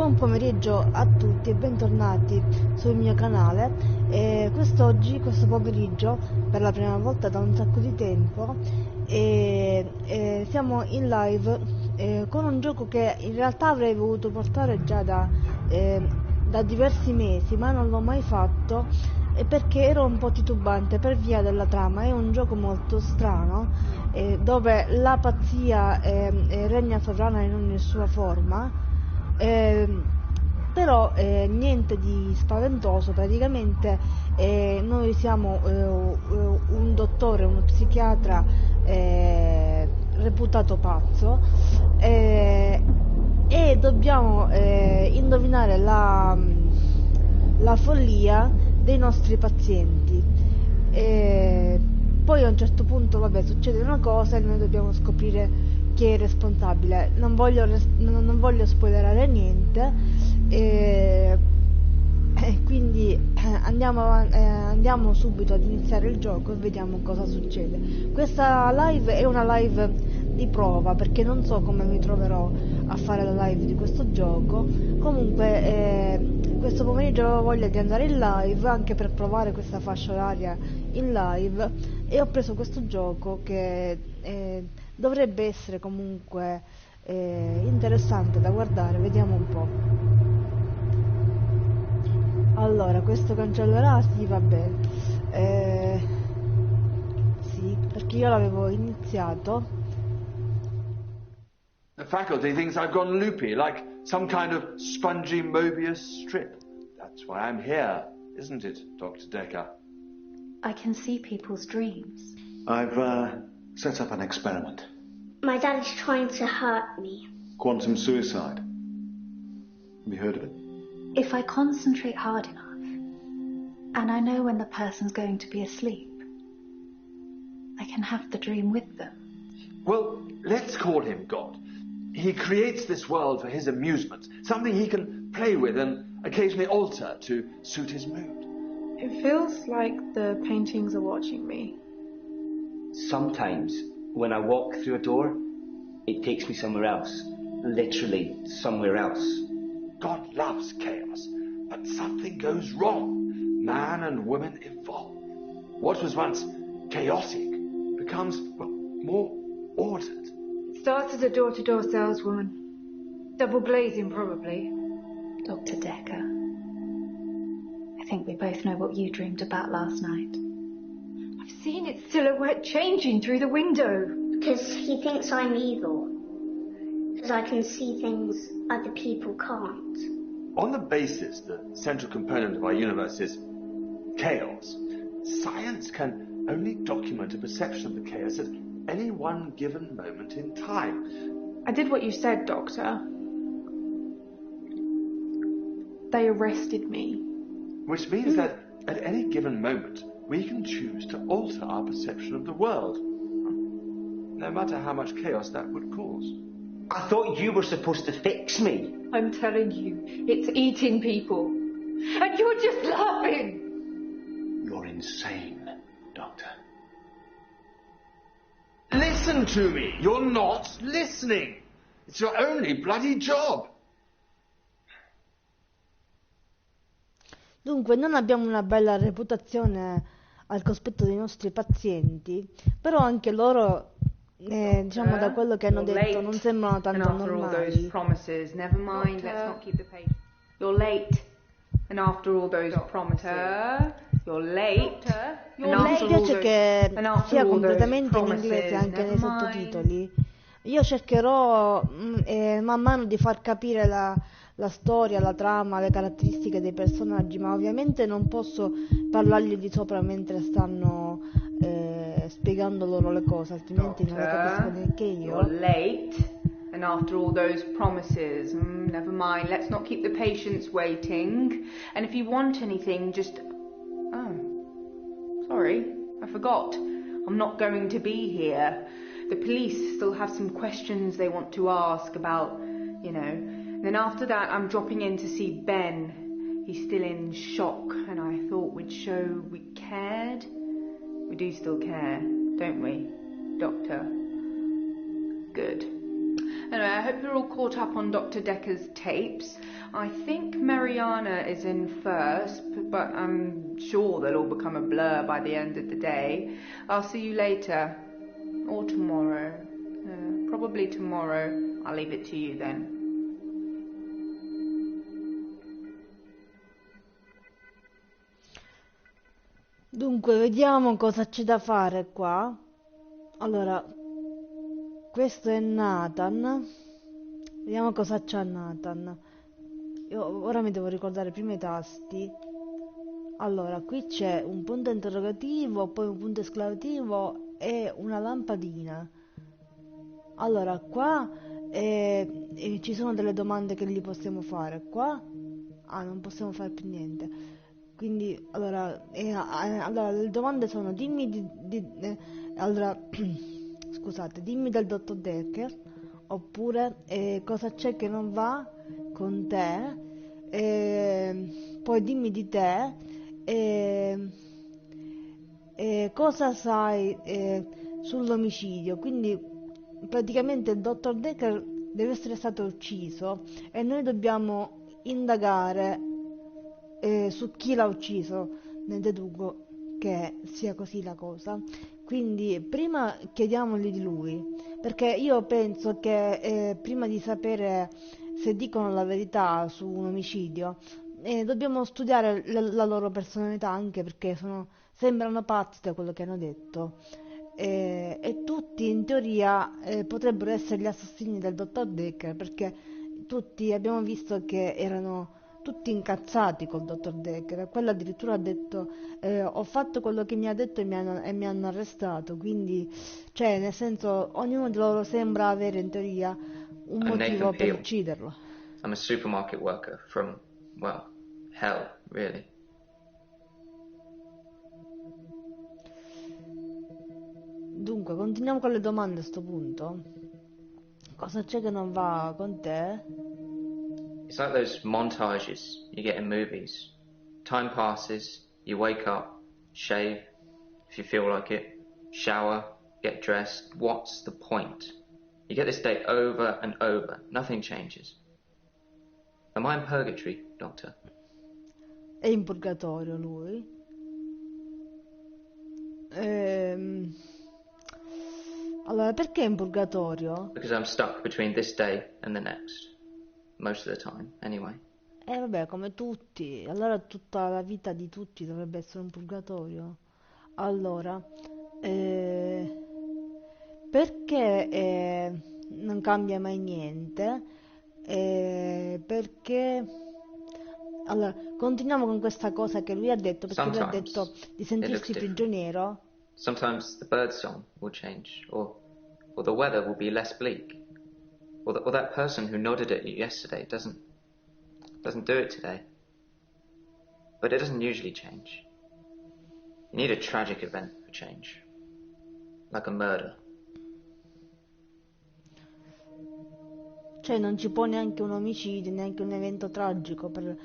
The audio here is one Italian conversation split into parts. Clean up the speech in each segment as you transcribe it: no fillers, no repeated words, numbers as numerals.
Buon pomeriggio a tutti e bentornati sul mio canale. Quest'oggi, questo pomeriggio, per la prima volta da un sacco di tempo, siamo in live con un gioco che in realtà avrei voluto portare già da diversi mesi, ma non l'ho mai fatto perché ero un po' titubante per via della trama. È un gioco molto strano dove la pazzia regna sovrana in ogni sua forma. Però niente di spaventoso. Praticamente noi siamo un dottore, uno psichiatra reputato pazzo, e dobbiamo indovinare la follia dei nostri pazienti. Poi a un certo punto, vabbè, succede una cosa e noi dobbiamo scoprire chi è responsabile. Non voglio spoilerare niente, quindi andiamo subito ad iniziare il gioco e vediamo cosa succede. Questa live è una live di prova perché non so come mi troverò a fare la live di questo gioco. Comunque questo pomeriggio avevo voglia di andare in live anche per provare questa fascia oraria in live e ho preso questo gioco che dovrebbe essere comunque interessante da guardare. Vediamo un po'. Allora, questo cancellerà? Sì, vabbè. Sì, perché io l'avevo iniziato. The faculty thinks I've gone loopy, like some kind of spongy Mobius strip. That's why I'm here, isn't it, Dr. Dekker? I can see people's dreams. I've set up an experiment. My dad is trying to hurt me. Quantum suicide. Have you heard of it? If I concentrate hard enough, and I know when the person's going to be asleep, I can have the dream with them. Well, let's call him God. He creates this world for his amusement, something he can play with and occasionally alter to suit his mood. It feels like the paintings are watching me. Sometimes, when I walk through a door, it takes me somewhere else. Literally, somewhere else. God loves chaos, but something goes wrong. Man and woman evolve. What was once chaotic becomes, well, more ordered. It starts as a door-to-door saleswoman. Double glazing, probably. Dr. Dekker, I think we both know what you dreamed about last night. I've seen its silhouette changing through the window. Because he thinks I'm evil. Because I can see things other people can't. On the basis the central component of our universe is chaos, science can only document a perception of the chaos at any one given moment in time. I did what you said, Doctor. They arrested me. Which means that at any given moment, we can choose to alter our perception of the world, no matter how much chaos that would cause. I thought you were supposed to fix me. I'm telling you, it's eating people. And you're just laughing. You're insane, Doctor. Listen to me! You're not listening! It's your only bloody job! Dunque, non abbiamo una bella reputazione al cospetto dei nostri pazienti, però anche loro, diciamo, da quello che hanno detto, non sembrano tanto normali. You're late, and after all those promises, you're late. Mi piace che sia completamente in inglese anche nei sottotitoli. Io cercherò man mano di far capire la storia, la trama, le caratteristiche dei personaggi, ma ovviamente non posso parlargli di sopra mentre stanno spiegando loro le cose, altrimenti non le capisco neanche io. You're late, and after all those promises, never mind, let's not keep the patients waiting. And if you want anything, just... Oh, sorry, I forgot. I'm not going to be here. The police still have some questions they want to ask about, you know. And then after that, I'm dropping in to see Ben. He's still in shock, and I thought we'd show we cared. We do still care, don't we, Doctor? Good. Anyway, I hope you're all caught up on Dr. Dekker's tapes. I think Mariana is in first, but I'm sure they'll all become a blur by the end of the day. I'll see you later. Or tomorrow. Probably tomorrow. I'll leave it to you then. Dunque, vediamo cosa c'è da fare qua. Allora, questo è Nathan. Vediamo cosa c'ha Nathan. Io ora mi devo ricordare prima i tasti. Allora, qui c'è un punto interrogativo, poi un punto esclamativo e una lampadina. Allora, qua ci sono delle domande che gli possiamo fare. Qua? Ah, non possiamo fare più niente. Quindi, allora, le domande sono allora, scusate, dimmi del dottor Dekker, oppure cosa c'è che non va con te, poi dimmi di te, cosa sai sull'omicidio. Quindi praticamente il dottor Dekker deve essere stato ucciso e noi dobbiamo indagare su chi l'ha ucciso. Ne deduco che sia così la cosa. Quindi prima chiediamogli di lui, perché io penso che prima di sapere se dicono la verità su un omicidio dobbiamo studiare la loro personalità, anche perché sembrano pazzi da quello che hanno detto. E tutti in teoria potrebbero essere gli assassini del dottor Dekker, perché tutti abbiamo visto che erano tutti incazzati col dottor Dekker. Quello addirittura ha detto ho fatto quello che mi ha detto e mi hanno arrestato. Quindi, cioè, nel senso, ognuno di loro sembra avere in teoria un motivo per ucciderlo. I'm a supermarket worker from, well, hell, really. Dunque, continuiamo con le domande a sto punto. Cosa c'è che non va con te? It's like those montages you get in movies. Time passes, you wake up, shave, if you feel like it, shower, get dressed. What's the point? You get this day over and over. Nothing changes. Am I in purgatory, Doctor? È in purgatorio lui. Allora, perché in purgatorio? Because I'm stuck between this day and the next. Most of the time, anyway. Vabbè, come tutti. Allora tutta la vita di tutti dovrebbe essere un purgatorio. Allora, perché non cambia mai niente? Perché... Allora, continuiamo con questa cosa che lui ha detto, perché lui ha detto di sentirsi prigioniero. Sometimes the bird song will change, or the weather will be less bleak, or that person who nodded at you yesterday doesn't do it today. But it doesn't usually change. You need a tragic event for change, like a murder. Cioè non ci può neanche un omicidio, neanche un evento tragico per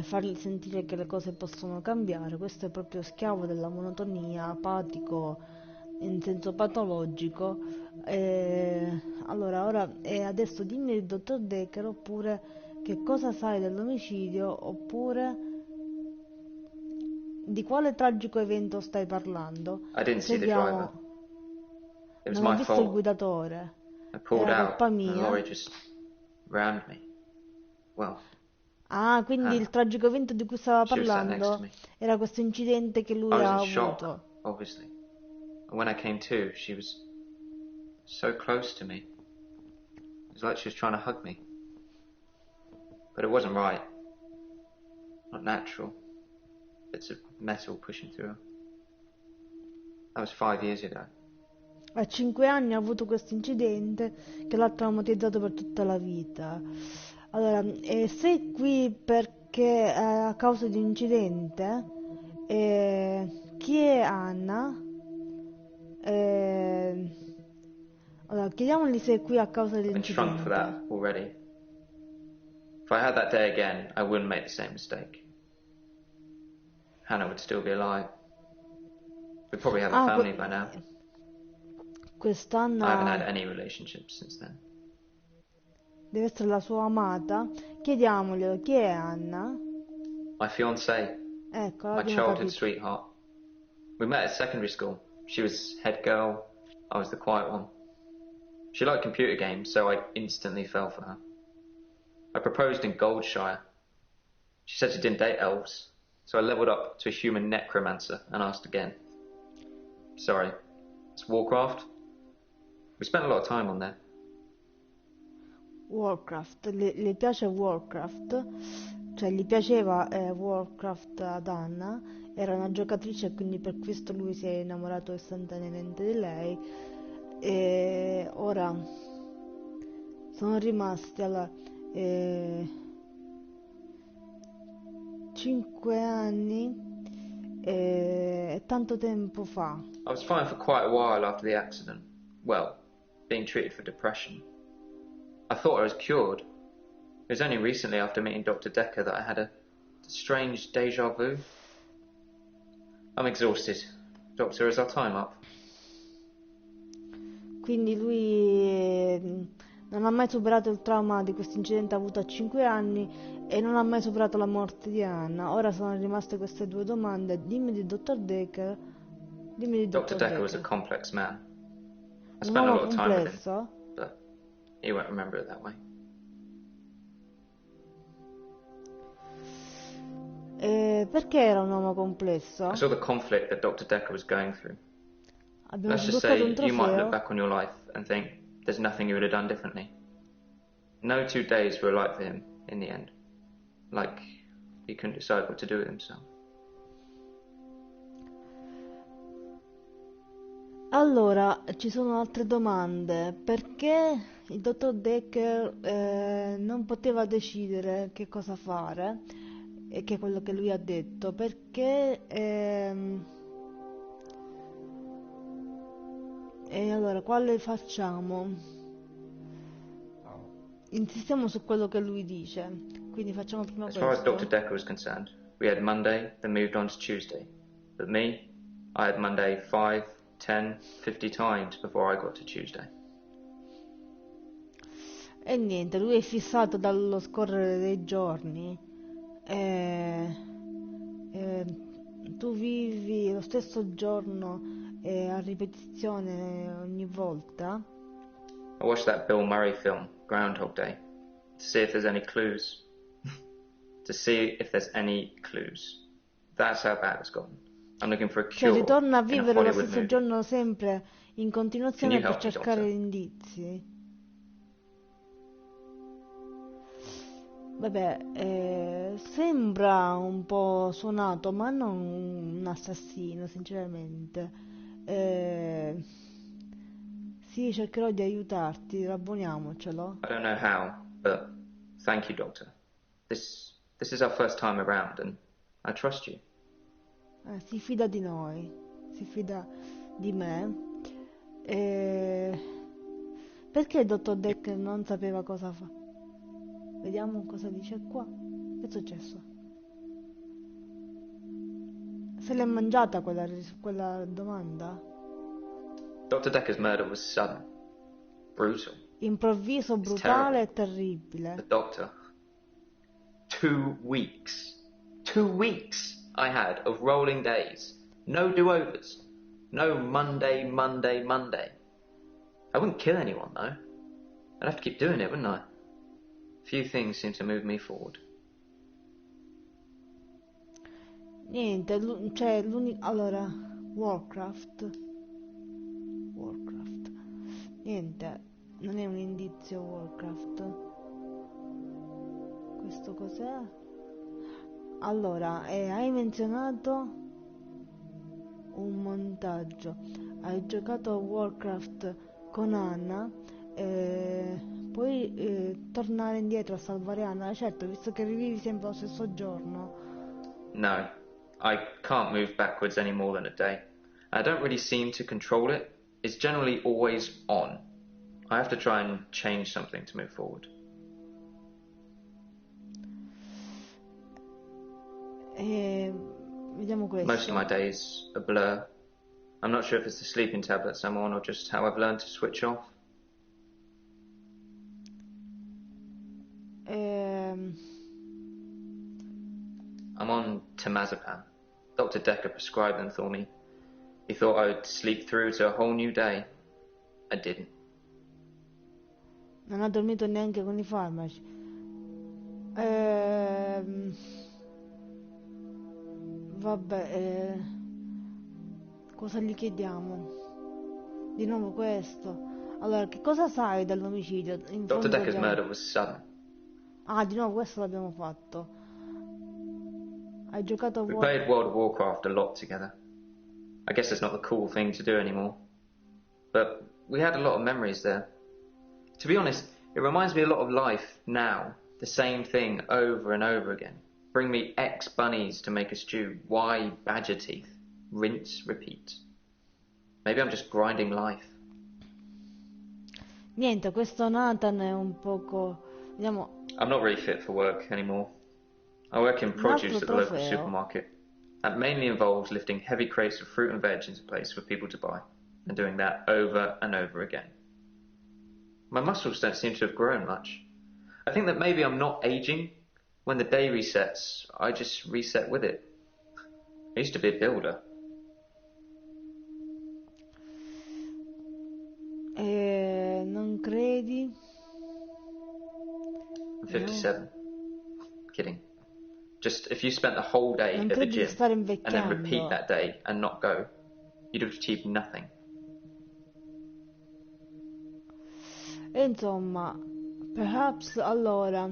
fargli sentire che le cose possono cambiare. Questo è proprio schiavo della monotonia, apatico, in senso patologico. Allora, ora adesso dimmi il dottor Dekker, oppure che cosa sai dell'omicidio, oppure di quale tragico evento stai parlando. I didn't see the driver. It was non ho my visto il fault. guidatore. I pulled Era out colpa and mia. Laurie just rammed me. Well, Ah, quindi il tragico evento di cui stava she was sat next to parlando me. era questo incidente che lui I was ha in shock, avuto. obviously. And when I came to, she was so close to me. It was like she was trying to hug me. But it wasn't right. Not natural. Bits of metal pushing through her. That was 5 years ago. A 5 anni ha avuto questo incidente che l'ha traumatizzato per tutta la vita. Allora, sei qui perché a causa di un incidente? Chi è Anna? Allora, chiediamogli se è qui a causa I've been shrunk for that dell'incidente. already. If I had that day again, I wouldn't make the same mistake. Hannah would still be alive. We'd probably have a family by now. I haven't had Quest'Anna... any relationships since then. deve essere la sua amata, chiediamoglielo, chi è Anna? My fiancée. Ecco, My l'abbiamo childhood capito. sweetheart. We met at secondary school. She was head girl, I was the quiet one. She liked computer games, so I instantly fell for her. I proposed in Goldshire. She said she didn't date elves, so I leveled up to a human necromancer and asked again. Sorry, it's Warcraft? We spent a lot of time on there. Warcraft, le piace Warcraft, cioè gli piaceva Warcraft ad Anna, era una giocatrice e quindi per questo lui si è innamorato istantaneamente di lei e ora sono rimasti allora 5 anni e tanto tempo fa. I was fine for quite a while after the accident. Well, being treated for depression. I thought I was cured. It was only recently after meeting Dr. Dekker that I had a strange deja vu. I'm exhausted. Doctor, is our time up? Quindi lui non ha mai superato il trauma di questo incidente avuto a 5 anni e non ha mai superato la morte di Anna. Ora sono rimaste queste due domande. Dimmi di Dr. Dekker. Dimmi di Dr. Dr. Dekker was a Dekker. complex man. I Un spent a uomo lot of time with him, complesso? but he won't remember it that way. Perché era un uomo complesso? I saw the conflict that Dr. Dekker was going through. Abbiamo Let's just sbloccato say un you might trofeo. look back on your life and think there's nothing you would have done differently. No 2 days were alike for him in the end. Like he couldn't decide what to do with himself. Allora, ci sono altre domande. Perché il dottor Dekker non poteva decidere che cosa fare? E che è quello che lui ha detto. Perché... e allora, quale facciamo? Insistiamo su quello che lui dice. Quindi facciamo prima As far as Dr. questo. Dekker was concerned, we had Monday, then moved on to Tuesday. But me, I had Monday 5, 10, 50 times before I got to Tuesday. E niente, lui è fissato dallo scorrere dei giorni. E, tu vivi lo stesso giorno a ripetizione ogni volta. I watched that Bill Murray film, Groundhog Day, to see if there's any clues. To see if there's any clues. That's how bad it's gotten. I'm looking for a Cioè cure ritorna a in a vivere lo Hollywood stesso movie. giorno sempre in continuazione Can you per help me, cercare Doctor? indizi. Vabbè, sembra un po' suonato, ma non un assassino, sinceramente. Sì, cercherò di aiutarti, rabboniamocelo. I don't know how, but thank you, Doctor. This is our first time around, and I trust you. Si fida di noi, si fida di me. Perché il dottor Dekker non sapeva cosa fa? Vediamo cosa dice qua. Che è successo? Se l'è mangiata quella domanda? Dr. Dekker's murder was sudden, brutal. Improvviso, It's brutale e terrible. terribile. The doctor. 2 weeks. 2 weeks I had of rolling days. No do-overs. No Monday, Monday, Monday. I wouldn't kill anyone, though. I'd have to keep doing it, wouldn't I? Few things seem to move me forward. Niente, cioè allora, Warcraft. Niente, non è un indizio Warcraft. Questo cos'è? Allora, hai menzionato un montaggio. Hai giocato a Warcraft con Anna. Puoi tornare indietro a salvare Anna? Certo, visto che rivivi sempre lo stesso giorno. No, I can't move backwards any more than a day. I don't really seem to control it. It's generally always on. I have to try and change something to move forward. Vediamo questo. Most of my days a blur. I'm not sure if it's the sleeping tablets I'm on or just how I've learned to switch off. on temazepam. Dr. Dekker prescribed them for me. He thought I would sleep through to a whole new day. I didn't. Non ha dormito neanche con i farmaci. Vabbè, cosa gli chiediamo? Di nuovo questo. Allora, che cosa sai dell'omicidio? In Dr. fondo Dekker's già- murder was sudden. Ah, di nuovo questo l'abbiamo fatto. Hai giocato a We War... played World of Warcraft a lot together. I guess it's not the cool thing to do anymore. But we had a lot of memories there. To be honest, it reminds me a lot of life now. The same thing over and over again. Bring me X bunnies to make a stew. Y badger teeth. Rinse, repeat. Maybe I'm just grinding life. Niente, questo Nathan è un poco... Vediamo, I'm not really fit for work anymore. I work in produce at the local trofeo. supermarket. That mainly involves lifting heavy crates of fruit and veg into place for people to buy, and doing that over and over again. My muscles don't seem to have grown much. I think that maybe I'm not aging. When the day resets, I just reset with it. I used to be a builder. Non credi? I'm 57. Kidding. Just if you spent the whole day Non at the credi di gym stare and then repeat invecchiando? that day and not go, you'd have achieved nothing. E insomma, perhaps allora,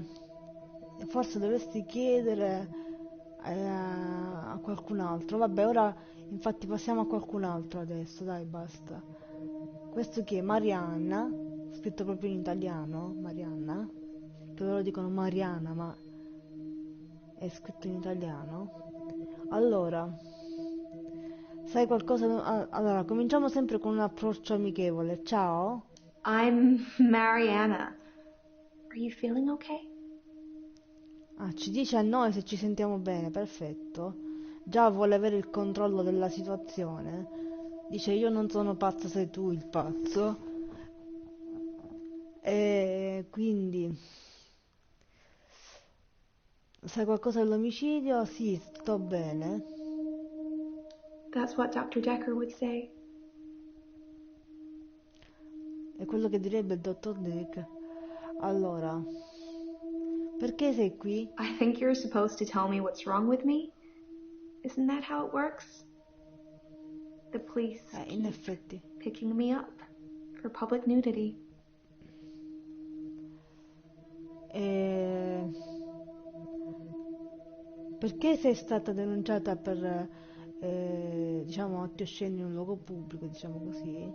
forse dovresti chiedere a qualcun altro. Vabbè, ora infatti passiamo a qualcun altro adesso, dai, basta. Questo chi è? Marianna, scritto proprio in italiano, Marianna, che loro dicono Mariana, ma è scritto in italiano. Allora, sai qualcosa? Allora, cominciamo sempre con un approccio amichevole. Ciao. I'm Mariana. Are you feeling okay? Ah, ci dice a noi se ci sentiamo bene, perfetto. Già vuole avere il controllo della situazione. Dice io non sono pazzo, sei tu il pazzo. E quindi sai qualcosa dell'omicidio? Sì, sto bene. That's what Dr. Dekker would say. È quello che direbbe il dottor Dick. Allora, perché sei qui? I think you're supposed to tell me what's wrong with me. Isn't that how it works? The police In keep effetti. picking me up for public nudity. Perché sei stata denunciata per, diciamo, atti osceni in un luogo pubblico, diciamo così?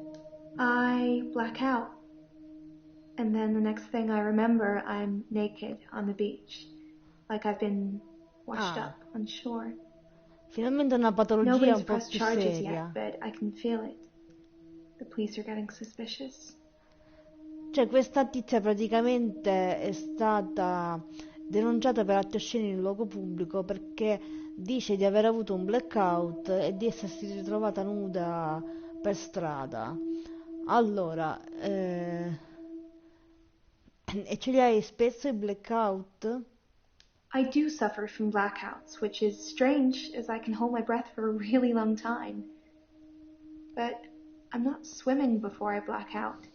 I black out. And then the next thing I remember, I'm naked on the beach. Like I've been washed Ah. up on shore. Finalmente una patologia Nobody's un po' pressed più charges seria. yet, but I can feel it. The police are getting suspicious. Cioè, questa tizia praticamente è stata denunciata per atti osceni in luogo pubblico perché dice di aver avuto un blackout e di essersi ritrovata nuda per strada. Allora, e ce li hai spesso i blackout? I do suffer from blackouts, which is strange as I can hold my breath for a really long time. But I'm not swimming before I black out.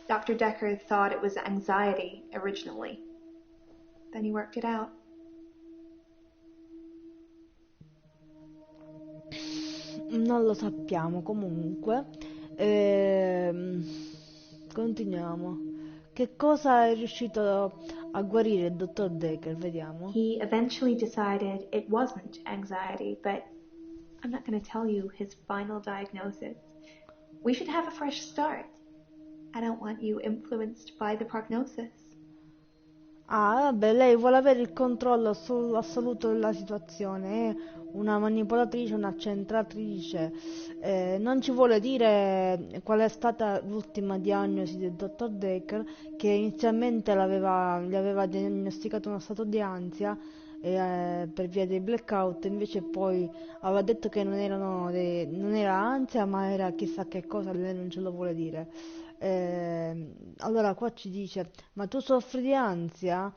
Dr. Dekker thought it was anxiety originally. Then he worked it out. Non lo sappiamo, comunque. Continuiamo. Che cosa è riuscito a guarire il dottor Dekker? Vediamo. He eventually decided it wasn't anxiety, but I'm not going to tell you his final diagnosis. We should have a fresh start. I don't want you influenced by the prognosis. Ah, vabbè, lei vuole avere il controllo assoluto della situazione, è una manipolatrice, un'accentratrice, non ci vuole dire qual è stata l'ultima diagnosi del dottor Dekker, che inizialmente gli aveva diagnosticato uno stato di ansia per via dei blackout, invece poi aveva detto che non era ansia, ma era chissà che cosa, lei non ce lo vuole dire. Allora qua ci dice, ma tu soffri di ansia?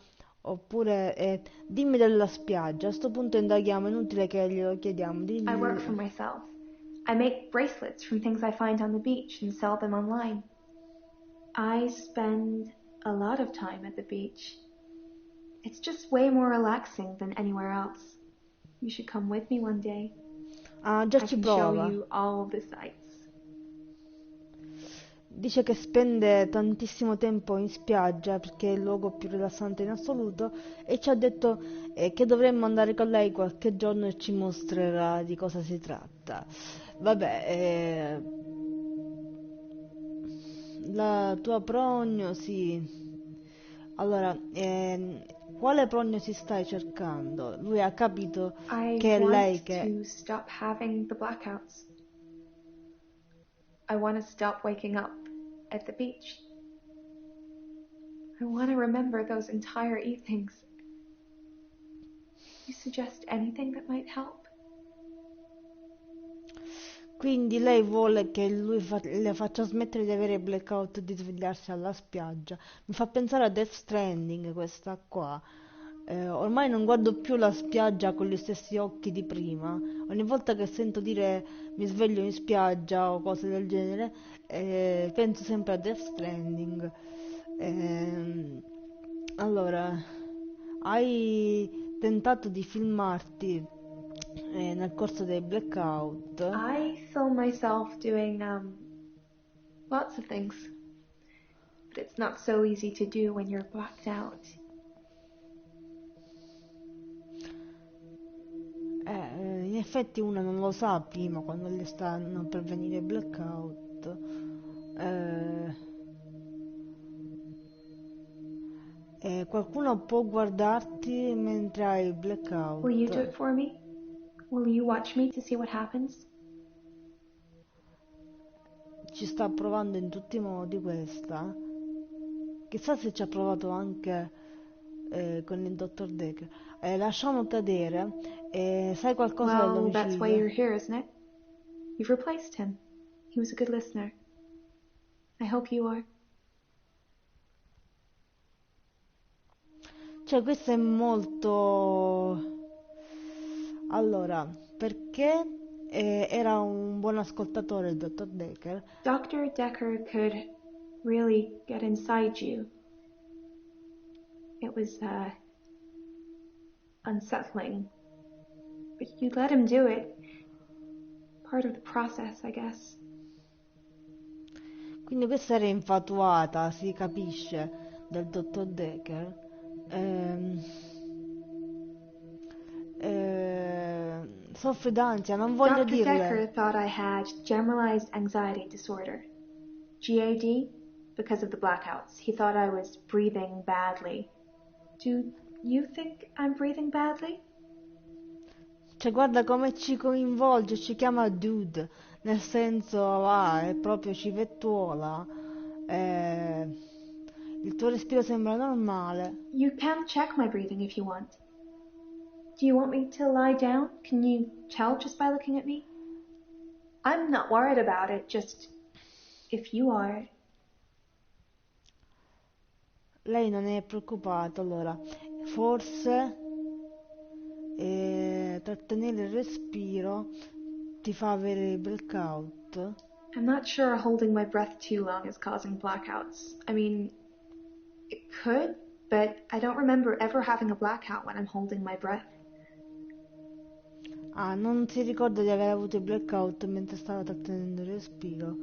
Oppure dimmi della spiaggia. A sto punto indaghiamo, è inutile che glielo chiediamo. I work for myself. I make bracelets from things I find on the beach and sell them online. I spend a lot of time at the beach. It's just way more relaxing than anywhere else. You should come with me one day. Ah, già I ci can show prova. you all the sights. Dice che spende tantissimo tempo in spiaggia perché è il luogo più rilassante in assoluto e ci ha detto che dovremmo andare con lei qualche giorno e ci mostrerà di cosa si tratta. Vabbè, la tua prognosi. Allora, quale prognosi stai cercando? Lui ha capito I che è lei want che... to stop having the blackouts. I want to stop waking up at the beach. I want to remember those entire evenings. You suggest anything that might help? Quindi lei vuole che lui le faccia smettere di avere blackout e di svegliarsi alla spiaggia. Mi fa pensare a Death Stranding questa qua. Ormai non guardo più la spiaggia con gli stessi occhi di prima. Ogni volta che sento dire mi sveglio in spiaggia o cose del genere, penso sempre a Death Stranding. Allora, hai tentato di filmarti nel corso dei blackout? I film myself doing lots of things. But it's not so easy to do when you're blacked out. In effetti uno non lo sa prima quando gli stanno per venire blackout. Qualcuno può guardarti mentre hai il blackout. Will you do it for me? Will you watch me to see what happens? Ci sta provando in tutti i modi questa. Chissà se ci ha provato anche con il dottor Dekker. Lasciamo cadere. Sai qualcosa Well, that's why dell'omicidio? you're here, isn't it? You've replaced him. He was a good listener. I hope you are. Cioè, questo è molto... Allora, perché era un buon ascoltatore il dottor Dekker. Dr. Dekker could really get inside you. It was, unsettling. But you let him do it. Part of the process, I guess. Quindi questa era infatuata, si capisce, del dottor Dekker. Soffre d'ansia, non voglio Dr. Dekker dirle. thought I had generalized anxiety disorder. GAD, because of the blackouts. He thought I was breathing badly. Do you think I'm breathing badly? Cioè, guarda come ci coinvolge, ci chiama dude, nel senso, è proprio civettuola. Il tuo respiro sembra normale. You can check my breathing if you want. Do you want me to lie down? Can you tell just by looking at me? I'm not worried about it, just if you are. Lei non è preoccupata, allora, forse trattenere il respiro ti fa avere il blackout. I'm not sure holding my breath too long is causing blackouts. I mean, it could, but I don't remember ever having a blackout when I'm holding my breath. Ah, non si ricorda di aver avuto il blackout mentre stava trattenendo il respiro.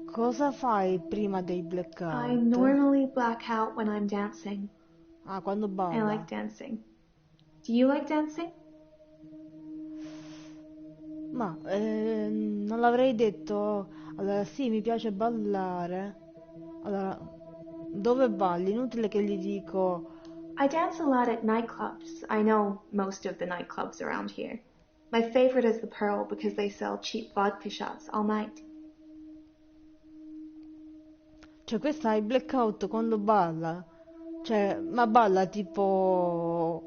Cosa fai prima dei blackout? I normally black out when I'm dancing. Ah, quando I balla. like dancing. Do you like dancing? Ma non l'avrei detto. Allora, sì, mi piace ballare. Allora, dove balli? Inutile che gli dico. I dance a lot at nightclubs. I know most of the nightclubs around here. My favorite is the Pearl because they sell cheap vodka shots all night. Cioè, questa ha il blackout quando balla. Cioè, ma balla tipo...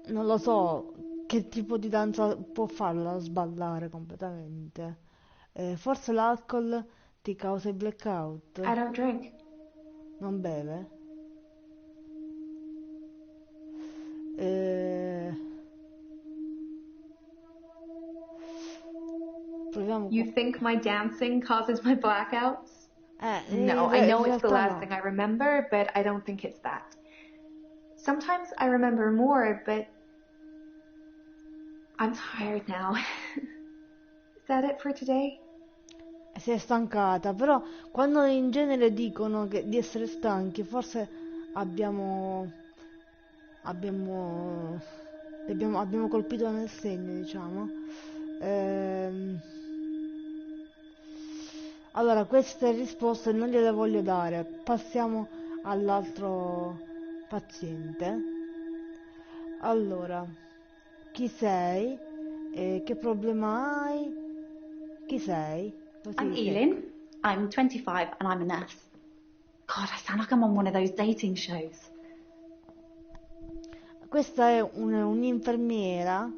Non lo so, che tipo di danza può farla sballare completamente. Forse l'alcol ti causa il blackout. I don't drink. Non beve? Proviamo You think my dancing causes my blackouts? No, in I know it's the realtà last no. thing I remember, but I don't think it's that. Sometimes I remember more, but I'm tired now. Is that it for today? Si è stancata, però quando in genere dicono di essere stanchi, forse abbiamo, abbiamo, abbiamo colpito nel segno, diciamo. Ehm, allora, queste risposte non gliele voglio dare, passiamo all'altro paziente. Allora, chi sei? Che problema hai? Chi sei? Così I'm secco. Elin. I'm 25 and I'm a nurse. God, I sound like I'm on one of those dating shows. Questa è un'infermiera.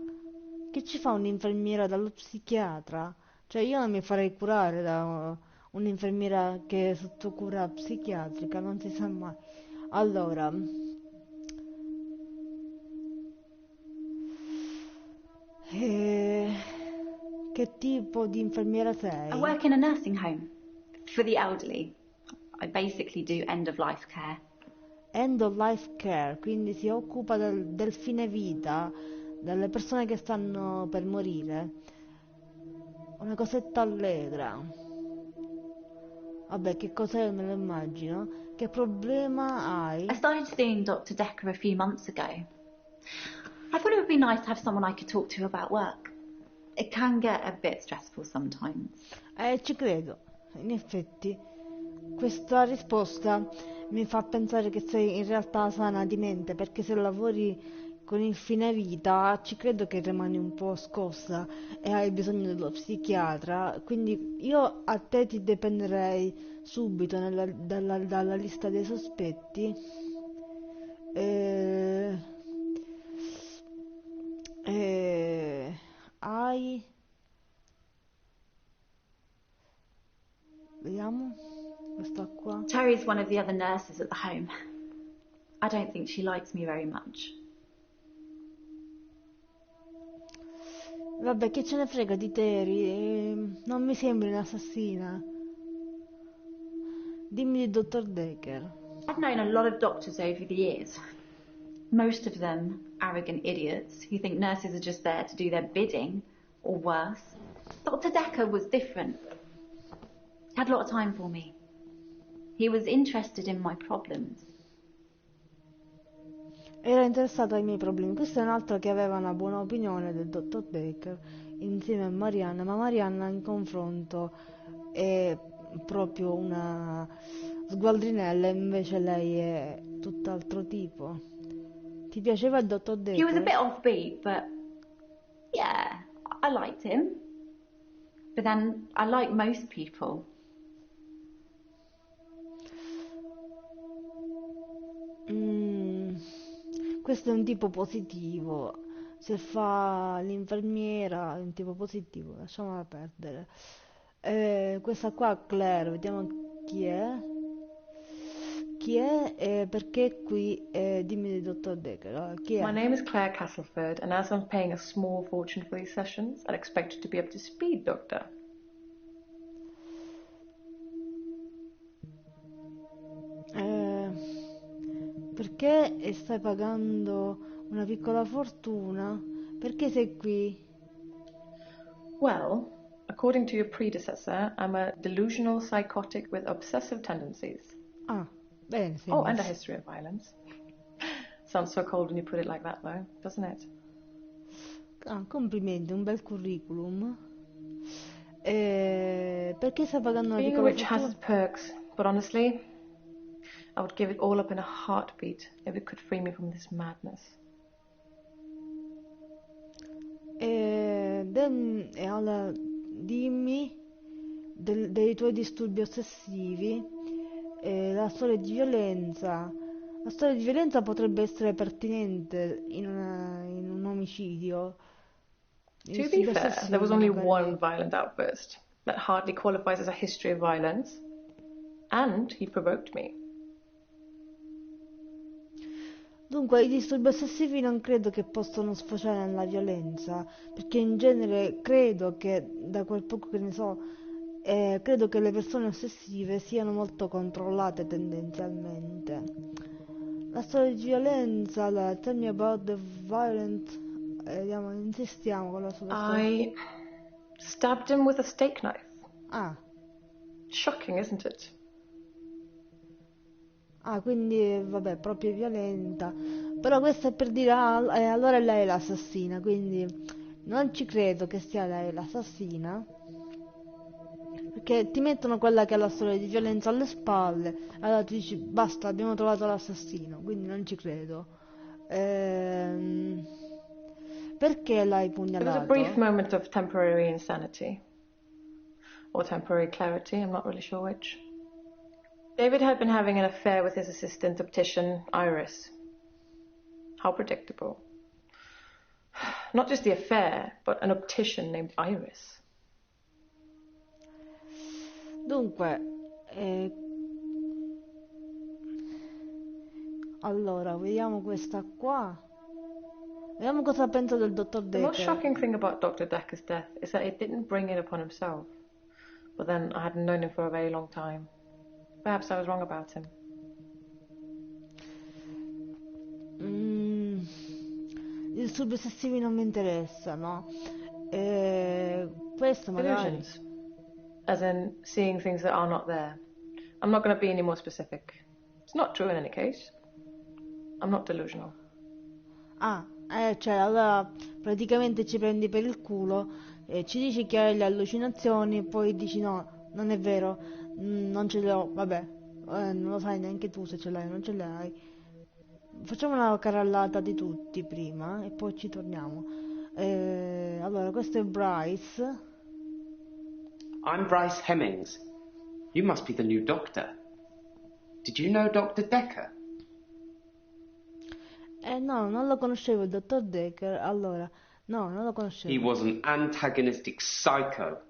Che ci fa un'infermiera dallo psichiatra? Cioè io non mi farei curare da un'infermiera che è sotto cura psichiatrica, non si sa mai. Allora, che tipo di infermiera sei? I work in a nursing home for the elderly. I basically do end of life care. End of life care, quindi si occupa del fine vita, delle persone che stanno per morire. Una cosetta allegra. Vabbè, che cos'è me lo immagino. Che problema hai? I started seeing Dr. Dekker a few months ago. I thought it would be nice to have someone I could talk to about work. It can get a bit stressful sometimes. Ci credo. In effetti, questa risposta mi fa pensare che sei in realtà sana di mente, perché se lavori con il fine vita ci credo che rimani un po' scossa e hai bisogno dello psichiatra, quindi io a te ti dependerei subito dalla lista dei sospetti. Hai... Vediamo, questa qua. Terry's one of the other nurses at the home. I don't think she likes me very much. Vabbè, che ce ne frega di Terry? Non mi sembri un'assassina. Dimmi di dottor Dekker. I've known a lot of doctors over the years. Most of them arrogant idiots who think nurses are just there to do their bidding, or worse. Dr. Dekker was different. He had a lot of time for me. He was interested in my problems. Era interessato ai miei problemi. Questo è un altro che aveva una buona opinione del dottor Dekker insieme a Marianna, ma Marianna in confronto è proprio una sgualdrinella, invece lei è tutt'altro tipo. Ti piaceva il dottor Dekker? He was a bit offbeat, but yeah, I liked him. But then I like most people. Questo è un tipo positivo. Se fa l'infermiera è un tipo positivo, lasciamola perdere. Questa qua Claire, vediamo chi è. Chi è e perché è qui? Dimmi di dottor Dekker. Allora, chi è? My name is Claire Castleford, and as I'm paying a small fortune for these sessions, I'd expect you to be up to speed, Doctor. Perché stai pagando una piccola fortuna? Perché sei qui? Well, according to your predecessor, I'm a delusional psychotic with obsessive tendencies. Ah, bene, sei Oh, and a messo. history of violence. Sounds so cold when you put it like that, though, doesn't it? Ah, complimenti, un bel curriculum. Perché stai pagando una Being piccola rich has fortuna? its perks, but honestly, I would give it all up in a heartbeat if it could free me from this madness. Allora, dimmi dei tuoi disturbi ossessivi, la storia di violenza. La storia di violenza potrebbe essere pertinente in un omicidio. To I be disturbi fair, ossessivi there was only magari. one violent outburst. That hardly qualifies as a history of violence. And he provoked me. Dunque, i disturbi ossessivi non credo che possano sfociare nella violenza, perché in genere credo che, da quel poco che ne so, credo che le persone ossessive siano molto controllate tendenzialmente. La storia di violenza, allora, tell me about the violent, vediamo, insistiamo con la sua storia. I stabbed him with a steak knife. Ah. Shocking, isn't it? Ah, quindi vabbè, proprio violenta. Però questo è per dire, allora lei è l'assassina, quindi non ci credo che sia lei l'assassina. Perché ti mettono quella che è la storia di violenza alle spalle, allora tu dici, basta, abbiamo trovato l'assassino, quindi non ci credo. Perché l'hai It was a pugnalato? brief moment of temporary insanity. Or temporary clarity, I'm not really sure which. David had been having an affair with his assistant optician, Iris. How predictable. Not just the affair, but an optician named Iris. Dunque, allora, vediamo questa qua. Vediamo cosa pensa del dottor The most Dekker. shocking thing about Dr. Dekker's death is that it didn't bring it upon himself. But then I hadn't known him for a very long time. Perhaps I was wrong about him. I disturbi ossessivi non mi interessano. Questo magari. Delusions. As in seeing things that are not there. I'm not going to be any more specific. It's not true in any case. I'm not delusional. Cioè, allora praticamente ci prendi per il culo, ci dici che hai le allucinazioni, poi dici no, non è vero, non ce le ho, vabbè, non lo sai neanche tu se ce l'hai o non ce l'hai. Facciamo una carrellata di tutti prima e poi ci torniamo. Allora, questo è Bryce. I'm Bryce Hemmings. You must be the new doctor. Did you know Dr. Dekker? No, non lo conoscevo il dottor Dekker, allora, no, non lo conoscevo. He was an antagonistic psycho.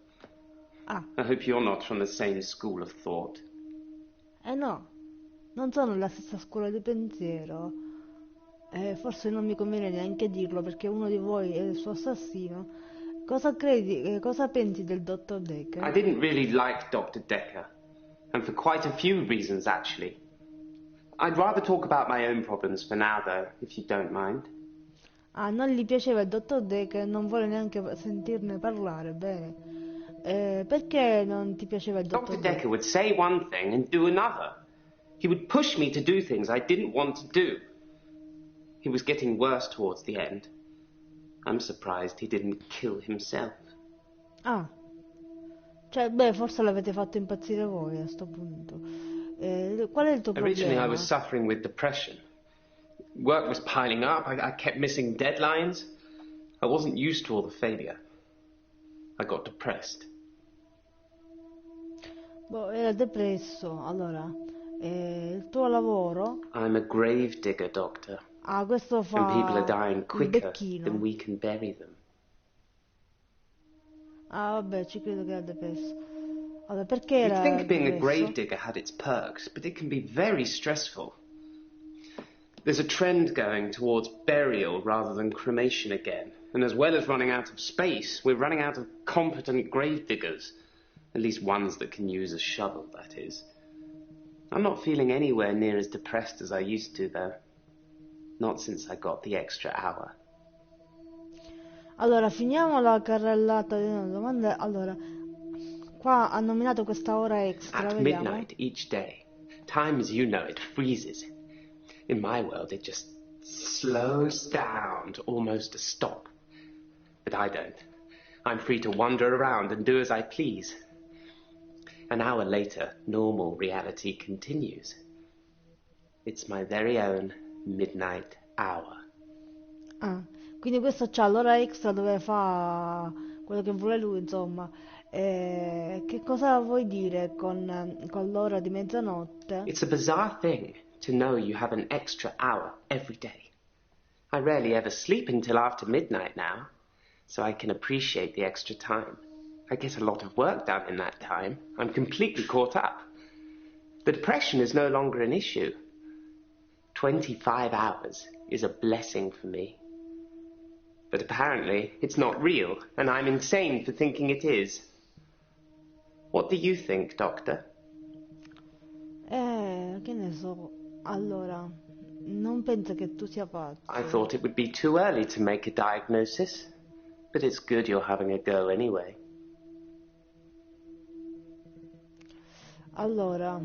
Ah. I hope you're not from the same school of thought. No, non sono la stessa scuola di pensiero. Forse non mi conviene neanche dirlo perché uno di voi è il suo assassino. Cosa credi, cosa pensi del dottor Dekker? I didn't really like Dr. Dekker, and for quite a few reasons actually. I'd rather talk about my own problems for now though, if you don't mind. Ah, non gli piaceva il dottor Dekker, non vuole neanche sentirne parlare, bene. Perché non ti piaceva il dottor Dr. Dekker would say one thing and do another. He would push me to do things I didn't want to do. He was getting worse towards the end. I'm surprised he didn't kill himself. Ah, cioè, beh, forse l'avete fatto impazzire voi a sto punto. Qual è il tuo Originally problema? I was suffering with depression. Work was piling up, I kept missing deadlines. I wasn't used to all the failure. I got depressed. Boh, era depresso. Allora, il tuo lavoro? I'm a grave digger, doctor. Ah, questo fa And people are dying il quicker becchino. than we can bury them. Ah, vabbè, ci credo che era depresso. Allora, perché You'd era think being a depresso? grave digger had its perks, but it can be very stressful. There's a trend going towards burial rather than cremation again. And as well as running out of space, we're running out of competent grave diggers. At least ones that can use a shovel, that is. I'm not feeling anywhere near as depressed as I used to, though. Not since I got the extra hour. Allora, finiamo la carrellata delle domande. Allora, qua ha nominato questa ora extra, At vediamo. midnight each day, time as you know it freezes. In my world, it just slows down to almost a stop. But I don't. I'm free to wander around and do as I please. An hour later, normal reality continues. It's my very own midnight hour. Ah, quindi questo c'ha l'ora extra dove fa quello che vuole lui, insomma. Che cosa vuoi dire con l'ora di mezzanotte? It's a bizarre thing to know you have an extra hour every day. I rarely ever sleep until after midnight now, so I can appreciate the extra time. I get a lot of work done in that time. I'm completely caught up. The depression is no longer an issue. 25 hours is a blessing for me. But apparently it's not real, and I'm insane for thinking it is. What do you think, Doctor? Che ne so. Allora, non penso che tu sia pazzo. I thought it would be too early to make a diagnosis, but it's good you're having a go anyway. Allora,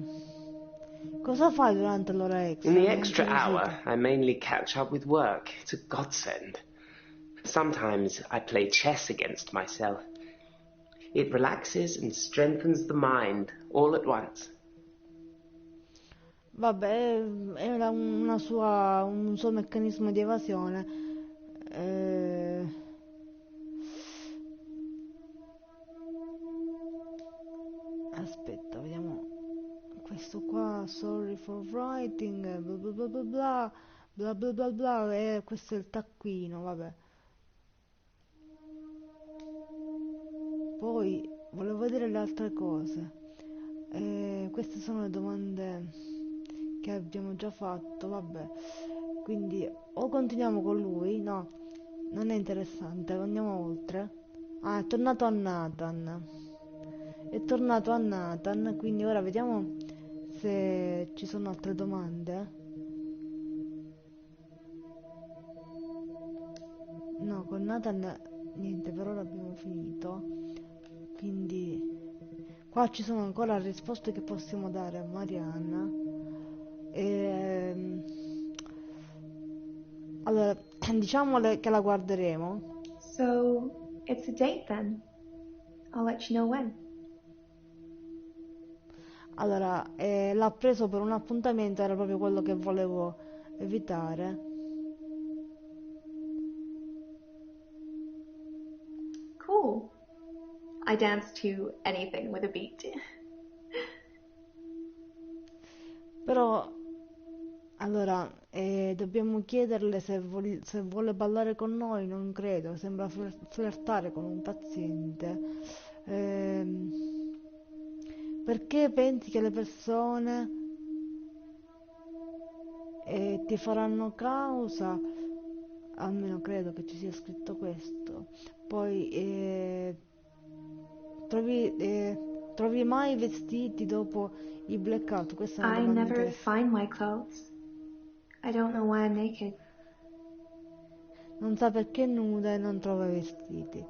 cosa fai durante l'ora extra? In the extra hour, I mainly catch up with work. It's a godsend. Sometimes I play chess against myself. It relaxes and strengthens the mind all at once. Vabbè, era un suo meccanismo di evasione. Aspetta, vediamo. Questo qua, sorry for writing, bla bla bla bla bla, bla bla bla bla, e questo è il taccuino, vabbè. Poi volevo vedere le altre cose. Queste sono le domande che abbiamo già fatto, vabbè. Quindi o continuiamo con lui, no, non è interessante, andiamo oltre. Ah, è tornato a Nathan. È tornato a Nathan, quindi ora vediamo se ci sono altre domande. No, con Nathan niente, per ora abbiamo finito. Quindi qua ci sono ancora risposte che possiamo dare a Marianna. Allora, diciamole che la guarderemo. So, it's a date then. I'll let you know when. Allora, l'ha preso per un appuntamento, era proprio quello che volevo evitare. Cool. I dance to anything with a beat. Però, allora, dobbiamo chiederle se vuole ballare con noi, non credo, sembra flirtare con un paziente. Perché pensi che le persone ti faranno causa? Almeno credo che ci sia scritto questo. Poi trovi mai vestiti dopo i blackout? Questa è una I domanda never interessante. find my clothes. I don't know why I'm naked. Non sa perché è nuda e non trova i vestiti.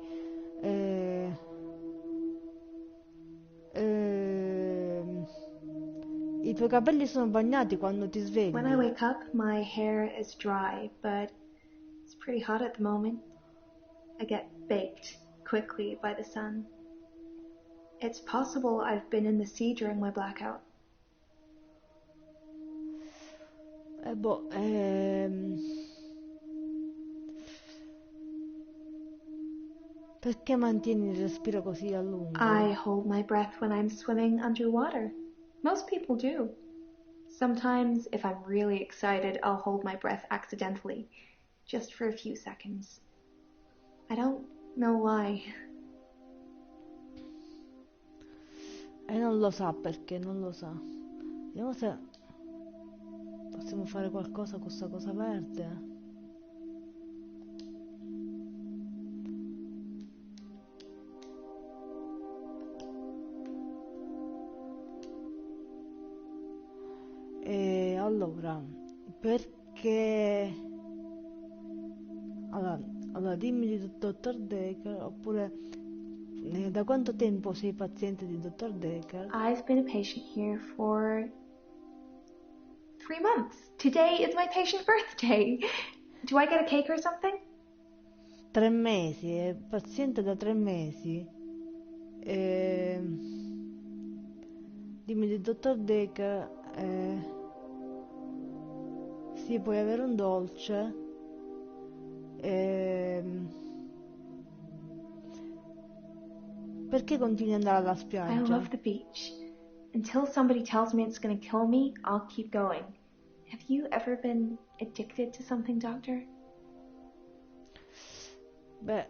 I tuoi capelli sono bagnati quando ti svegli? When I wake up, my hair is dry, but it's pretty hot at the moment. I get baked quickly by the sun. It's possible I've been in the sea during my blackout. Perché mantieni il respiro così a lungo? I hold my breath when I'm swimming underwater. Most people do. Sometimes, if I'm really excited, I'll hold my breath accidentally, just for a few seconds. I don't know why. E non lo sa perché, non lo sa. Vediamo se possiamo fare qualcosa con questa cosa verde. E allora, perché... Allora, dimmi di dottor Dekker, oppure da quanto tempo sei paziente di dottor Dekker? I've been a patient here for 3 months. Today is my patient's birthday. Do I get a cake or something? 3 mesi, è paziente da 3 mesi. Dimmi di dottor Dekker, sì, puoi avere un dolce. Perché continui ad andare alla I spiaggia? love the beach. Until somebody tells me it's gonna kill me, I'll keep going. Have you ever been addicted to something, Doctor? Beh,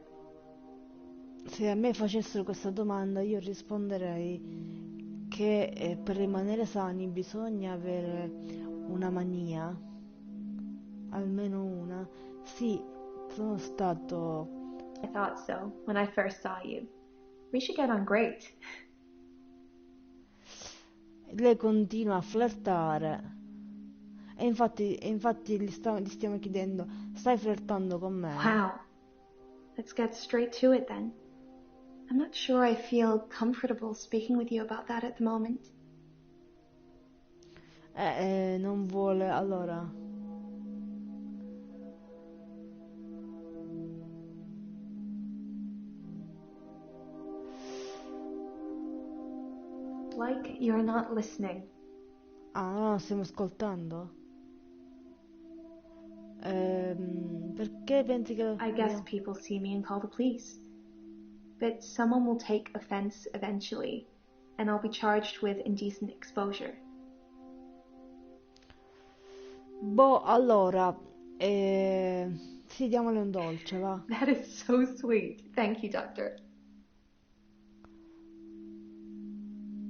se a me facessero questa domanda io risponderei che per rimanere sani bisogna avere una mania Almeno una. Sì, sono stato... I thought so when I first saw you. We should get on great. Lei continua a flirtare. E infatti gli stiamo chiedendo, stai flirtando con me? Wow. Let's get straight to it then. I'm not sure I feel comfortable speaking with you about that at the moment. Non vuole, allora. Like you're not listening. Ah, no, stiamo ascoltando? Perché pensi che... I guess people see me and call the police. But someone will take offense eventually, and I'll be charged with indecent exposure. Boh, allora... sì, diamole un dolce, va. That is so sweet. Thank you, doctor.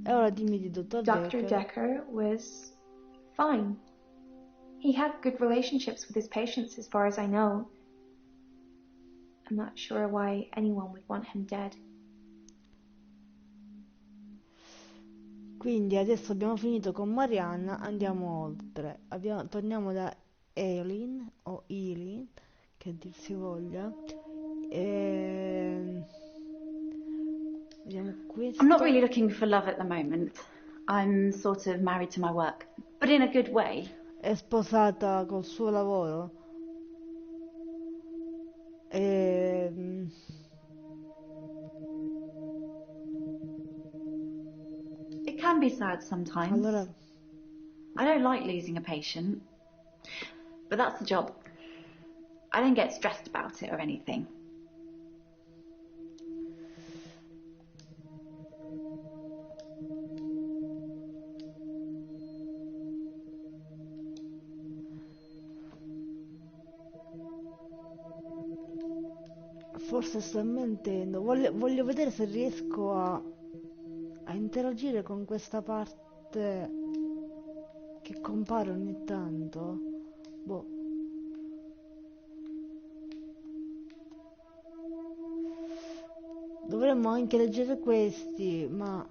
E ora dimmi di Dr. Dr. Dekker. Dekker was fine. He had good relationships with his patients as far as I know. I'm not sure why anyone would want him dead. Quindi adesso abbiamo finito con Marianna, andiamo oltre. Torniamo da Eileen, o Eileen, che dir si voglia. Vediamo questo. I'm not really looking for love at the moment. I'm sort of married to my work, but in a good way. È sposata col suo lavoro. It can be sad sometimes. Allora, I don't like losing a patient, but that's the job. I don't get stressed about it or anything. forse sto mentendo. Voglio vedere se riesco a interagire con questa parte che compare ogni tanto. Boh. Dovremmo anche leggere questi, ma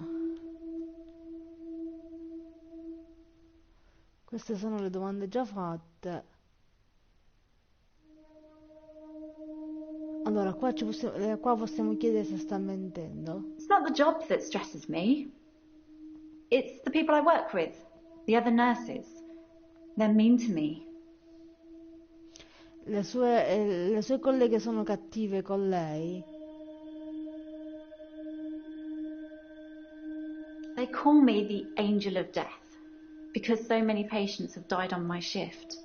queste sono le domande già fatte. Allora, qua possiamo chiedere se sta mentendo. It's not the job that stresses me. It's the people I work with, the other nurses. They're mean to me. Le sue colleghe sono cattive con lei. They call me the angel of death because so many patients have died on my shift.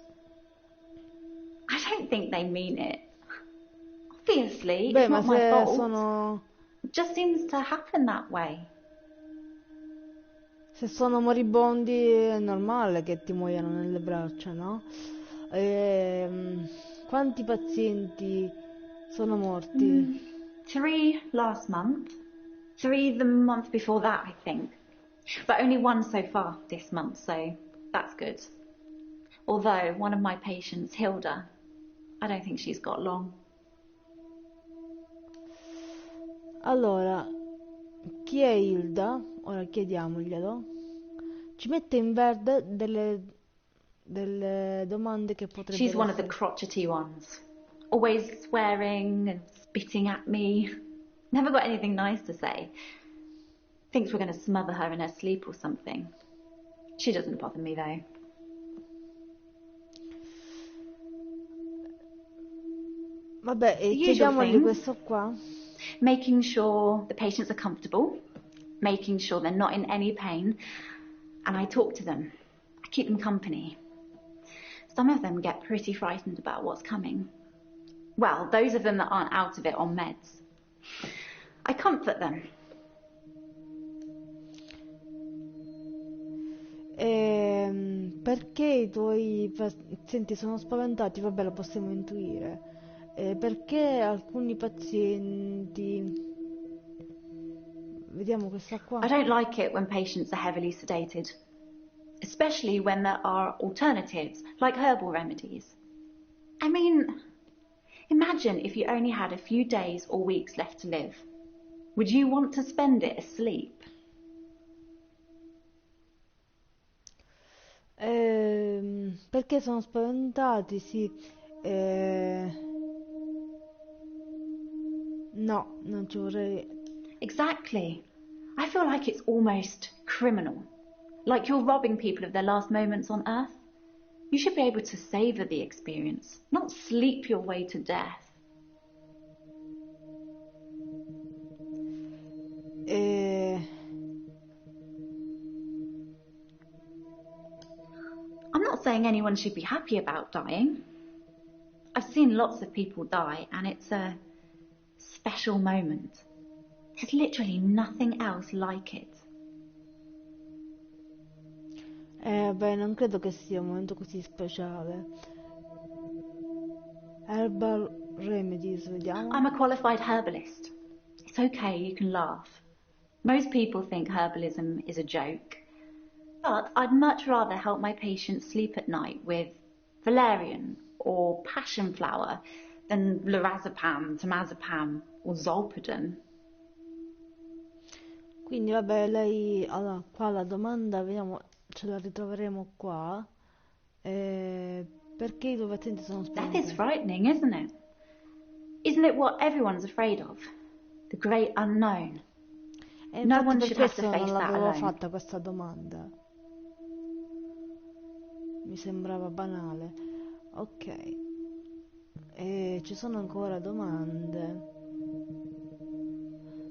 I don't think they mean it. Obviously, Beh, it's ma not my se fault. sono... It just seems to happen that way. Se sono moribondi è normale che ti muoiano nelle braccia, no? Quanti pazienti sono morti? 3 last month. 3 the month before that, I think. But only 1 so far this month, so that's good. Although one of my patients, Hilda, I don't think she's got long. Allora, chi è Hilda? Ora chiediamoglielo. Ci mette in verde delle domande che potrebbero She's one of the essere... crotchety ones. Always swearing and spitting at me. Never got anything nice to say. Thinks we're going to smother her in her sleep or something. She doesn't bother me though. Vabbè, The usual chiediamogli things. questo qua. Making sure the patients are comfortable, making sure they're not in any pain, and I talk to them. I keep them company. Some of them get pretty frightened about what's coming. Well, those of them that aren't out of it on meds. I comfort them. Perché i tuoi pazienti sono spaventati? Vabbè, lo possiamo intuire. Perché alcuni pazienti... Vediamo questa qua. I don't like it when patients are heavily sedated, especially when there are alternatives, like herbal remedies. I mean, imagine if you only had a few days or weeks left to live. Would you want to spend it asleep? Perché sono spaventati? Sì. No, non ci vorrei. Exactly. I feel like it's almost criminal. Like you're robbing people of their last moments on Earth. You should be able to savor the experience, not sleep your way to death. I'm not saying anyone should be happy about dying. I've seen lots of people die, and it's a special moment. There's literally nothing else like it. Beh, non credo che sia un momento così speciale. Herbal remedies, vediamo. I'm a qualified herbalist. It's okay, you can laugh. Most people think herbalism is a joke. But I'd much rather help my patients sleep at night with valerian or passion flower than lorazepam, temazepam or zolpidem. Quindi vabbè, lei, allora, qua la domanda, vediamo, ce la ritroveremo qua. Perché i tuoi pazienti sono Death spaventati? is frightening, isn't it? Isn't it what everyone's afraid of? The great unknown. E No infatti one per should have questo to non face that l'avevo alone. fatta questa domanda. Mi sembrava banale. Ok. Ci sono ancora domande.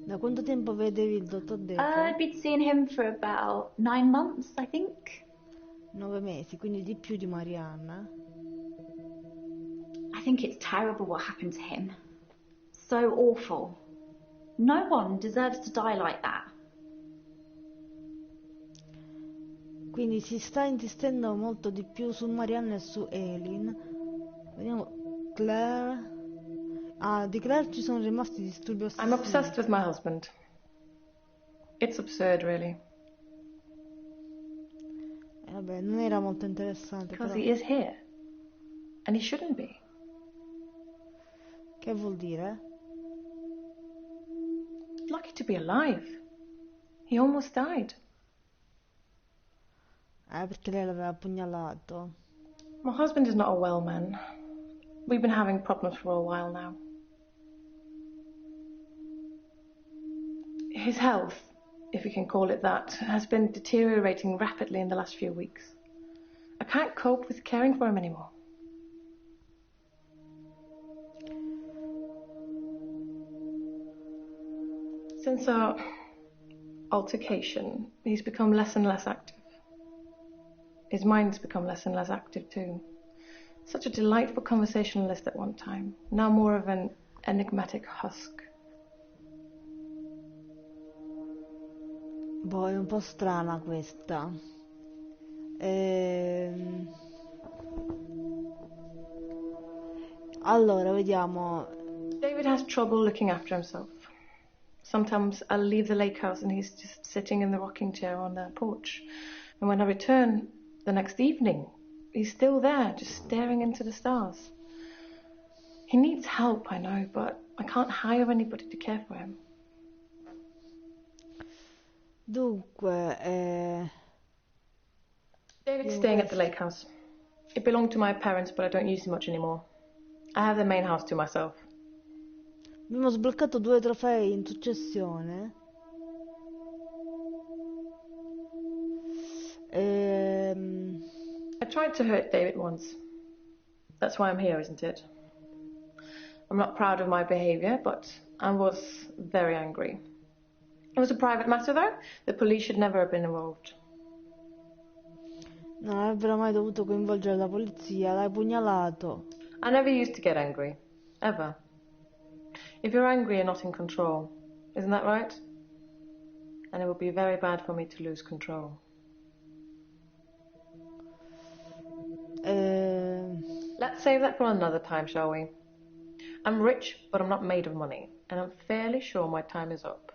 Da quanto tempo vedevi il dottor Dekker? I've been seeing him for about 9 months, I think. 9 mesi, quindi di più di Marianna. I think it's terrible what happened to him. So awful. No one deserves to die like that. Quindi si sta insistendo molto di più su Marianna e su Eileen. Vediamo Claire. Ah, di Claire ci sono rimasti disturbi ossessivi. I'm obsessed with my husband. It's absurd, really. Vabbè, non era molto interessante, Because però. he is here. And he shouldn't be. Che vuol dire? Lucky to be alive. He almost died. Perché lei l'aveva pugnalato. My husband is not a well man. We've been having problems for a while now. His health, if you can call it that, has been deteriorating rapidly in the last few weeks. I can't cope with caring for him anymore. Since our altercation, he's become less and less active. His mind's become less and less active too. Such a delightful conversationalist at one time, now more of an enigmatic husk. Boh, è un po' strana questa. Allora, vediamo. David has trouble looking after himself. Sometimes I'll leave the lake house and he's just sitting in the rocking chair on the porch. And when I return the next evening, he's still there, just staring into the stars. He needs help, I know, but I can't hire anybody to care for him. Dunque, David's staying at the lake house. It belonged to my parents, but I don't use it much anymore. I have the main house to myself. abbiamo sbloccato 2 trofei in successione. I tried to hurt David once. That's why I'm here, isn't it? I'm not proud of my behavior, but I was very angry. It was a private matter, though. The police should never have been involved. Non avrebbero mai dovuto coinvolgere la polizia, l'hai pugnalato. I never used to get angry. Ever. If you're angry, you're not in control. Isn't that right? And it would be very bad for me to lose control. Let's save that for another time, shall we? I'm rich, but I'm not made of money. And I'm fairly sure my time is up.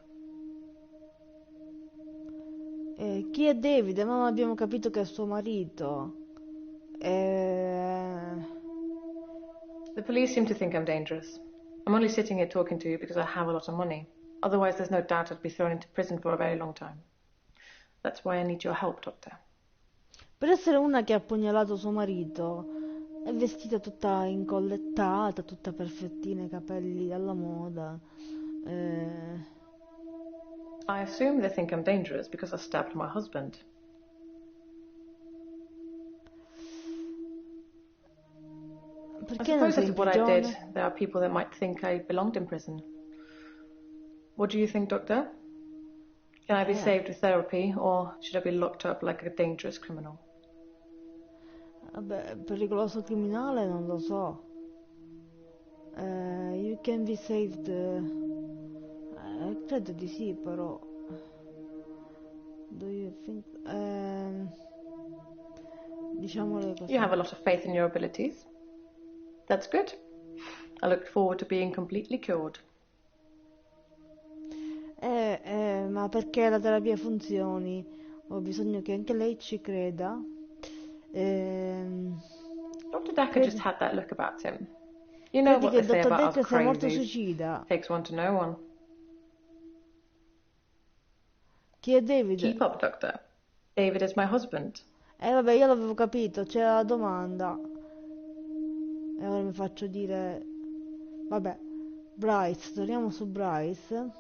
Chi è David? Ma non abbiamo capito che è suo marito. The police seem to think I'm dangerous. I'm only sitting here talking to you because I have a lot of money. Otherwise, there's no doubt I'd be thrown into prison for a very long time. That's why I need your help, Doctor. Per essere una che ha pugnalato suo marito, è vestita tutta incollettata, tutta perfettina, i capelli alla moda. I assume they think I'm dangerous because I stabbed my husband. I Perché non suppose sei in that's what I did. prigione? There are people that might think I belonged in prison. What do you think, Doctor? Can I be saved with therapy, or should I be locked up like a dangerous criminal? Vabbè, pericoloso criminale non lo so. You can be saved. Credo di sì, però. Do you think? Diciamole così. You have a lot of faith in your abilities. That's good. I look forward to being completely cured. Ma perché la terapia funzioni, ho bisogno che anche lei ci creda. Dr. Dekker just had that look about him. You know Credi what che they il say dottor about Dekker us sia morto crazies. suicida? Takes one to know one. Chi è David? Keep up, Doctor. David is my husband. Vabbè, io l'avevo capito, c'era la domanda. E ora mi faccio dire... Vabbè, Bryce, torniamo su Bryce,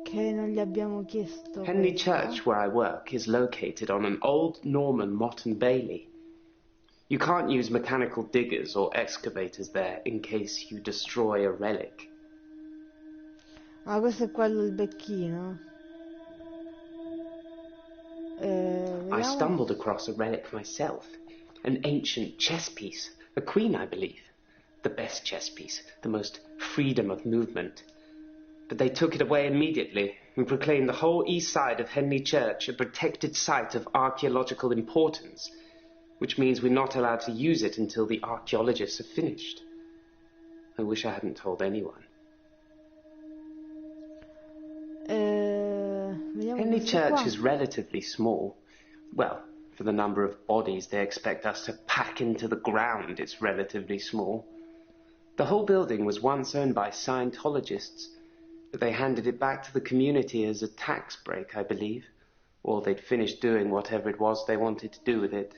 che non gli abbiamo chiesto Henley questo. Church, where I work, is located on an old Norman motte and bailey. You can't use mechanical diggers or excavators there in case you destroy a relic. Ah, questo è quello il becchino. I Vediamo. stumbled across a relic myself. An ancient chess piece. A queen, I believe. The best chess piece. The most freedom of movement. But they took it away immediately and proclaimed the whole east side of Henley Church a protected site of archaeological importance, which means we're not allowed to use it until the archaeologists have finished. I wish I hadn't told anyone. Vediamo Henley questo Church qua. is relatively small. Well, for the number of bodies they expect us to pack into the ground, it's relatively small. The whole building was once owned by Scientologists, but they handed it back to the community as a tax break, I believe. Or they'd finished doing whatever it was they wanted to do with it.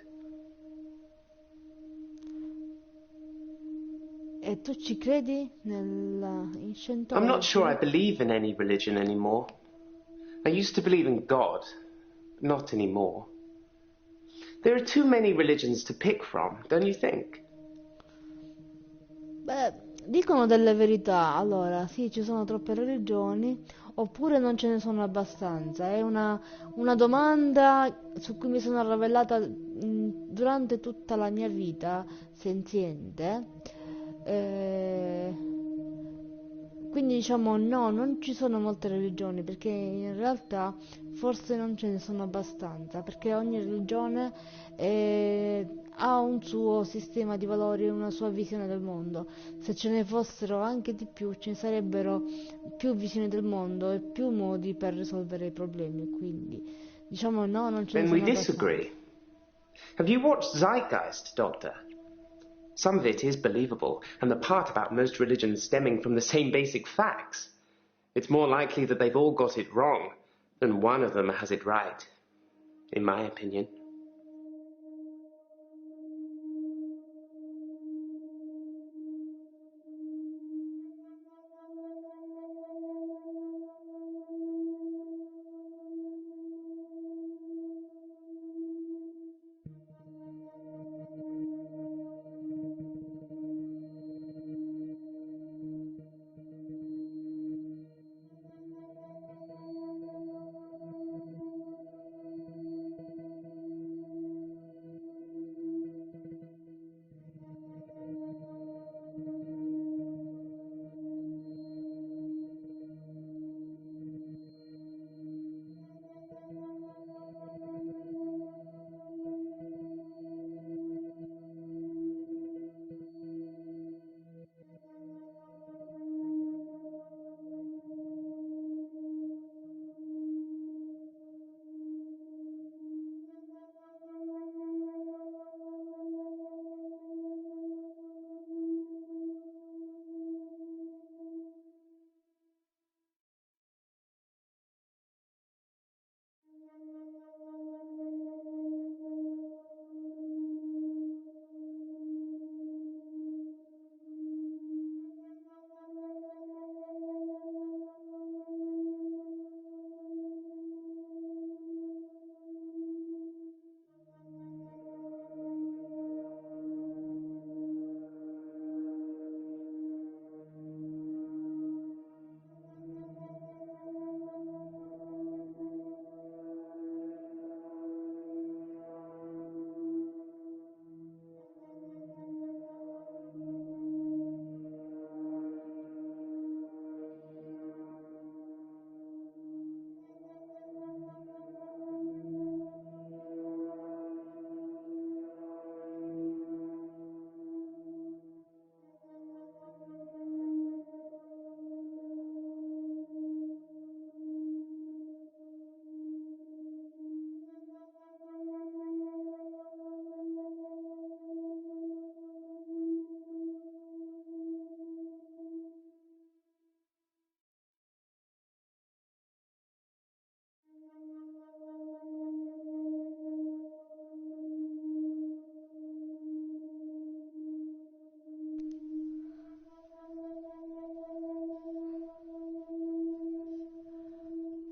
E tu ci credi in Scientology? I'm not sure I believe in any religion anymore. I used to believe in God, but not anymore. There are too many religions to pick from, don't you think? Beh, dicono delle verità. Allora, sì, ci sono troppe religioni, oppure non ce ne sono abbastanza. È una domanda su cui mi sono ravellata durante tutta la mia vita senziente. Quindi diciamo no, non ci sono molte religioni, perché in realtà forse non ce ne sono abbastanza, perché ogni religione ha un suo sistema di valori e una sua visione del mondo. Se ce ne fossero anche di più, ce ne sarebbero più visioni del mondo e più modi per risolvere i problemi. Quindi diciamo no, non ce ne Then we sono abbastanza. disagree. Have you watched Zeitgeist, Doctor? Some of it is believable, and the part about most religions stemming from the same basic facts. It's more likely that they've all got it wrong than one of them has it right, in my opinion.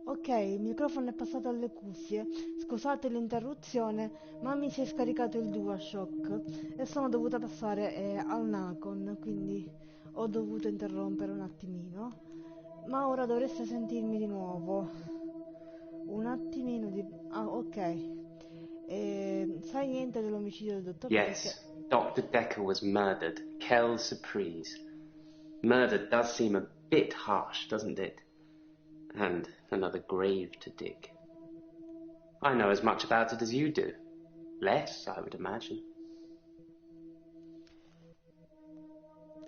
Ok, il microfono è passato alle cuffie. Scusate l'interruzione, ma mi si è scaricato il DualShock e sono dovuta passare al Nacon, quindi ho dovuto interrompere un attimino. Ma ora dovreste sentirmi di nuovo. Un attimino di... Ah, ok. Sai niente dell'omicidio del dottor Yes, Dekker? Dr. Dekker was murdered. Quelle surprise. Murder does seem a bit harsh, doesn't it? And another grave to dig. I know as much about it as you do. Less, I would imagine.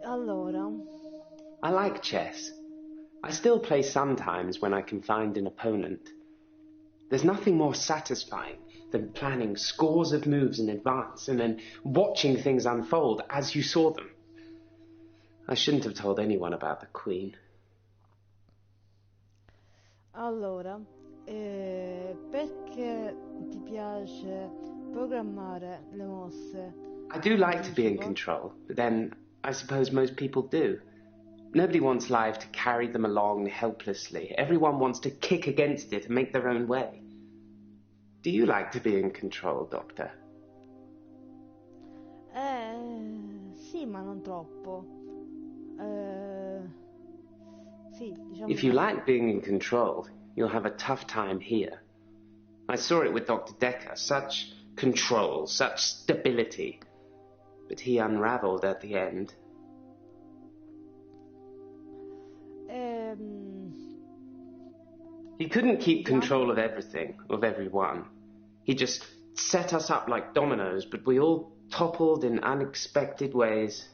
Allora, I like chess. I still play sometimes when I can find an opponent. There's nothing more satisfying than planning scores of moves in advance and then watching things unfold as you saw them. I shouldn't have told anyone about the Queen. allora, perché ti piace programmare le mosse? I do like to be in Anticipo? control, but then I suppose most people do. Nobody wants life to carry them along helplessly. Everyone wants to kick against it and make their own way. Do you like to be in control, Doctor? Sì, ma non troppo. Sì, diciamo If you che like being in control, you'll have a tough time here. I saw it with Dr. Dekker. Such control, such stability. But he unraveled at the end. He couldn't keep control of everything, of everyone. He just set us up like dominoes, but we all toppled in unexpected ways.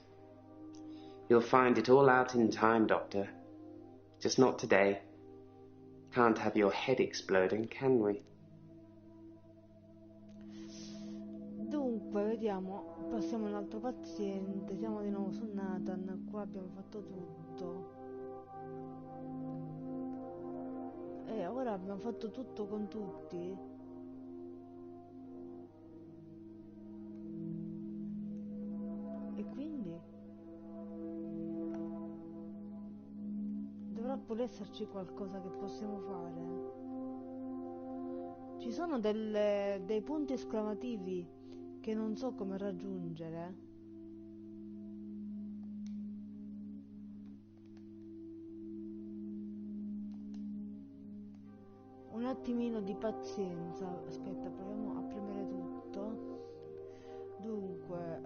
You'll find it all out in time, Doctor. Just not today. Can't have your head exploding, can we? Dunque, vediamo, passiamo a un altro paziente, siamo di nuovo su Nathan, qua abbiamo fatto tutto. E ora abbiamo fatto tutto con tutti. E quindi dovrà pure esserci qualcosa che possiamo fare. Ci sono dei punti esclamativi che non so come raggiungere. Un attimino di pazienza. Aspetta, proviamo a premere tutto. Dunque,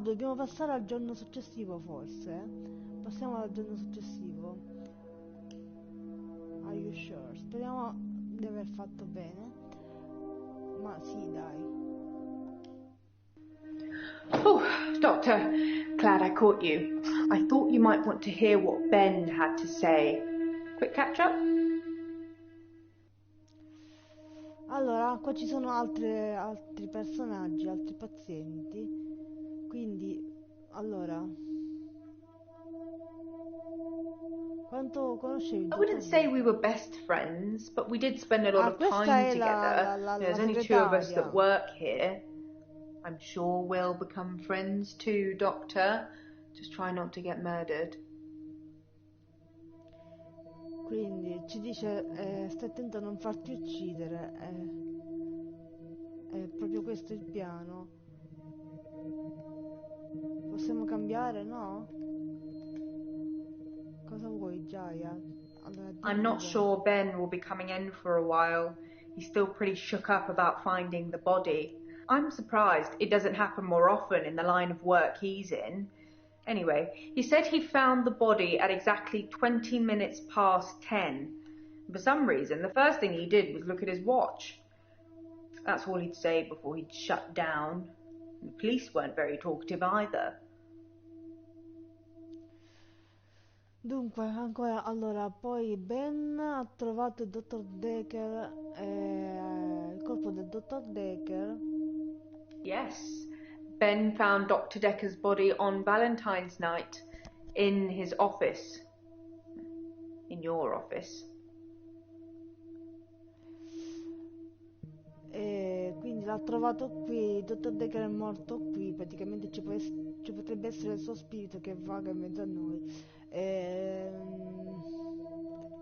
dobbiamo passare al giorno successivo forse? Passiamo al giorno successivo. Are you sure? Speriamo di aver fatto bene. Ma sì, dai. Oh, Doctor, glad I caught you. I thought you might want to hear what Ben had to say. Quick catch up? Allora, qua ci sono altri personaggi, altri pazienti. Quindi, allora, quanto conoscevi il I dottor wouldn't say we Dekker? were best friends, but we did spend a lot of Questa time è together. There's la only two of us segretaria. that work here. I'm sure we'll become friends too, Doctor. Just try not to get murdered. Quindi ci dice, stai attento a non farti uccidere. È proprio questo il piano. Possiamo cambiare, no? Cosa vuoi, Jaya? Allora, I'm not dimmi. sure Ben will be coming in for a while. He's still pretty shook up about finding the body. I'm surprised it doesn't happen more often in the line of work he's in. Anyway, he said he found the body at exactly 20 minutes past 10. For some reason, the first thing he did was look at his watch. That's all he'd say before he'd shut down. The police weren't very talkative either. Dunque, ancora, allora, poi Ben ha trovato il dottor Dekker, il corpo del dottor Dekker. Yes, Ben found Dr. Dekker's body on Valentine's night in his office. In your office. E quindi l'ha trovato qui, il dottor Dekker è morto qui, praticamente ci potrebbe essere il suo spirito che vaga in mezzo a noi.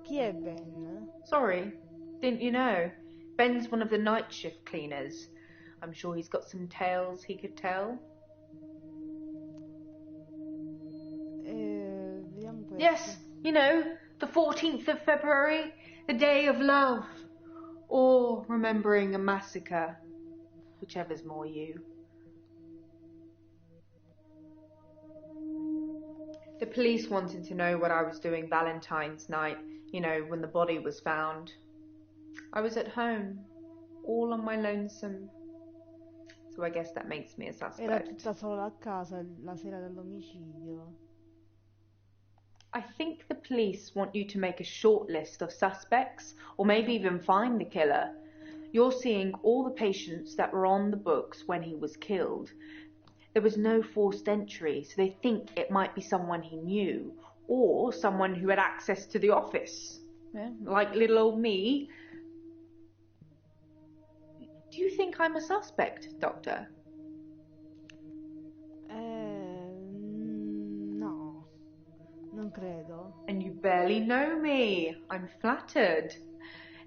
Chi è Ben? Sorry, didn't you know? Ben's one of the night shift cleaners. I'm sure he's got some tales he could tell. Vediamo questo. Yes, you know, the 14th of February, the day of love. Or remembering a massacre, whichever's more you. The police wanted to know what I was doing Valentine's night, you know, when the body was found. I was at home, all on my lonesome. So I guess that makes me a Era suspect. tutta sola a casa la sera dell'omicidio. I think the police want you to make a short list of suspects, or maybe even find the killer. You're seeing all the patients that were on the books when he was killed. There was no forced entry, so they think it might be someone he knew, or someone who had access to the office. Yeah, like little old me. Do you think I'm a suspect, Doctor? No, non credo. And you barely know me. I'm flattered.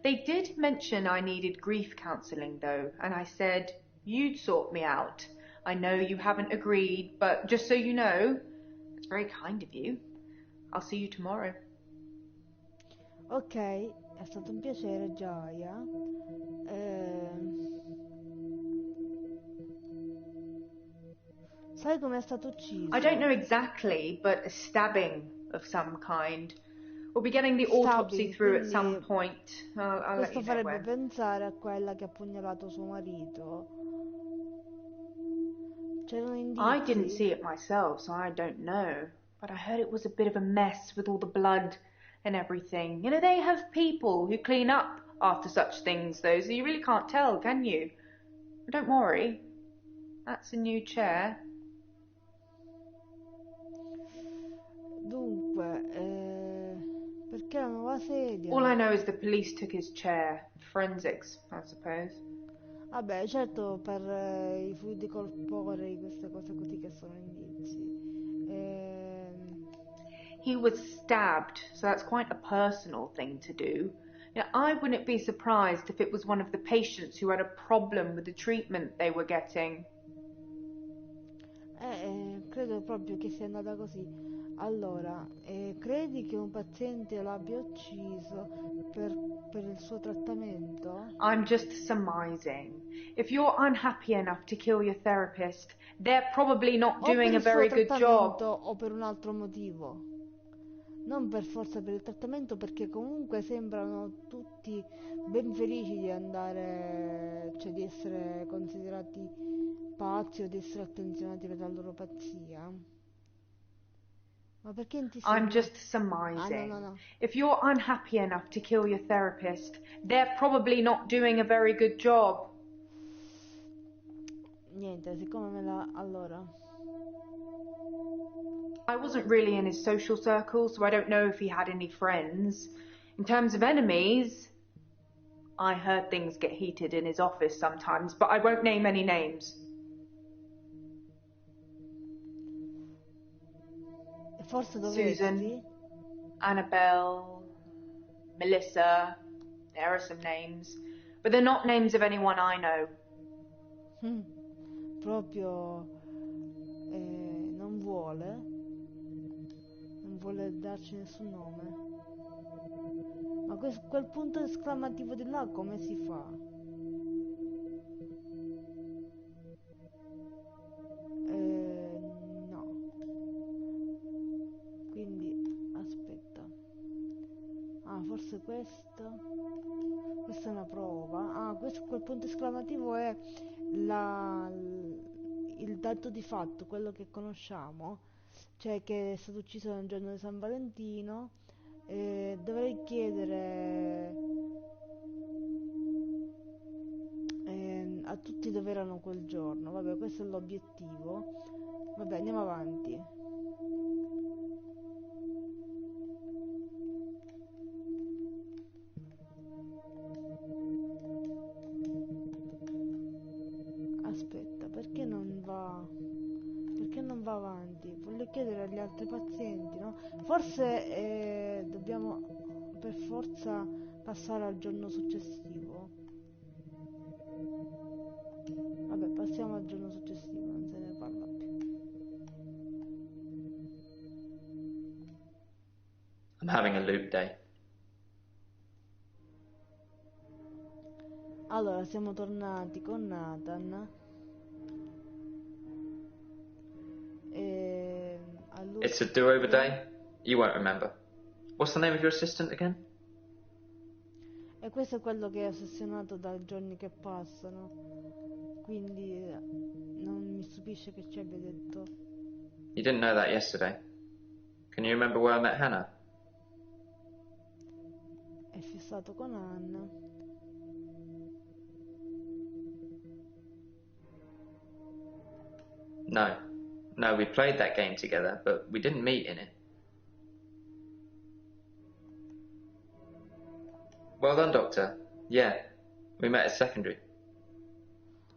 They did mention I needed grief counselling, though, and I said you'd sort me out. I know you haven't agreed, but just so you know, it's very kind of you. I'll see you tomorrow. Ok, è stato un piacere, Gioia. Sai come è stato ucciso? I don't know exactly, but a stabbing of some kind. We'll be getting the autopsy Stabbing, through at some quindi point. I'll let questo you know farebbe when. pensare a quella che ha pugnalato suo marito. C'erano I didn't indizi? see it myself, so I don't know. But I heard it was a bit of a mess with all the blood and everything. You know, they have people who clean up after such things, though, so you really can't tell, can you? But don't worry. That's a new chair. Dunque, perché la nuova sedia? All I know is the police took his chair. Forensics, I suppose. Vabbè, certo, per i fluidi corporei, queste cose così che sono indizi. He was stabbed, so that's quite a personal thing to do. Now, I wouldn't be surprised if it was one of the patients who had a problem with the treatment they were getting. Credo proprio che sia andata così. Allora, credi che un paziente l'abbia ucciso per il suo trattamento? I'm just surmising. If you're unhappy enough to kill your therapist, they're probably not O per doing a il suo very good trattamento job. o per un altro motivo. Non per forza per il trattamento, perché comunque sembrano tutti ben felici di andare, cioè di essere considerati pazzi o di essere attenzionati per la loro pazzia. Ma perché I'm insinuare? just surmising. No. If you're unhappy enough to kill your therapist, they're probably not doing a very good job. Niente, siccome allora. I wasn't really in his social circle, so I don't know if he had any friends. In terms of enemies, I heard things get heated in his office sometimes, but I won't name any names. Forse dovresti? Susan, Annabelle, Melissa, there are some names, but they're not names of anyone I know. Proprio non vuole darci nessun nome. Ma quel punto esclamativo di là come si fa? No. Quindi aspetta. Forse questa è una prova. Quel punto esclamativo è il dato di fatto, quello che conosciamo, cioè che è stato ucciso nel giorno di San Valentino. Dovrei chiedere a tutti dove erano quel giorno. Vabbè, questo è l'obiettivo. Vabbè, andiamo avanti. Aspetta, perché non va avanti? Voglio chiedere agli altri pazienti, no? Forse dobbiamo per forza Passare al giorno successivo. Vabbè, passiamo al giorno successivo, non se ne parla più. I'm having a loop day. Allora, siamo tornati con Nathan. It's a do-over day? You won't remember. What's the name of your assistant again? E questo è quello che è ossessionato dai giorni che passano. Quindi non mi stupisce che ci abbia detto. You didn't know that yesterday. Can you remember where I met Hannah? È fissato con Anna. No. No, we played that game together, but we didn't meet in it. Well done, Doctor. Yeah, we met at secondary.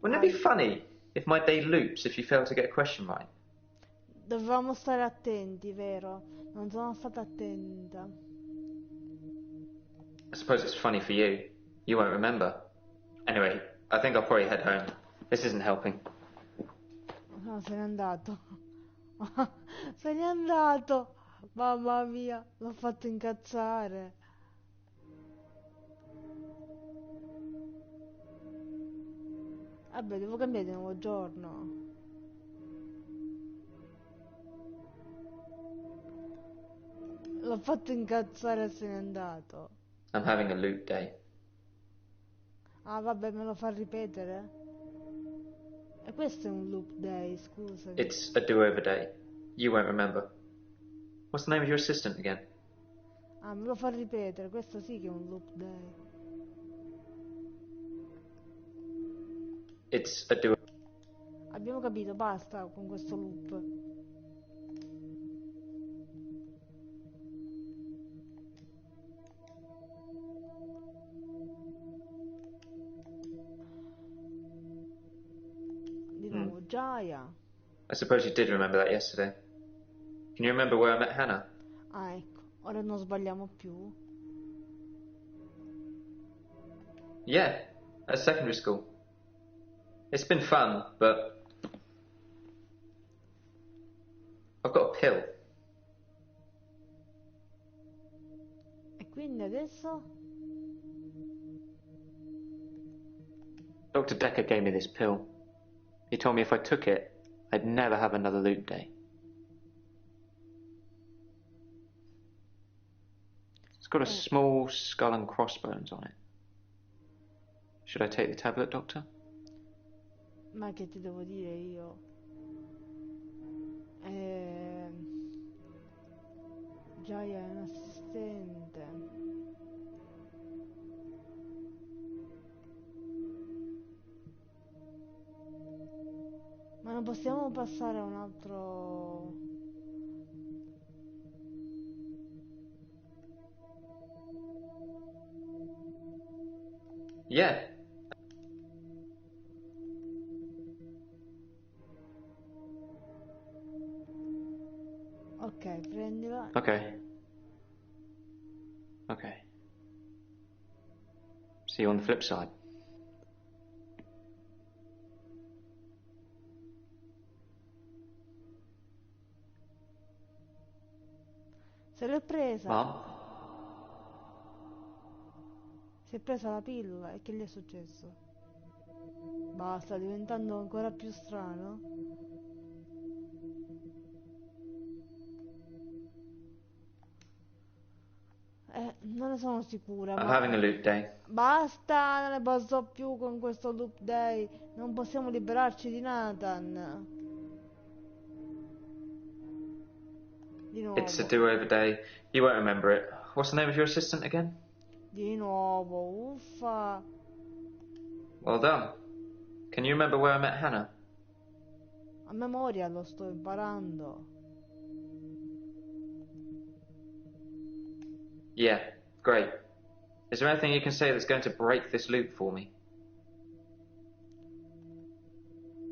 Wouldn't it be funny if my day loops if you fail to get a question right? Dovevamo stare attenti, vero? Non sono stata attenta. I suppose it's funny for you. You won't remember. Anyway, I think I'll probably head home. This isn't helping. No, se n'è andato. Se n'è andato. Mamma mia, l'ho fatto incazzare. Vabbè, devo cambiare di nuovo giorno. L'ho fatto incazzare e se n'è andato. I'm having a loop day. Ah, vabbè, me lo fa ripetere? E questo è un loop day, scusa. It's a do-over day. You won't remember. What's the name of your assistant again? Ah, me lo fa ripetere, questo sì che è un loop day. It's a do. Abbiamo capito, basta con questo loop. Di nuovo, Giaia. I suppose you did remember that yesterday. Can you remember where I met Hannah? Ah, ecco, ora non sbagliamo più. Yeah, at secondary school. It's been fun, but I've got a pill. E quindi adesso? Dr. Dekker gave me this pill. He told me if I took it, I'd never have another loop day. It's got a small skull and crossbones on it. Should I take the tablet, Doctor? Ma che ti devo dire io? Giaia è un assistente. Ma non possiamo passare a un altro... Yeah. Ok, prendila. Okay. Okay. See you on the flip side. Se l'è presa. Mom? Si è presa la pillola e che gli è successo? Basta, sta diventando ancora più strano. Non ne sono sicura, I'm ma... having a loop day. Basta, non ne posso più con questo loop day. Non possiamo liberarci di Nathan. Di nuovo. It's a do-over day. You won't remember it. What's the name of your assistant again? Di nuovo, uffa. Well done. Can you remember where I met Hannah? A memoria lo sto imparando. Yeah, great. Is there anything you can say that's going to break this loop for me?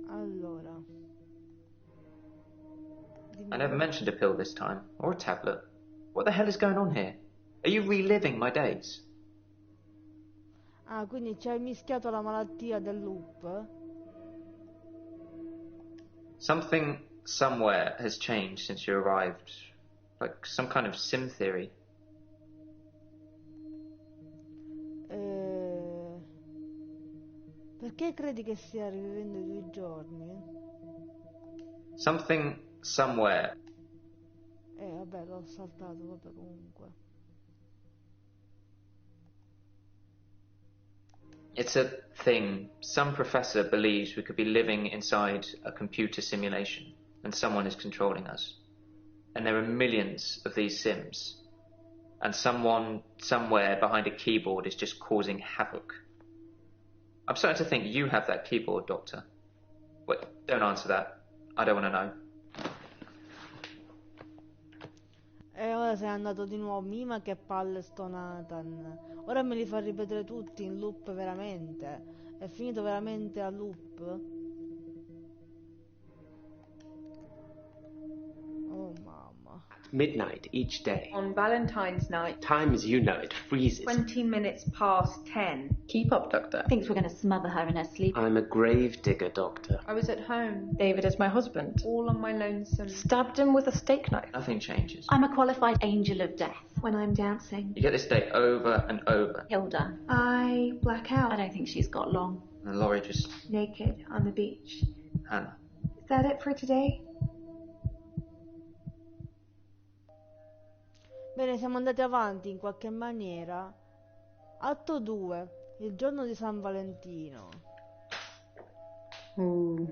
Allora. I never mentioned a pill this time, or a tablet. What the hell is going on here? Are you reliving my days? Ah, quindi ci hai mischiato la malattia del loop? Something somewhere has changed since you arrived. Like some kind of sim theory. Perché credi che stia rivivendo i tuoi giorni? Something somewhere. Vabbè, l'ho saltato, vabbè, comunque. It's a thing. Some professor believes we could be living inside a computer simulation and someone is controlling us. And there are millions of these sims. And someone somewhere behind a keyboard is just causing havoc. I'm starting to think you have that keyboard, Doctor. Wait, don't answer that. I don't want to know. E ora sei andato di nuovo, Mima, che palle sto Nathan. Ora me li fa ripetere tutti in loop veramente. È finito veramente a loop? Oh mamma. Midnight each day. On Valentine's night, Time as you know it freezes. 20 minutes past 10. Keep up, Doctor. Thinks we're going to smother her in her sleep. I'm a grave digger, Doctor. I was at home, David is my husband. all on my lonesome. Stabbed him with a steak knife. Nothing changes. I'm a qualified angel of death. When I'm dancing, You get this day over and over. Hilda. I black out, I don't think she's got long. And Laurie just... naked on the beach. Hannah. Is that it for today? Bene, siamo andati avanti in qualche maniera. Atto 2, il giorno di San Valentino. Ooh,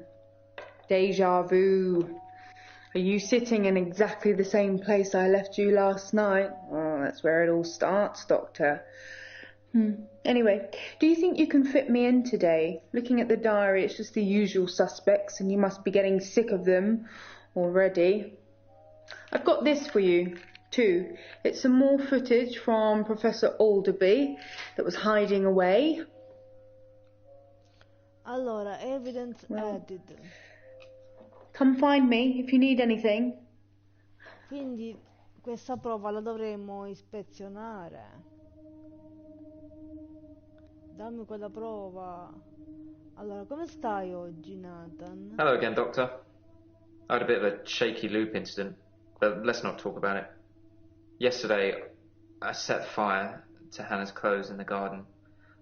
deja vu. Are you sitting in exactly the same place I left you last night? Oh, that's where it all starts, Doctor. Anyway, do you think you can fit me in today? Looking at the diary, it's just the usual suspects, and you must be getting sick of them already. I've got this for you, too. It's some more footage from Professor Alderby that was hiding away. Allora, evidence added. Come find me if you need anything. Quindi questa prova la dovremo ispezionare. Dammi quella prova. Allora, come stai oggi, Nathan? Hello again, Doctor. I had a bit of a shaky loop incident, but let's not talk about it. Yesterday, I set fire to Hannah's clothes in the garden.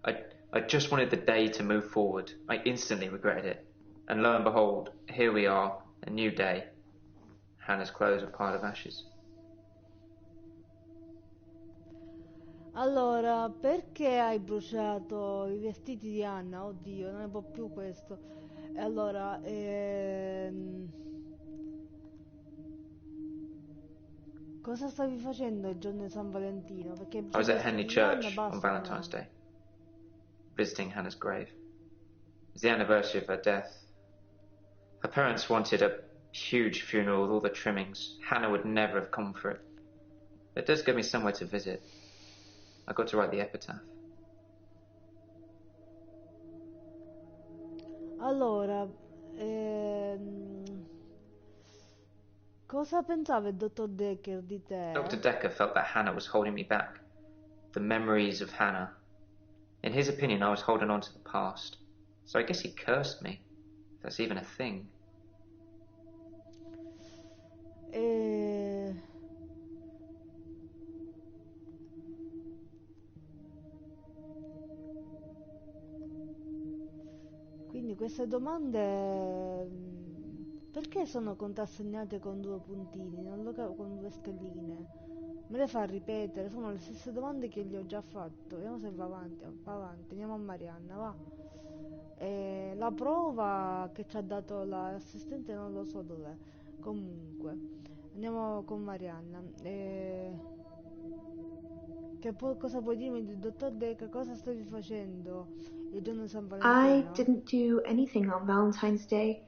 I just wanted the day to move forward. I instantly regretted it. And lo and behold, here we are, a new day. Hannah's clothes, a pile of ashes. Allora, perché hai bruciato i vestiti di Anna? Oddio, non ne può più questo. E allora, cosa stavi facendo il giorno di San Valentino? Perché I was at Henley di Anna Church basta, on Valentine's no? Day, visiting Hannah's grave. It's the anniversary of her death. Her parents wanted a huge funeral with all the trimmings. Hannah would never have come for it. It does give me somewhere to visit. I got to write the epitaph. Allora, cosa pensava il dottor Dekker di te? Dr. Dekker felt that Hannah was holding me back. The memories of Hannah. In his opinion, I was holding on to the past. So I guess he cursed me. If that's even a thing. Quindi queste domande perché sono contrassegnate con due puntini, non lo con due stelline? Me le fa ripetere, sono le stesse domande che gli ho già fatto. Vediamo se va avanti, andiamo a Marianna, va. La prova che ci ha dato l'assistente non lo so dov'è. Comunque, andiamo con Marianna. Cosa puoi dirmi del dottor Dekker? Cosa stavi facendo il giorno di San Valentino? I didn't do anything on Valentine's Day.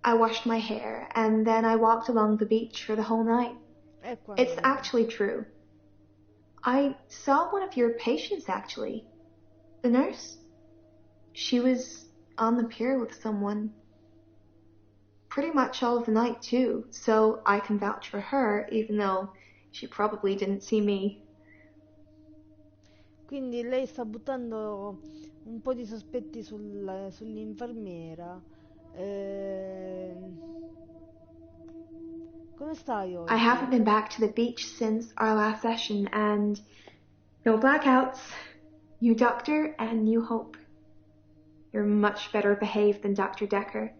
I washed my hair and then I walked along the beach for the whole night. It's actually true. I saw one of your patients, actually. The nurse. She was on the pier with someone. Pretty much all of the night, too, so I can vouch for her, even though she probably didn't see me. Quindi lei sta buttando un po' di sospetti sull'infermiera. Come stai oggi? I haven't been back to the beach since our last session, and no blackouts, new doctor, and new hope. You're much better behaved than Dr. Dekker.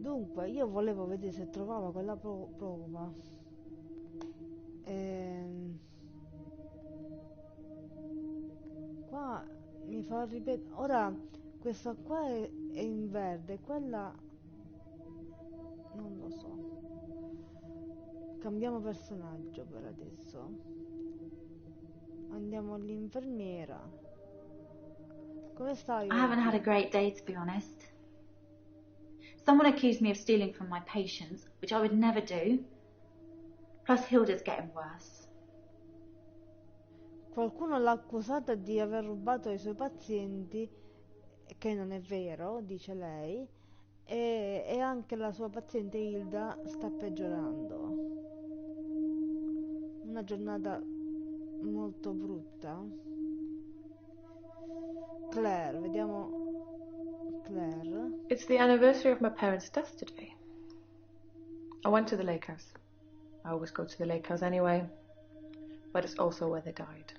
Dunque, io volevo vedere se trovavo quella prova. Qua mi fa ripetere. Ora, questa qua è in verde, quella non lo so. Cambiamo personaggio per adesso. Andiamo all'infermiera. Come stai I haven't had a oggi? great day, to be honest. Someone accused me of stealing from my patients, which I would never do. Plus, Hilda's getting worse. Qualcuno l'ha accusata di aver rubato ai suoi pazienti, che non è vero, dice lei, e anche la sua paziente Hilda sta peggiorando. Una giornata molto brutta. Claire, vediamo Claire. It's the anniversary of my parents' death today. I went to the lake house. I always go to the lake house anyway, but it's also where they died.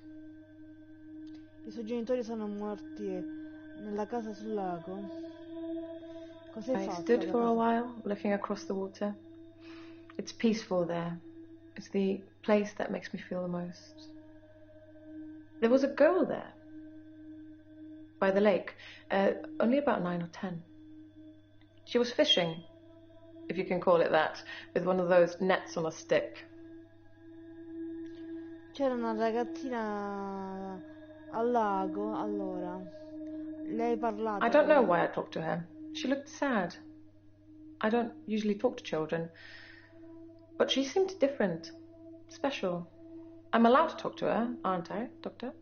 I suoi genitori sono morti nella casa sul lago. Cosa hai I fatto? stood for a while, looking across the water. It's peaceful there. It's the place that makes me feel the most. There was a girl there, by the lake, only about 9 or 10. She was fishing, if you can call it that, with one of those nets on a stick. C'era una ragazzina al lago, allora. Lei parlava. I don't know why I talked to her. She looked sad. I don't usually talk to children, but she seemed different, special. I'm allowed to talk to her, aren't I, Doctor?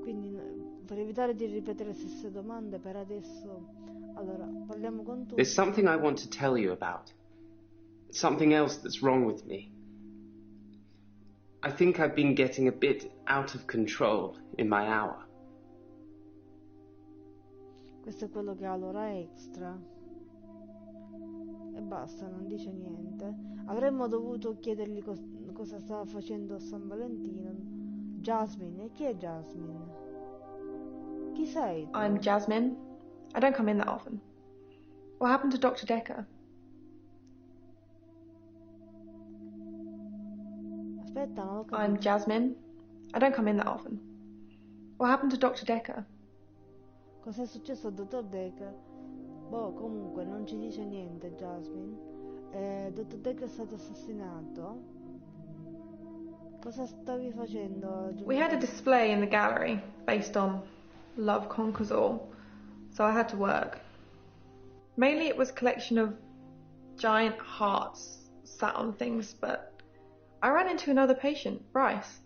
Quindi per evitare di ripetere le stesse domande per adesso, allora parliamo con tu. There's something I want to tell you about. Something else that's wrong with me. I think I've been getting a bit out of control in my hour. Questo è quello che ha l'ora extra. E basta, non dice niente. Avremmo dovuto chiedergli cosa stava facendo a San Valentino. Jasmine, e chi è Jasmine? Chi sei tu? I'm Jasmine. I don't come in that often. What happened to Dr. Dekker? Aspetta, non ho capito. I'm Jasmine. I don't come in that often. What happened to Dr. Dekker? Cos'è successo al dottor Dekker? Boh, comunque non ci dice niente Jasmine. Dottor Dekker è stato assassinato. Cosa stavi facendo? We had a display in the gallery based on Love Conquers All, so I had to work. Mainly it was a collection of giant hearts sat on things, but I ran into another patient, Bryce.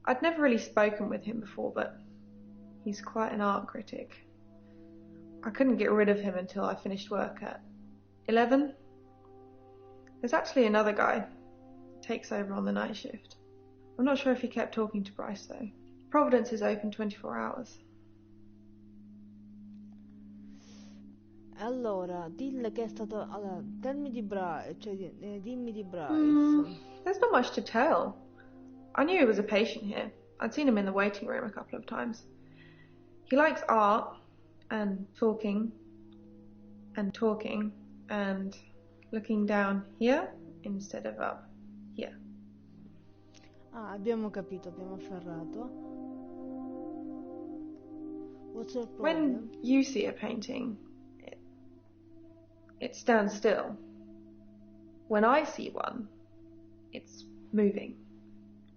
I'd never really spoken with him before, but he's quite an art critic. I couldn't get rid of him until I finished work at 11. There's actually another guy who takes over on the night shift. I'm not sure if he kept talking to Bryce though. Providence is open 24 hours. Allora, dille che è stato. Allora, dimmi di Bryce, dimmi di Bryce. There's not much to tell. I knew he was a patient here. I'd seen him in the waiting room a couple of times. He likes art and talking and looking down here instead of up here. Ah, abbiamo capito, abbiamo afferrato. What's your problem? When you see a painting, it stands still. When I see one, it's moving,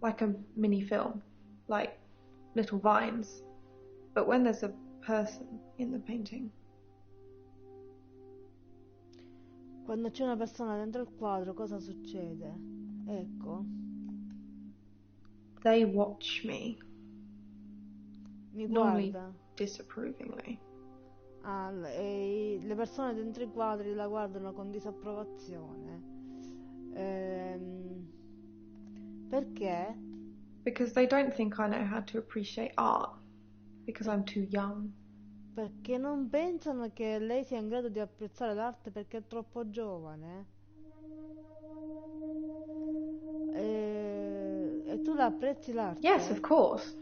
like a mini film, like little vines. But when there's a person in the painting. Quando c'è una persona dentro il quadro, cosa succede? Ecco. They watch me. Mi normally guarda. disapprovingly. E le persone dentro i quadri la guardano con disapprovazione. Perché? Because they don't think I know how to appreciate art. Because I'm too young. Perché non pensano che lei sia in grado di apprezzare l'arte perché è troppo giovane. E tu la apprezzi l'arte? Yes, of course.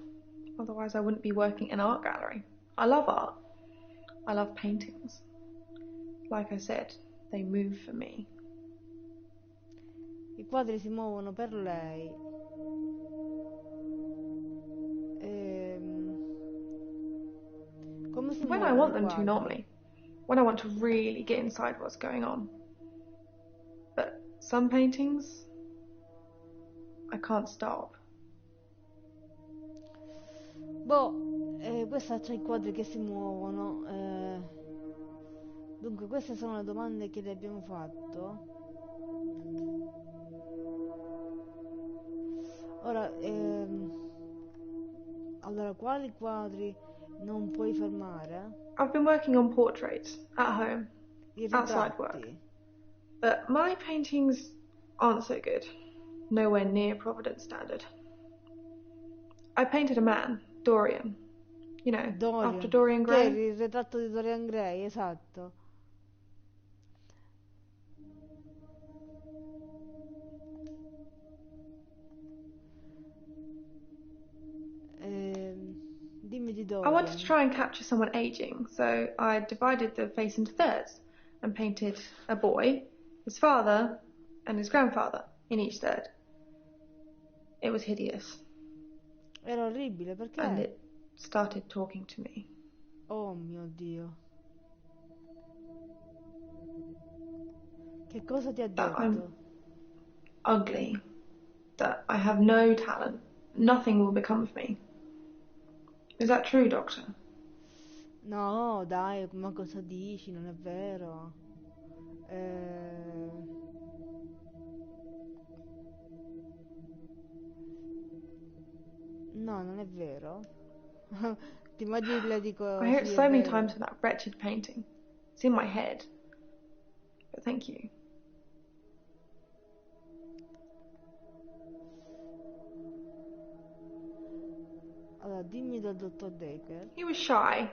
Otherwise I wouldn't be working in an art gallery. I love art. I love paintings. Like I said, they move for me. I quadri si muovono per lei. Come si When muovono I want i them to quadri? normally. When I want to really get inside what's going on. But some paintings, I can't stop. Questa c'è i quadri che si muovono. Dunque, queste sono le domande che le abbiamo fatto. Ora, allora, quali quadri non puoi fermare? I've been working on portraits at home, I outside work. ritratti. But my paintings aren't so good. Nowhere near Providence standard. I painted a man, Dorian. You know, after Dorian Che è Gray. il ritratto di Dorian Gray, esatto. Dimmi di I wanted to Dorian. try and capture someone aging, so I divided the face into thirds and painted a boy, his father, and his grandfather in each third. It was hideous. Era orribile, perché? And it started talking to me. Oh mio Dio. Che cosa ti ha That detto? I'm ugly, that I have no talent, nothing will become of me. Is that true, Doctor? No, dai, ma cosa dici? Non è vero. No, non è vero. Ti immagini le dico I hear it sì, so è many vero. times in that wretched painting. It's in my head. But thank you. Allora, dimmi del dottor Dekker. He was shy.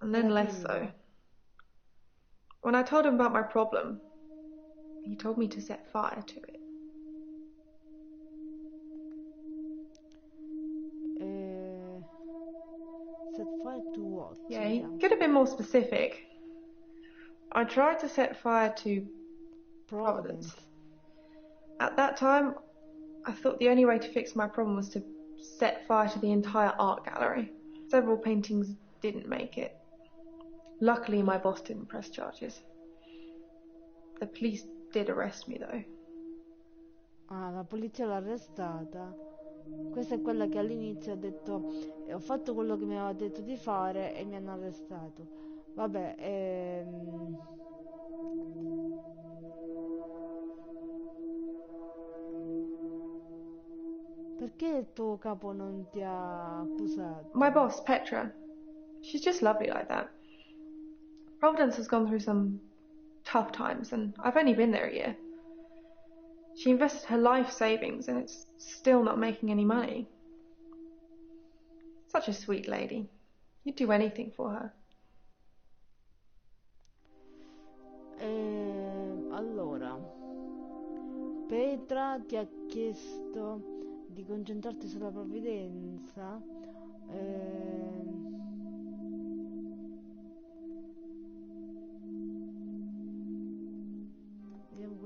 And then Era less timido. so. When I told him about my problem, he told me to set fire to it. Set fire to what? Yeah, he could have been more specific. I tried to set fire to Providence. At that time, I thought the only way to fix my problem was to set fire to the entire art gallery. Several paintings didn't make it. Luckily, my boss didn't press charges. The police did arrest me, though. Ah, la polizia l'ha arrestata. Questa è quella che all'inizio ha detto ho fatto quello che mi aveva detto di fare e mi hanno arrestato. Vabbè, perché il tuo capo non ti ha accusato? My boss, Petra, she's just lovely like that. Providence has gone through some tough times, and I've only been there a year. She invested her life savings, and it's still not making any money. Such a sweet lady. You'd do anything for her. Allora, Petra ti ha chiesto di concentrarti sulla provvidenza.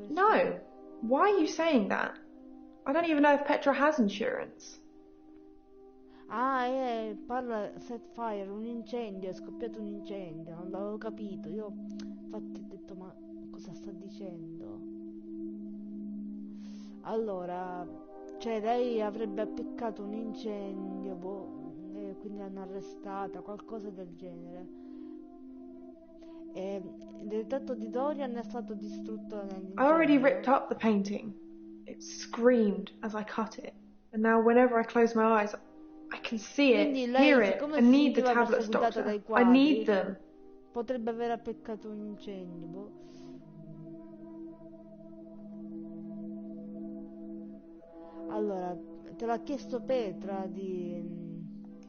No. Why are you saying that? I don't even know if Petra has insurance. Parla set fire, un incendio, è scoppiato un incendio, non l'avevo capito. Io infatti ho detto ma cosa sta dicendo? Allora, cioè lei avrebbe appiccato un incendio, quindi l'hanno arrestata, qualcosa del genere. Il ritratto di Dorian è stato distrutto nell'incendio. I already ripped up the painting. It screamed as I cut it. And now whenever I close my eyes, I can can see it, Quindi lei, hear it. siccome I si need the sentiva tablets, perseguitata Doctor. dai I quadri, need them. potrebbe aver appiccato un incendio. Boh. Allora, te l'ha chiesto Petra di...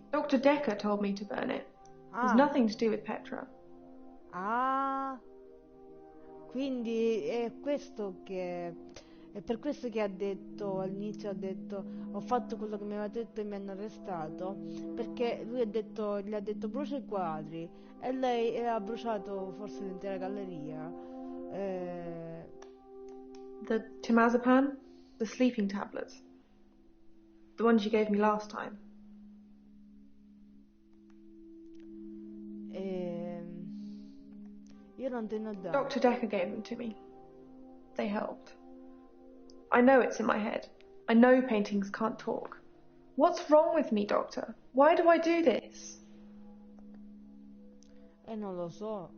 Dr. Dekker told me to burn it. There's nothing to do with Petra. Ah, quindi è questo che... È per questo che ha detto, all'inizio ha detto, ho fatto quello che mi aveva detto e mi hanno arrestato, perché lui gli ha detto brucia i quadri, e lei ha bruciato forse l'intera galleria. The temazepam? The sleeping tablets. The ones you gave me last time. Io non te ne ho dato. Dr. Dekker gave them to me. They helped. I know it's in my head. I know paintings can't talk. What's wrong with me, Doctor? Why do I do this? Non lo so.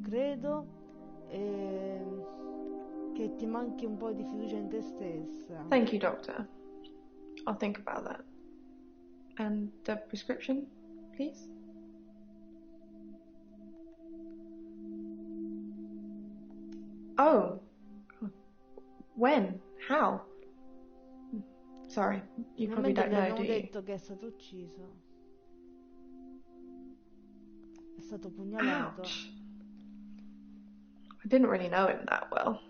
Credo che ti manchi un po' di fiducia in te stessa. Thank you, Doctor. I'll think about that. And the prescription, please? Oh. When? How? Sorry, you probably don't know, do gli you? hanno detto che è stato ucciso. È stato pugnalato. Ouch. I didn't really know him that well.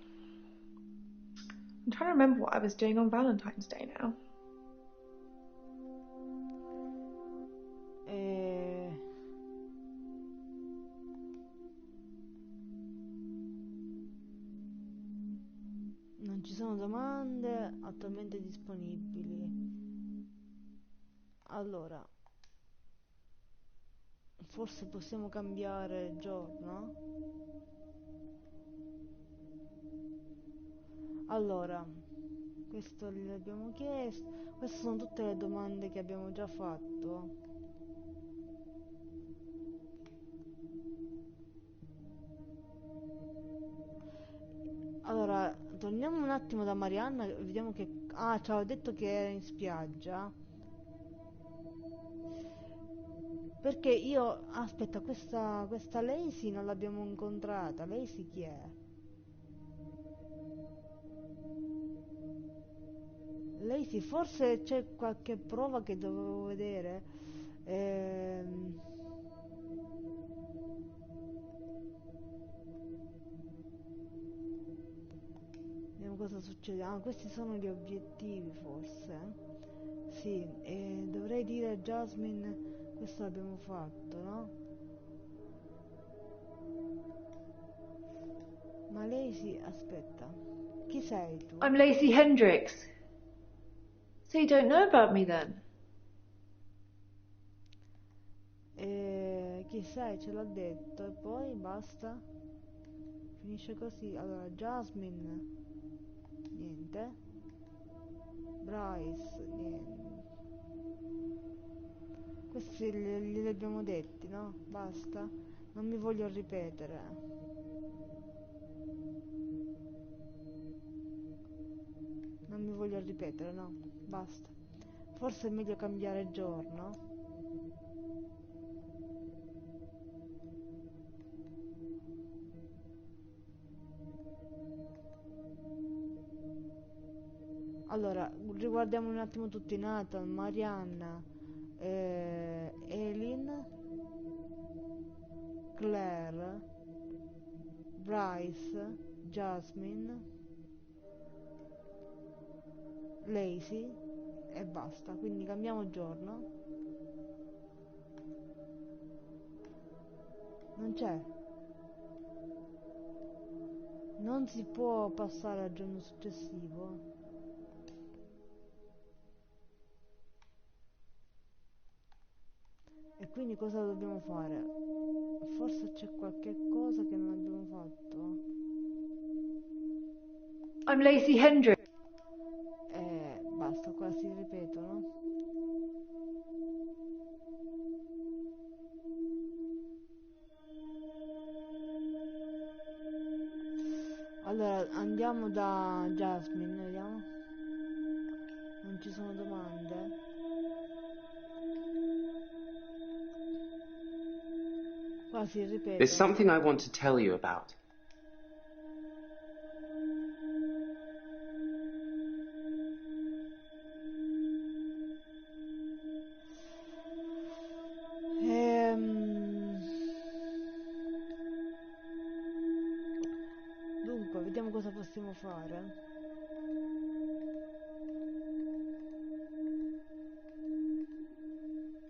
I'm trying to remember what I was doing on Valentine's Day now. Non ci sono domande attualmente disponibili. Allora, forse possiamo cambiare giorno? Allora, questo gliel'abbiamo chiesto. Queste sono tutte le domande che abbiamo già fatto. Allora, torniamo un attimo da Marianna, vediamo che... Ah, ci aveva detto che era in spiaggia. Perché io... Aspetta, questa Lacey non l'abbiamo incontrata. Lacey chi è? Lacey, forse c'è qualche prova che dovevo vedere. Vediamo cosa succede. Ah, questi sono gli obiettivi forse. Sì, dovrei dire a Jasmine, questo l'abbiamo fatto, no? Ma Lacey, aspetta. Chi sei tu? I'm Lacey Hendricks. So you don't know about me then? Chi sei? Ce l'ho detto. E poi basta. Finisce così. Allora, Jasmine. Niente. Bryce. Niente. Questi li abbiamo detti, no? Basta. Non mi voglio ripetere. Non mi voglio ripetere, no? Basta. Forse è meglio cambiare giorno. Allora, riguardiamo un attimo tutti: Nathan, Marianna, Elin, Claire, Bryce, Jasmine, Lacey e basta. Quindi cambiamo giorno. Non c'è. Non si può passare al giorno successivo. E quindi cosa dobbiamo fare? Forse c'è qualche cosa che non abbiamo fatto. I'm Lacey Hendricks. Basta, qua si ripetono. Allora, andiamo da Jasmine, vediamo. Non ci sono domande? Quasi ripeto. There's something I want to tell you about. Dunque, vediamo cosa possiamo fare.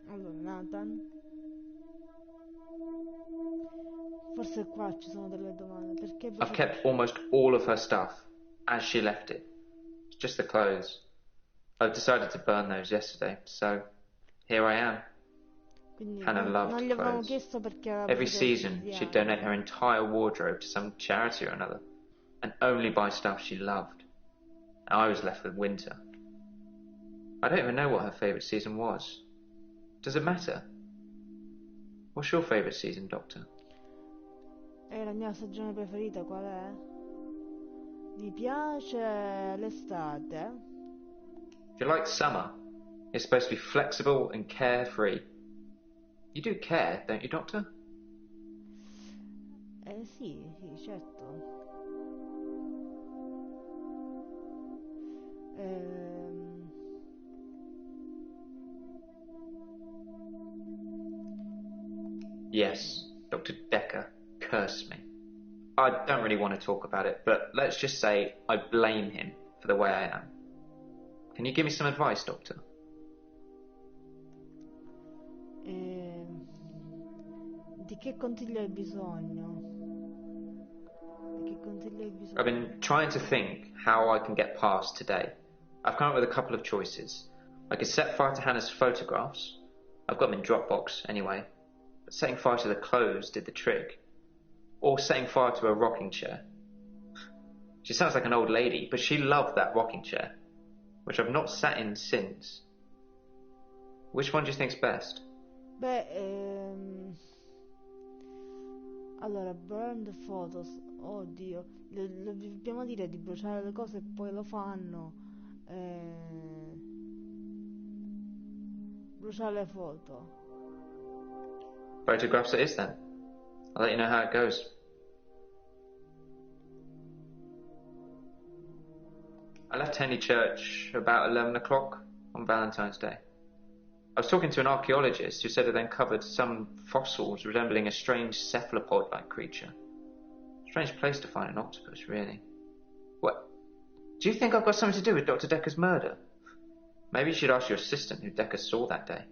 Allora, Nathan. Forse qua ci sono delle domande. Perché I've kept almost all of her stuff as she left it. It's just the clothes. I've decided to burn those yesterday, so here I am. Quindi Hannah loved non gli avevamo clothes. chiesto perché Every season, she'd donate her entire wardrobe to some charity or another, and only buy stuff she loved. I was left with winter. I don't even know what her favourite season was. Does it matter? What's your favourite season, Doctor? La mia stagione preferita qual è? Mi piace l'estate. If you like summer, it's supposed to be flexible and carefree. You do care, don't you, Doctor? Sì, certo. Yes, Dr. Dekker cursed me. I don't really want to talk about it, but let's just say I blame him for the way I am. Can you give me some advice, Doctor? Di che consiglio hai bisogno? Di che consiglio hai bisogno? I've been trying to think how I can get past today. I've come up with a couple of choices. I could set fire to Hannah's photographs. I've got them in Dropbox anyway. But setting fire to the clothes did the trick. Or setting fire to a rocking chair. She sounds like an old lady, but she loved that rocking chair, which I've not sat in since. Which one do you think's best? Allora, burn the photos. Oddio, dobbiamo dire di bruciare le cose e poi lo fanno. Bruciare le foto. Photographs it is then. I'll let you know how it goes. I left Henley Church about 11 o'clock on Valentine's Day. I was talking to an archaeologist who said they'd uncovered some fossils resembling a strange cephalopod-like creature. Strange place to find an octopus, really. What? Do you think I've got something to do with Dr. Dekker's murder? Maybe you should ask your assistant who Dekker saw that day.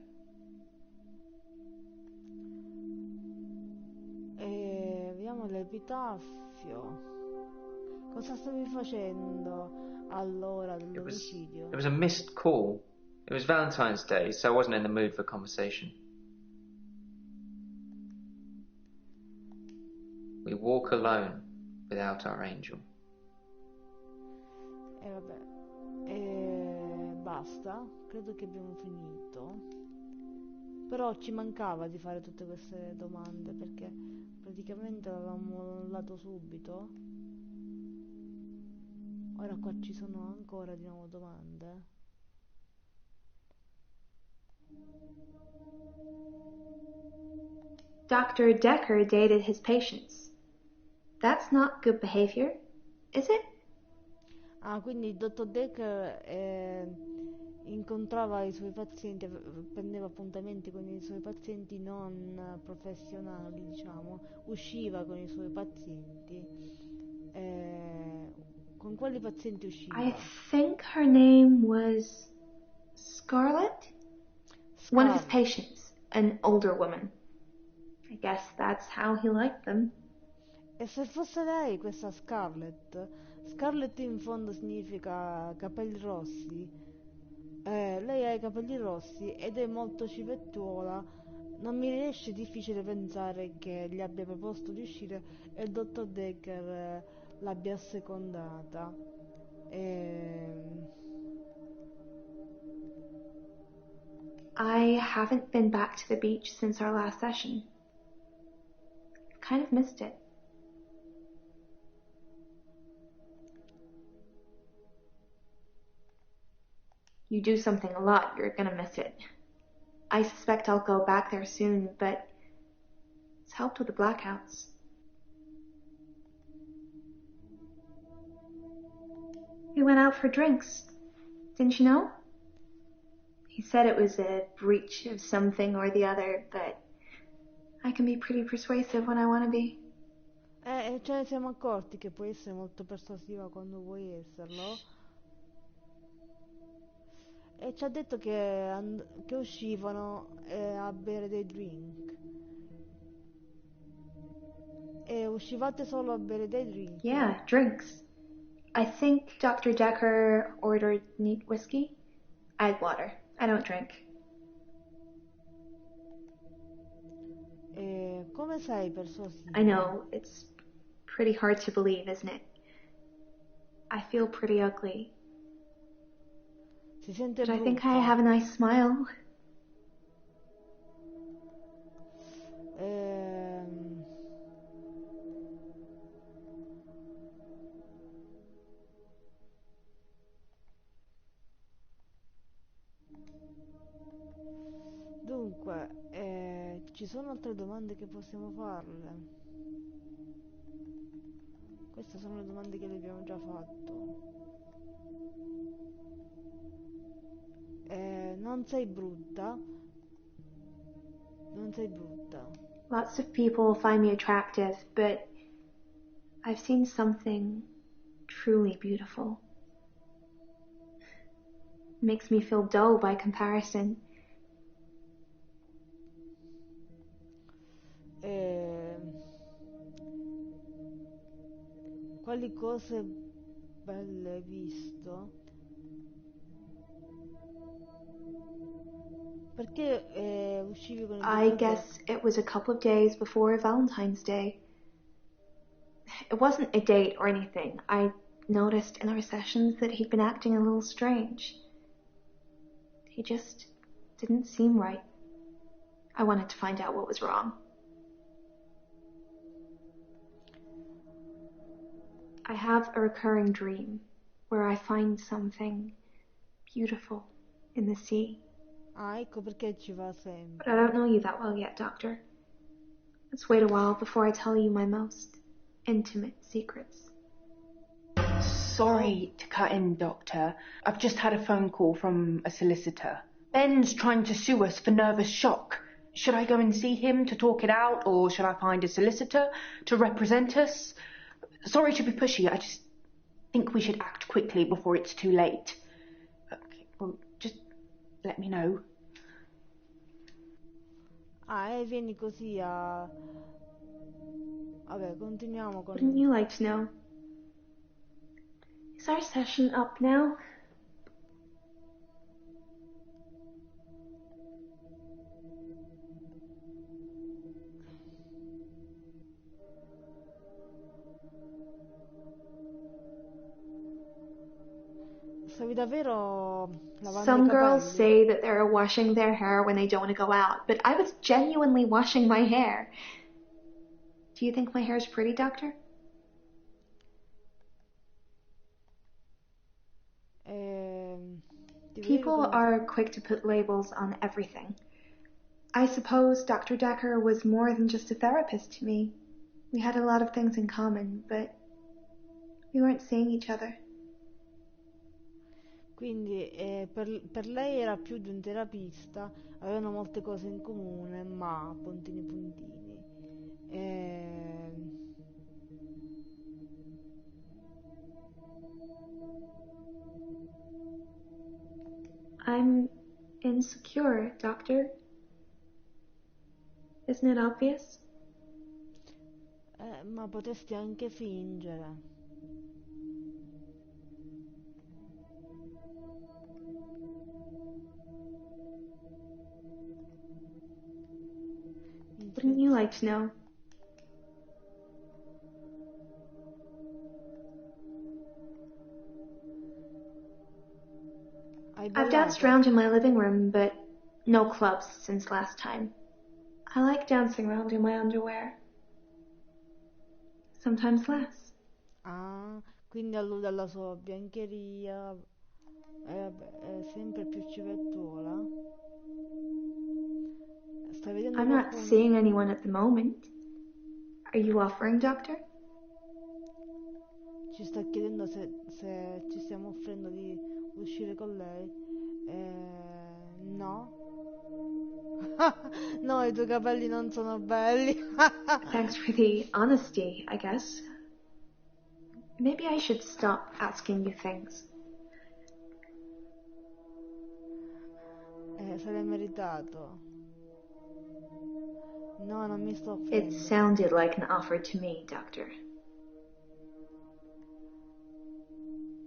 Vediamo l'epitaffio. Cosa stavi facendo all'ora dell'omicidio? It was a missed call. It was Valentine's Day, so I wasn't in the mood for conversation. We walk alone without our angel. Vabbè. Basta, credo che abbiamo finito. Però ci mancava di fare tutte queste domande perché praticamente l'avevamo mollato subito. Ora qua ci sono ancora di nuovo domande. Dr. Dekker dated his patients. That's not good behavior, is it? Ah, quindi il dottor Dekker incontrava i suoi pazienti, prendeva appuntamenti con i suoi pazienti non professionali, diciamo, usciva con i suoi pazienti. Con quali pazienti usciva? I think her name was Scarlett? One of his patients, an older woman. I guess that's how he liked them. E se fosse lei questa Scarlett? Scarlett in fondo significa capelli rossi. Lei ha i capelli rossi ed è molto civettuola. Non mi riesce difficile pensare che gli abbia proposto di uscire e il dottor Dekker l'abbia assecondata. I haven't been back to the beach since our last session. Kind of missed it. You do something a lot, you're gonna miss it. I suspect I'll go back there soon, but it's helped with the blackouts. We went out for drinks. Didn't you know? He said it was a breach of something or the other, but I can be pretty persuasive when I want to be. Ce ne siamo accorti che puoi essere molto persuasiva quando vuoi esserlo. E ci ha detto che uscivano a bere dei drink. E uscivate solo a bere dei drink? Yeah, drinks. I think Dr. Dekker ordered neat whiskey. I had water. I don't drink. Come sei persuasiva? I know, it's pretty hard to believe, isn't it? I feel pretty ugly. Si sente but I think brutta. I have a nice smile. Dunque, ci sono altre domande che possiamo farle? Queste sono le domande che le abbiamo già fatto. Non sei brutta? Non sei brutta. Lots of people find me attractive, but I've seen something truly beautiful. It makes me feel dull by comparison. Quali cose belle hai visto? Perché uscivi con il I dottor guess it was a couple of days before Valentine's Day. It wasn't a date or anything. I noticed in our sessions that he'd been acting a little strange. He just didn't seem right. I wanted to find out what was wrong. I have a recurring dream where I find something beautiful in the sea. Ah, ecco perché ci va sempre. But I don't know you that well yet, Doctor. Let's wait a while before I tell you my most intimate secrets. Sorry to cut in, Doctor. I've just had a phone call from a solicitor. Ben's trying to sue us for nervous shock. Should I go and see him to talk it out, or should I find a solicitor to represent us? Sorry to be pushy, I just think we should act quickly before it's too late. Okay, well, just let me know. Ah, vieni così a... Vabbè, continuiamo con... Wouldn't you like to know? Is our session up now? Stavi davvero lavando Some i girls capelli? say that they're washing their hair when they don't want to go out, but I was genuinely washing my hair. Do you think my hair's pretty, Doctor? People are quick to put labels on everything. I suppose Dr. Dekker was more than just a therapist to me. We had a lot of things in common, but we weren't seeing each other. Quindi per lei era più di un terapista, avevano molte cose in comune, ma puntini puntini. I'm insecure, Doctor. Isn't it obvious? Ma potresti anche fingere. Wouldn't you like to know? I've danced around in my living room, but no clubs since last time. I like dancing around in my underwear. Sometimes less. Ah, quindi allude alla sua biancheria. Vabbè, è sempre più civettuola. Stai vedendo I'm not qualcuno? seeing anyone at the moment. Are you offering, Doctor? Ci sta chiedendo se ci stiamo offrendo di uscire con lei. No. No, i tuoi capelli non sono belli. Thanks for the honesty, I guess. Maybe I should stop asking you things. Se l'hai meritato. No, non mi sto It offrendo. sounded like an offer to me, Doctor.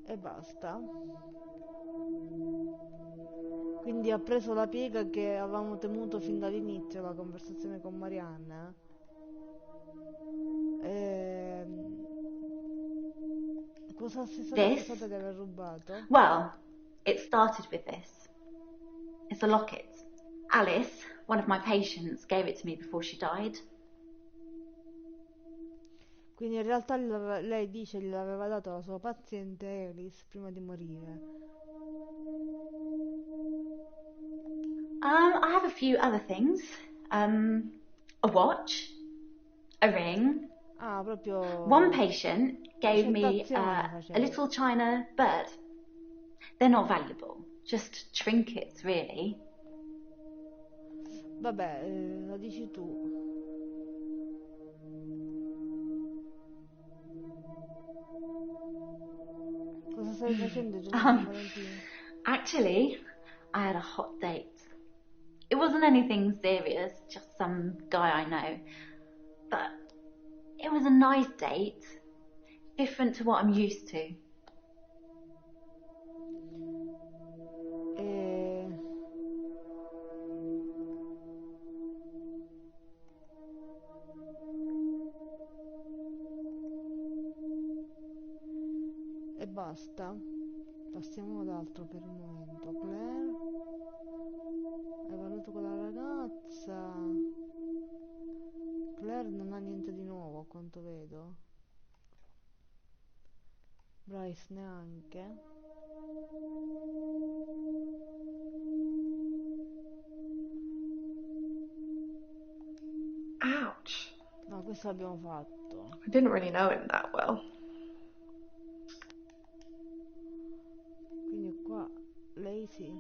E basta. Quindi ha preso la piega che avevamo temuto fin dall'inizio, la conversazione con Marianne. Cosa si stata accusata di aver rubato? Well, it started with this. It's a locket. Alice, one of my patients, gave it to me before she died. Quindi in realtà lei dice che gliel'aveva dato la sua paziente Alice prima di morire. I have a few other things. A watch, a ring. Ah, proprio... One patient gave me Citazione a faceva. little china bird. They're not valuable, just trinkets, really. Vabbè, lo dici tu. Cosa stai facendo, Gianni Valentino? Actually, I had a hot date. It wasn't anything serious, just some guy I know. But it was a nice date, different to what I'm used to. E basta. Passiamo ad altro per il momento. Claire, hai parlato con la ragazza. Claire non ha niente di nuovo a quanto vedo. Bryce neanche. Ouch. No, questo l'abbiamo fatto. I didn't really know him that well. Quindi qua lei sì.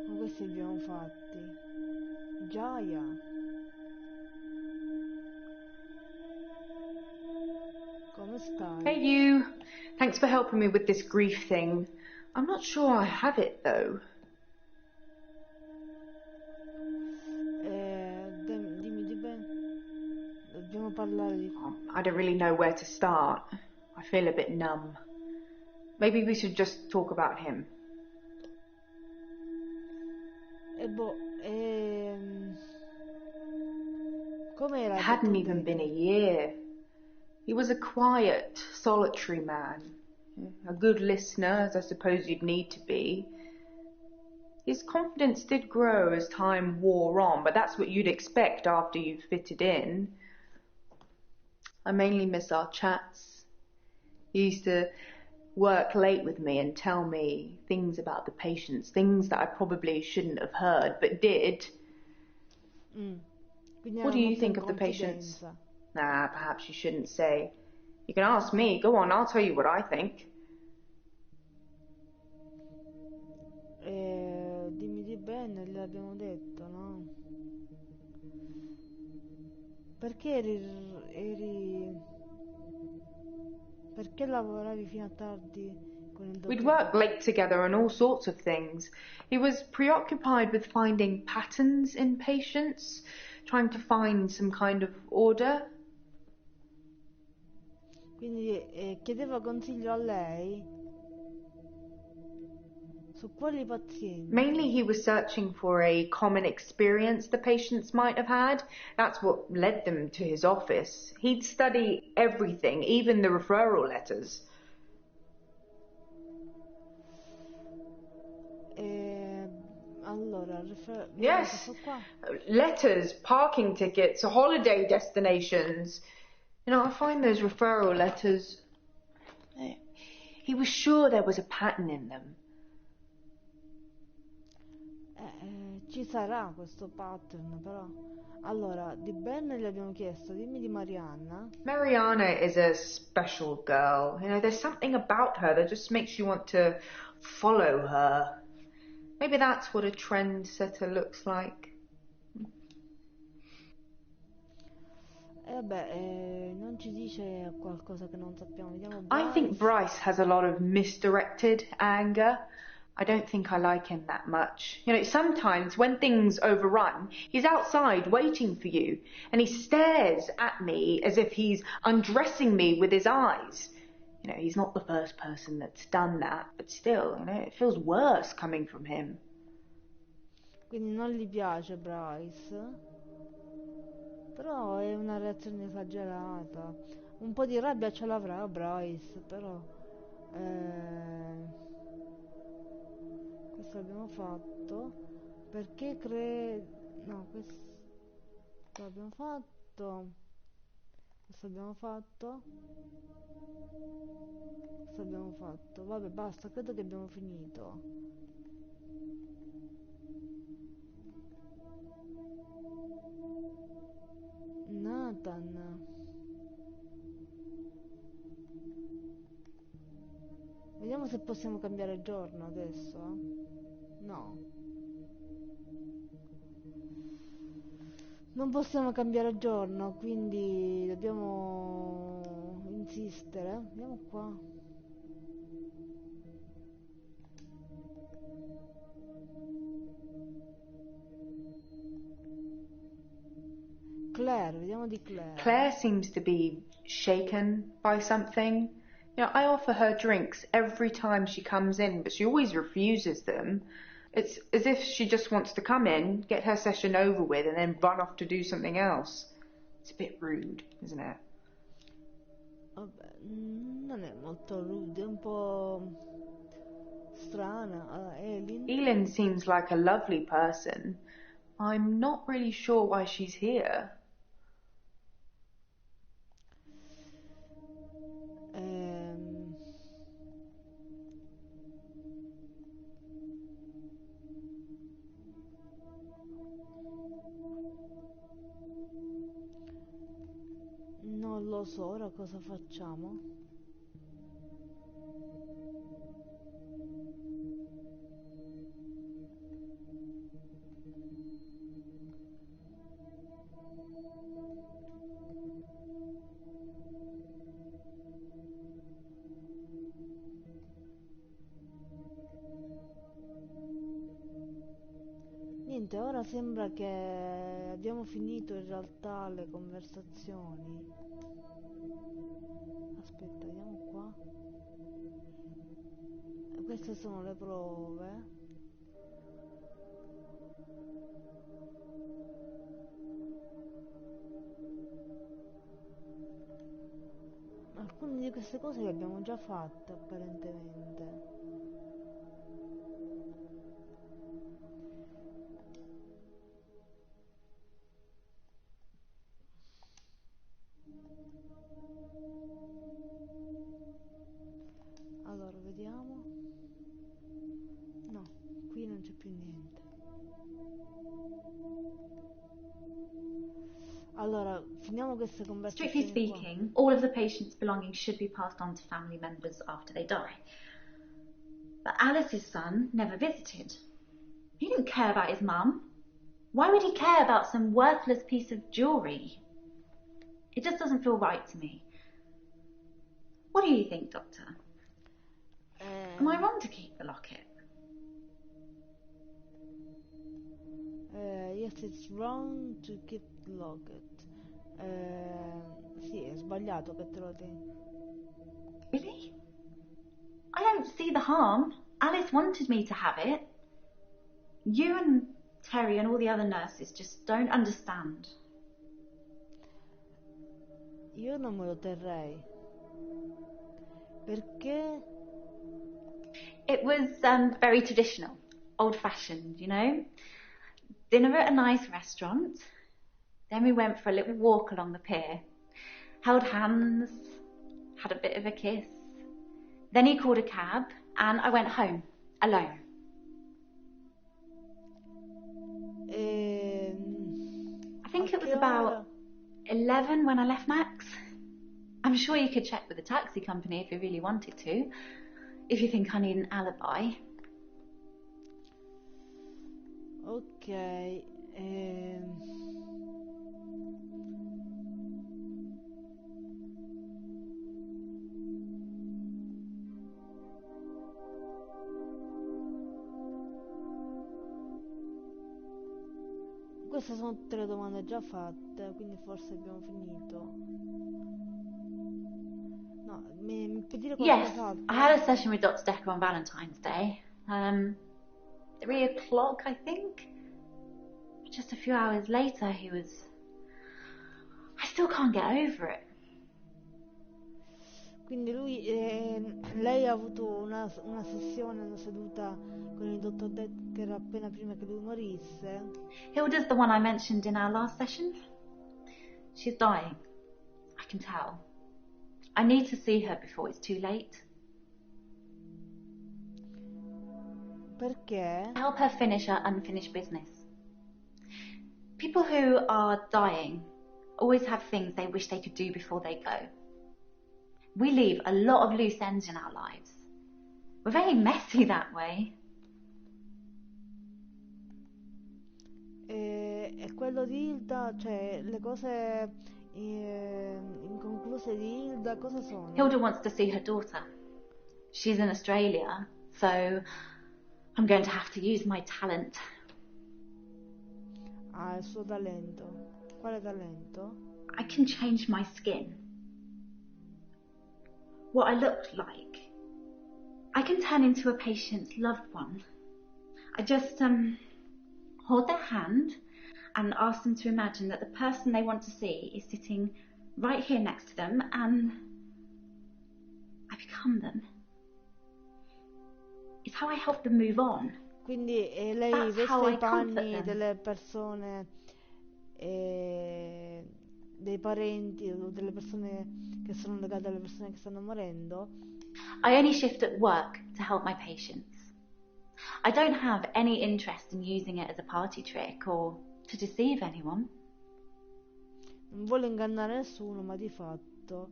Ma questi li abbiamo fatti. Giaia. Come stai? Hey you, thanks for helping me with this grief thing. I'm not sure I have it though. Dimmi di bene. Dobbiamo parlare di... I don't really know where to start. I feel a bit numb. Maybe we should just talk about him. Com'era? It hadn't even been a year. He was a quiet, solitary man. A good listener, as I suppose you'd need to be. His confidence did grow as time wore on, but that's what you'd expect after you've fitted in. I mainly miss our chats. He used to work late with me and tell me things about the patients, things that I probably shouldn't have heard, but did. What do you think of the patients? Nah, perhaps you shouldn't say. You can ask me. Go on, I'll tell you what I think. Dimmi di bene, gliel'abbiamo detto, no? Perché Perché lavoravi fino a tardi con il dottore? We'd work late together on all sorts of things. He was preoccupied with finding patterns in patients, trying to find some kind of order. Quindi chiedeva consiglio a lei su quali pazienti? Mainly he was searching for a common experience the patients might have had. That's what led them to his office. He'd study everything, even the referral letters. Allora, yes, letters, parking tickets, holiday destinations. You know, I find those referral letters... He was sure there was a pattern in them. Ci sarà questo pattern, però. Allora, di Ben gli abbiamo chiesto, dimmi di Marianna. Mariana is a special girl. You know, there's something about her that just makes you want to follow her. Maybe that's what a trendsetter looks like. Vabbè, non ci dice qualcosa che non sappiamo. Vediamo I think Bryce. Bryce has a lot of misdirected anger. I don't think I like him that much. You know, sometimes when things overrun, he's outside waiting for you, and he stares at me as if he's undressing me with his eyes. You know, he's not the first person that's done that, but still, you know, it feels worse coming from him. Quindi non gli piace Bryce, però è una reazione esagerata. Un po' di rabbia ce l'avrà Bryce, però questo l'abbiamo fatto. Perché no, questo l'abbiamo fatto. Questo abbiamo fatto. Questo abbiamo fatto. Vabbè, basta, credo che abbiamo finito. Nathan. Vediamo se possiamo cambiare giorno adesso. No. Non possiamo cambiare giorno, quindi dobbiamo insistere. Andiamo qua. Claire, vediamo di Claire. Claire seems to be shaken by something. You know, I offer her drinks every time she comes in, but she always refuses them. It's as if she just wants to come in, get her session over with, and then run off to do something else. It's a bit rude, isn't it? Vabbè, non è molto rude, è un po' strana. Elin seems like a lovely person. I'm not really sure why she's here. Non lo so, ora cosa facciamo? Niente, ora sembra che abbiamo finito in realtà le conversazioni. Aspetta, vediamo qua. Queste sono le prove. Alcune di queste cose le abbiamo già fatte apparentemente. Allora, vediamo. No, qui non c'è più niente. Allora, finiamo queste conversazioni. Strictly speaking, all of the patient's belongings should be passed on to family members after they die. But Alice's son never visited. He didn't care about his mum. Why would he care about some worthless piece of jewellery? It just doesn't feel right to me. What do you think, Doctor? Am I wrong to keep the locket? Yes, it's wrong to keep the locket. Sì, è sbagliato che te lo tieni. Really? I don't see the harm. Alice wanted me to have it. You and Terry and all the other nurses just don't understand. Io non me lo terrei. Perché? It was very traditional, old-fashioned, you know. Dinner at a nice restaurant. Then we went for a little walk along the pier. Held hands, had a bit of a kiss. Then he called a cab and I went home, alone. I think it was about 11 when I left Max. I'm sure you could check with the taxi company if you really wanted to, if you think I need an alibi. Ok, queste sono tutte le domande già fatte, quindi forse abbiamo finito. No, mi puoi dire Yes, qualcos'altro? I had a session with Dr. Dekker on Valentine's Day. 3 o'clock, I think. Just a few hours later, he was... I still can't get over it. Quindi lei ha avuto una sessione, una seduta con il dottor Dekker appena prima che lui morisse. Hilda's the one I mentioned in our last session. She's dying. I can tell. I need to see her before it's too late. Perché? Help her finish her unfinished business. People who are dying always have things they wish they could do before they go. We leave a lot of loose ends in our lives. We're very messy that way. E quello di Hilda, cioè le cose inconcluse di Hilda, cosa sono? Hilda wants to see her daughter. She's in Australia, so I'm going to have to use my talent. Ah, il suo talento. Quale talento? I can change my skin. What I look like. I can turn into a patient's loved one. I just hold their hand and ask them to imagine that the person they want to see is sitting right here next to them, and I become them. It's how I help them move on. Quindi lei That's veste how I i comfort panni them. delle persone, dei parenti o delle persone che sono legate alle persone che stanno morendo. I only shift at work to help my patients. I don't have any interest in using it as a party trick or to deceive anyone. Non vuole ingannare nessuno, ma di fatto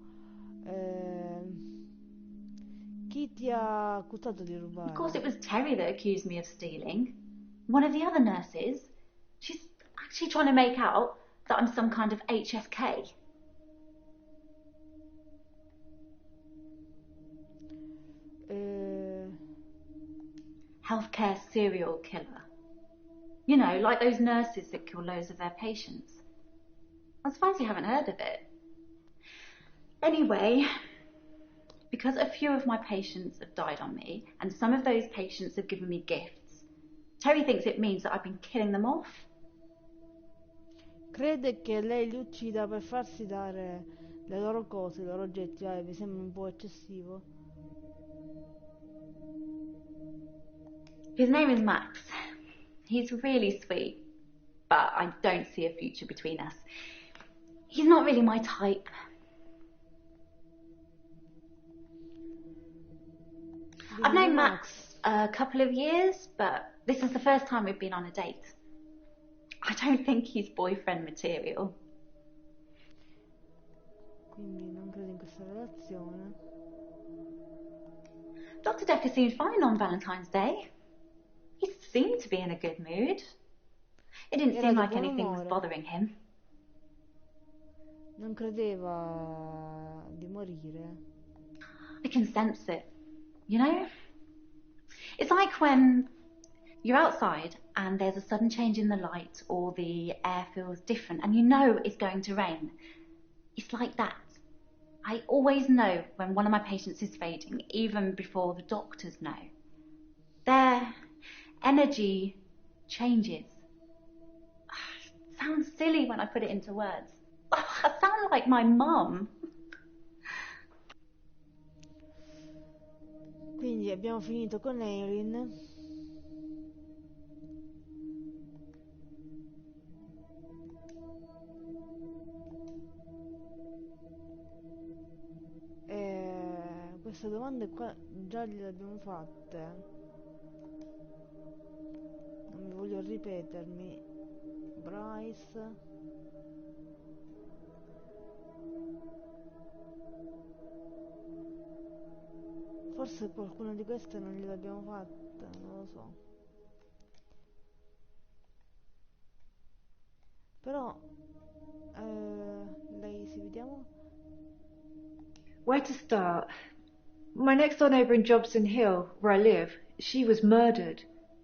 chi ti ha accusato di rubare? Of course it was Terry that accused me of stealing. One of the other nurses. She's actually trying to make out that I'm some kind of HSK. Healthcare serial killer. You know, like those nurses that kill loads of their patients. I'm surprised you haven't heard of it. Anyway, because a few of my patients have died on me, and some of those patients have given me gifts, Terry thinks it means that I've been killing them off. Crede che lei li uccida per farsi dare le loro cose, i loro oggetti. Vi sembra un po' eccessivo? His name is Max. He's really sweet, but I don't see a future between us. He's not really my type. I've known Max a couple of years, but this is the first time we've been on a date. I don't think he's boyfriend material. Quindi non credo in questa relazione. Dr. Dekker seemed fine on Valentine's Day. He seemed to be in a good mood. It didn't seem like anything was bothering him. Non credeva di morire. I can sense it, you know? It's like when you're outside and there's a sudden change in the light or the air feels different and you know it's going to rain. It's like that. I always know when one of my patients is fading, even before the doctors know. Their energy changes. It sounds silly when I put it into words. I sound like my mum. Quindi abbiamo finito con Erin. Queste domande qua già le abbiamo fatte. Non mi voglio ripetermi. Bryce. Forse qualcuna di queste non gliele abbiamo fatte, non lo so. Però, lei, si vediamo? Where to start? My next door neighbour in Jobson Hill, where I live, she was murdered.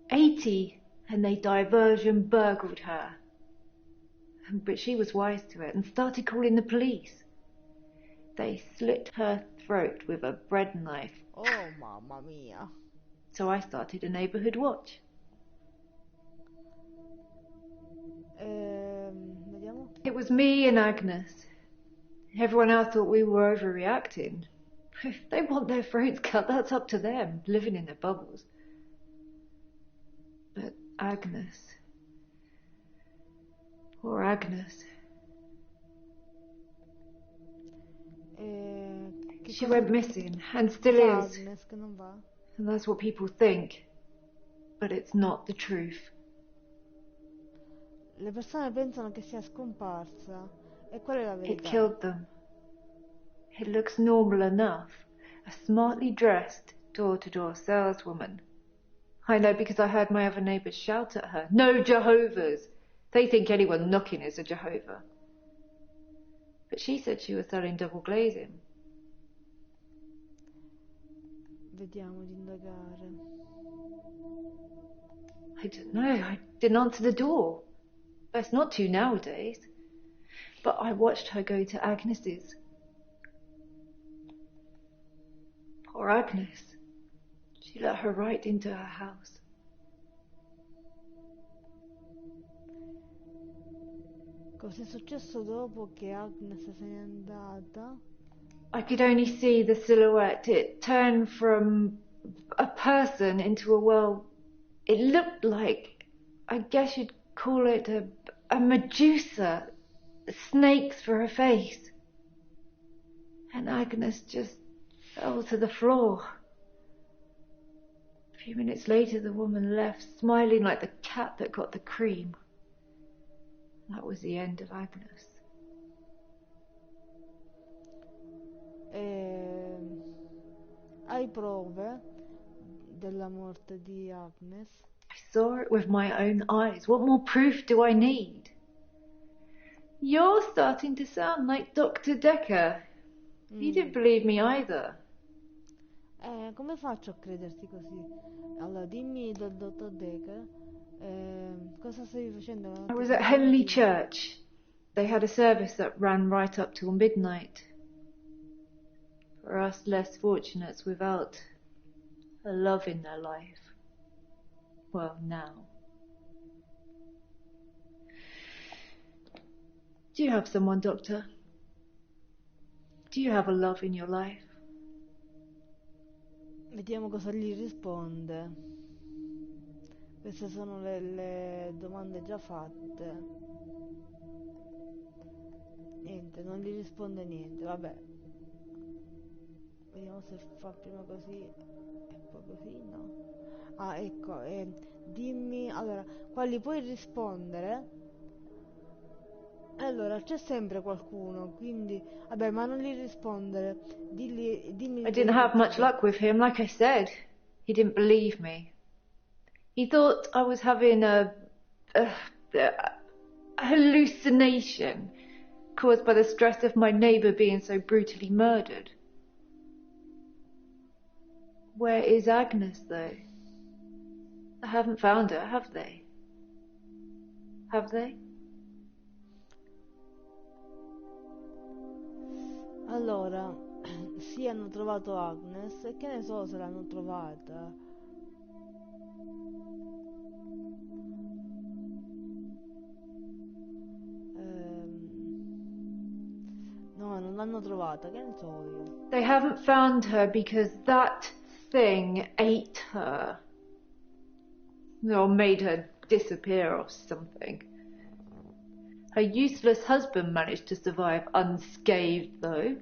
80, and they diversion burgled her. But she was wise to it and started calling the police. They slit her throat with a bread knife. Oh, mamma mia. So I started a neighbourhood watch. Vediamo. It was me and Agnes. Everyone else thought we were overreacting. If they want their throats cut, that's up to them, living in their bubbles. But Agnes... Poor Agnes. She went missing, and still is. Agnes che non va. And that's what people think. But it's not the truth. Le persone pensano che sia scomparsa. E qual è la verità? It killed them. It looks normal enough. A smartly dressed door-to-door saleswoman. I know because I heard my other neighbours shout at her. No Jehovah's! They think anyone knocking is a Jehovah. But she said she was selling double glazing. Vediamo di indagare. I don't know. I didn't answer the door. Best not to nowadays. But I watched her go to Agnes's. Poor Agnes. She let her right into her house. Cos'è successo dopo che Agnes se n'è andata? I could only see the silhouette. It turned from a person into it looked like, I guess you'd call it a Medusa. Snakes for her face. And Agnes just fell to the floor. A few minutes later, the woman left, smiling like the cat that got the cream. That was the end of Agnes. Hai prove della morte di Agnes? I saw it with my own eyes. What more proof do I need? You're starting to sound like Dr. Dekker. You didn't believe me either. Come faccio a crederti così? Allora, dimmi del dottor Dekker. Cosa stavi facendo? I was at Henley Church. They had a service that ran right up till midnight. For us less fortunates without a love in their life. Well, now. Do you have someone, Doctor? Do you have a love in your life? Vediamo cosa gli risponde. Queste sono le domande già fatte. Niente, non gli risponde niente, vabbè. Vediamo se fa prima così e poi così, no. Ah, ecco, dimmi, allora, quali puoi rispondere? Allora, c'è sempre qualcuno, quindi, vabbè, ma non gli rispondere. Dimmi. I didn't have much luck with him, like I said. He didn't believe me. He thought I was having a hallucination caused by the stress of my neighbour being so brutally murdered. Where is Agnes, though? I haven't found her, have they? Have they? Allora, sì, hanno trovato Agnes, e che ne so se l'hanno trovata. No, non l'hanno trovata, che ne so io. They haven't found her because that thing ate her. Or made her disappear or something. Her useless husband managed to survive unscathed, though.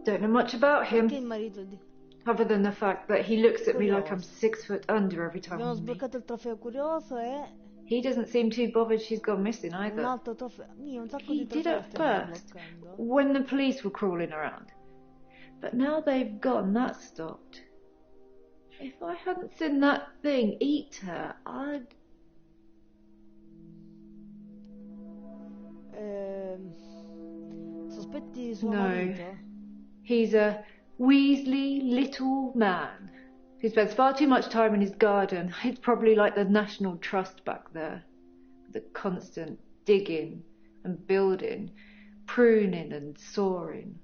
Don't know much about Perché il him, marito di... other than the fact that he looks at me like I'm Curioso. 6 foot under every time Abbiamo we meet. sbloccato il trofeo curioso e He doesn't seem too bothered she's gone missing un either. altro trofeo. Mio, un sacco He di did trofei at stiamo first, sbloccando. when the police were crawling around. But now they've gone, that's stopped. If I hadn't seen that thing eat her, I'd... Sospetti suo No. marito? He's a weaselly little man who spends far too much time in his garden. It's probably like the National Trust back there. The constant digging and building, pruning and sawing.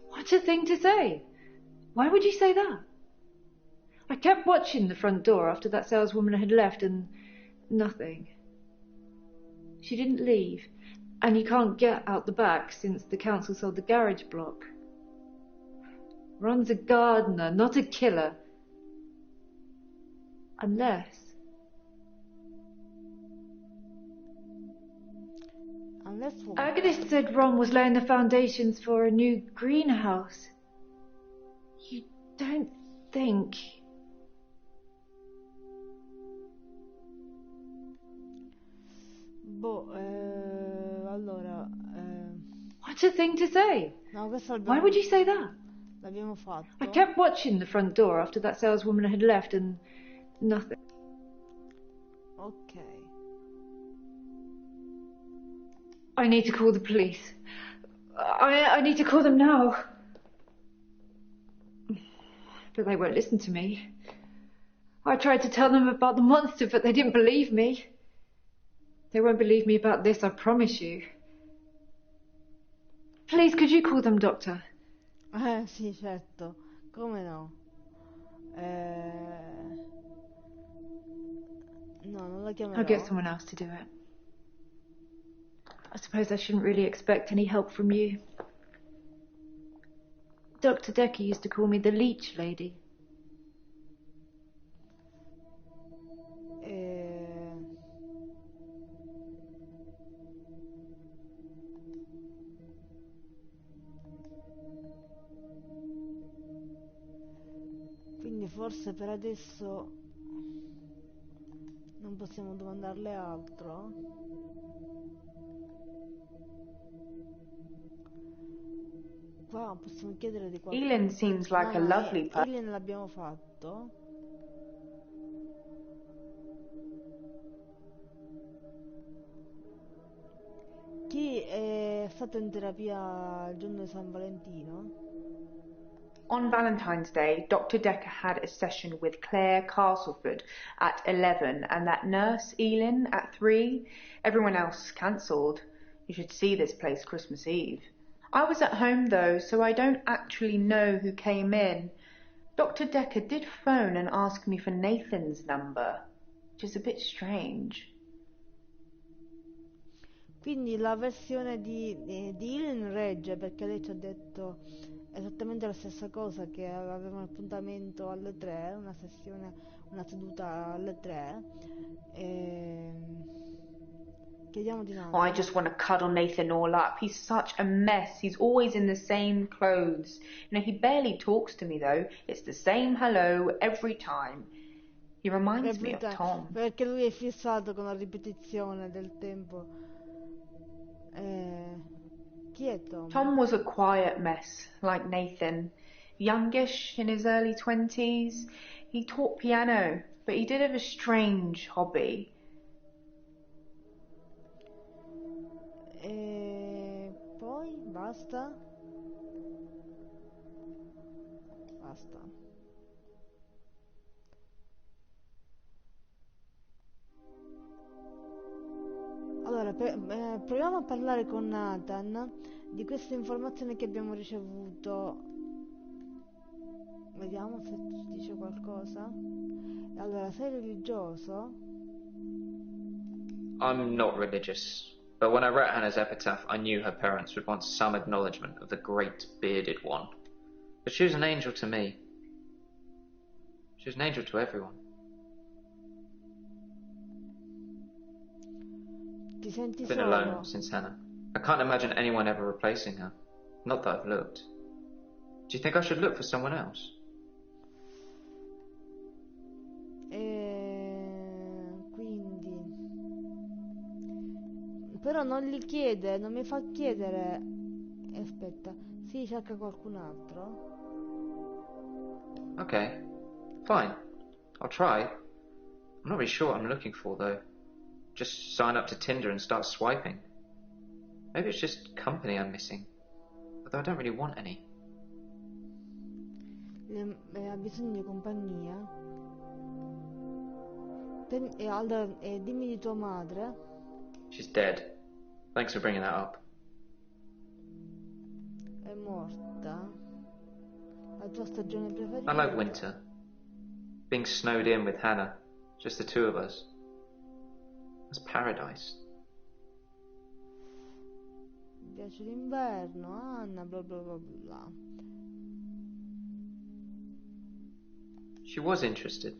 What a thing to say! Why would you say that? I kept watching the front door after that saleswoman had left and nothing. She didn't leave, and you can't get out the back since the council sold the garage block. Ron's a gardener, not a killer. Unless what? Agnes said Ron was laying the foundations for a new greenhouse. You don't think... Allora... What a thing to say! No, questo Why would you say that? L'abbiamo fatto. I kept watching the front door after that saleswoman had left and nothing. Ok. I need to call the police. I need to call them now. But they won't listen to me. I tried to tell them about the monster, but they didn't believe me. They won't believe me about this, I promise you. Please, could you call them, Doctor? Sì, certo. Come no? No, non la chiamerò. I'll get someone else to do it. I suppose I shouldn't really expect any help from you. Dr. Dekker used to call me the leech lady. Quindi forse per adesso non possiamo domandarle altro. Qua possiamo chiedere di qualcosa. Elin seems like a lovely person. Elin l'abbiamo fatto. Chi è stato in terapia il giorno di San Valentino? On Valentine's Day, Dr. Dekker had a session with Claire Castleford at 11 and that nurse, Elin, at 3. Everyone else cancelled. You should see this place Christmas Eve. I was at home though, so I don't actually know who came in. Dr. Dekker did phone and ask me for Nathan's number, which is a bit strange. Quindi la versione di Elin regge, perché lei ci ha detto esattamente la stessa cosa, che aveva un appuntamento alle 3, una seduta alle 3. Chiediamo di nuovo. Oh, I just want to cuddle Nathan all up. He's such a mess. He's always in the same clothes. You know, he barely talks to me though. It's the same hello every time. He reminds me of Tom. Perché lui è fissato con la ripetizione del tempo. Chi è Tom? Tom was a quiet mess, like Nathan. Youngish, in his early 20s. He taught piano, but he did have a strange hobby. E poi basta. Allora, proviamo a parlare con Nathan di queste informazioni che abbiamo ricevuto. Vediamo se ci dice qualcosa. Allora, sei religioso? I'm not religious, but when I read Hannah's epitaph, I knew her parents would want some acknowledgement of the great bearded one. But she was an angel to me. She was an angel to everyone. Ti senti I've been solo? alone since Hannah. I can't imagine anyone ever replacing her. Not that I've looked. Do you think I should look for someone else? Quindi... Però non gli chiede, non mi fa chiedere... Aspetta, sì, cerca qualcun altro? Okay, fine. I'll try. I'm not really sure what I'm looking for, though. Just sign up to Tinder and start swiping. Maybe it's just company I'm missing. Although I don't really want any. Ha bisogno di compagnia. Allora, dimmi di tua madre. She's dead. Thanks for bringing that up. È morta. La tua stagione preferita? I like winter. Being snowed in with Hannah. Just the two of us. It's paradise. Mi piace l'inverno, Anna, bla bla bla bla. She was interested.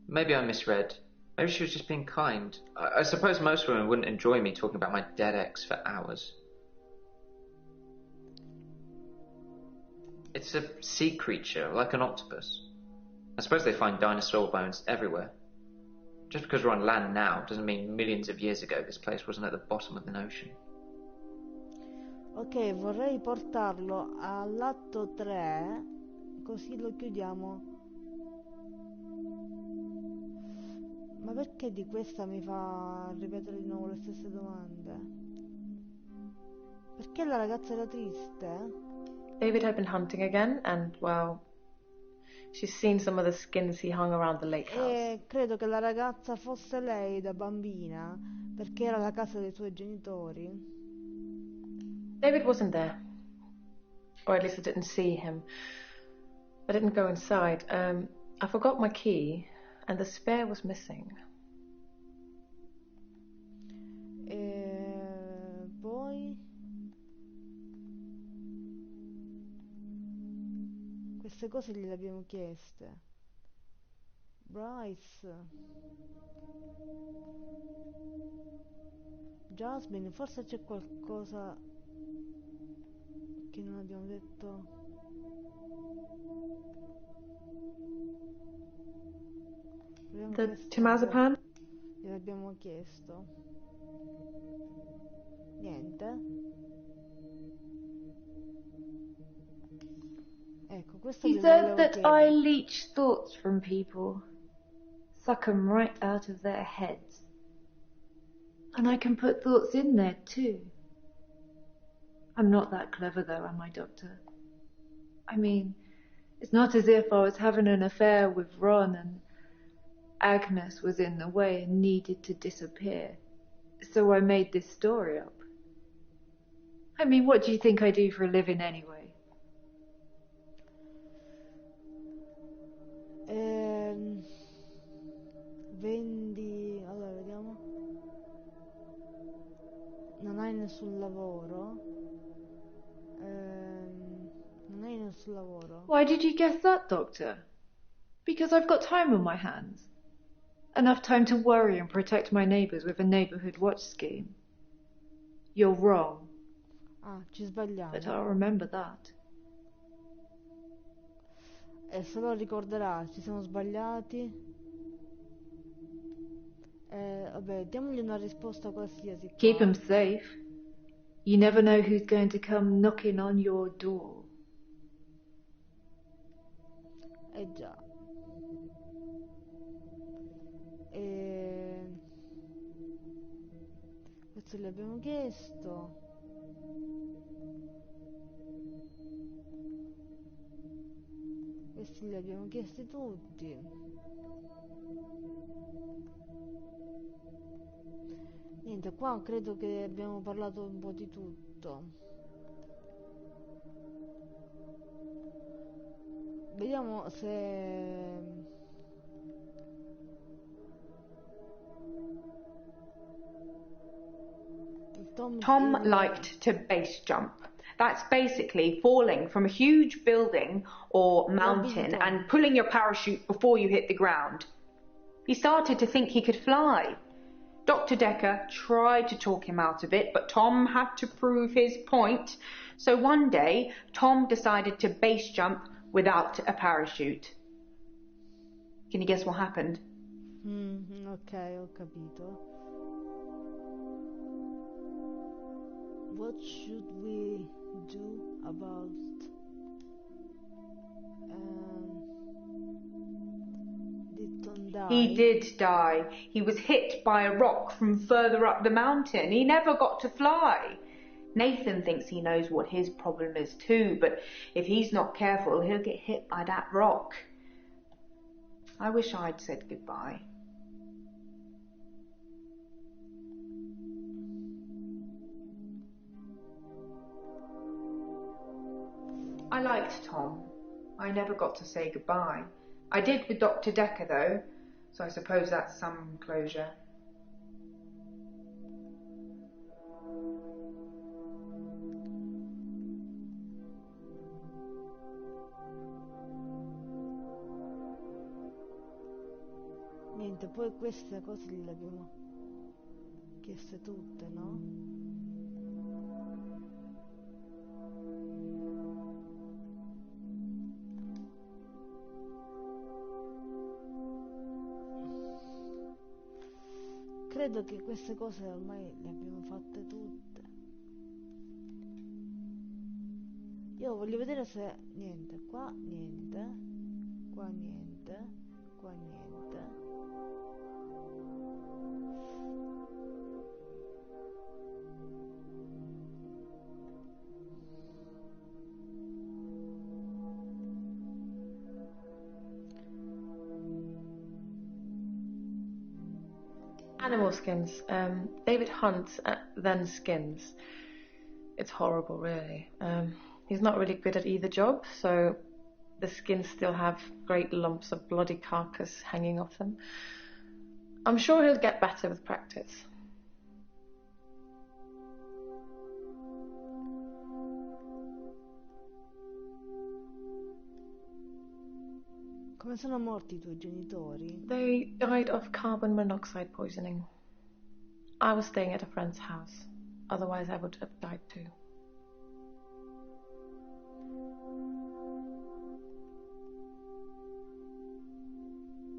Maybe I misread. Maybe she was just being kind. I suppose most women wouldn't enjoy me talking about my dead ex for hours. It's a sea creature, like an octopus. I suppose they find dinosaur bones everywhere. Just because we're on land now doesn't mean millions of years ago this place wasn't at the bottom of an ocean. Ok, vorrei portarlo all'atto 3, così lo chiudiamo. Ma perché di questa mi fa ripetere di nuovo le stesse domande? Perché la ragazza era triste? David had been hunting again, and, well, she's seen some of the skins he hung around the lake house. E credo che la ragazza fosse lei da bambina, perché era la casa dei suoi genitori. David wasn't there. Or at least I didn't see him. I didn't go inside. I forgot my key, and the spare was missing. E poi... Queste cose gliele abbiamo chieste. Bryce. Jasmine, forse c'è qualcosa che non abbiamo detto. The Timazapan? Gliel'abbiamo chiesto. Niente. Ecco, questo He glielo said volevo that chiedere. I leech thoughts from people, suck 'em right out of their heads. And I can put thoughts in there too. I'm not that clever though, am I, Doctor? I mean, it's not as if I was having an affair with Ron and Agnes was in the way and needed to disappear. So I made this story up. I mean, what do you think I do for a living anyway? Vendi... Allora, vediamo. Non hai nessun lavoro. Non hai nessun lavoro. Why did you guess that, Doctor? Because I've got time on my hands. Enough time to worry and protect my neighbours with a neighbourhood watch scheme. You're wrong. Ah, ci sbagliamo. But I'll remember that. E se lo ricorderà, ci siamo sbagliati. Vabbè, diamogli una risposta qualsiasi. Keep him safe. You never know who's going to come knocking on your door. Già. Questo gli abbiamo chiesto. Questi li abbiamo chiesti tutti. Niente, qua credo che abbiamo parlato un po' di tutto. Vediamo se... Tom liked to base jump. That's basically falling from a huge building or mountain and pulling your parachute before you hit the ground. He started to think he could fly. Dr. Dekker tried to talk him out of it, but Tom had to prove his point. So one day, Tom decided to base jump without a parachute. Can you guess what happened? Ok, ho capito. What should we do about did Tom die? He did die. He was hit by a rock from further up the mountain. He never got to fly. Nathan thinks he knows what his problem is too, but if he's not careful, he'll get hit by that rock. I wish I'd said goodbye. I liked Tom. I never got to say goodbye. I did with Dr. Dekker though, so I suppose that's some closure. Niente, poi queste cose le abbiamo chieste tutte, no? Credo che queste cose ormai le abbiamo fatte tutte. Io voglio vedere se... Niente, qua niente, qua niente, qua niente. Animal skins. David hunts, then skins. It's horrible, really. He's not really good at either job, so the skins still have great lumps of bloody carcass hanging off them. I'm sure he'll get better with practice. Come sono morti I tuoi genitori? They died of carbon monoxide poisoning. I was staying at a friend's house. Otherwise I would have died too.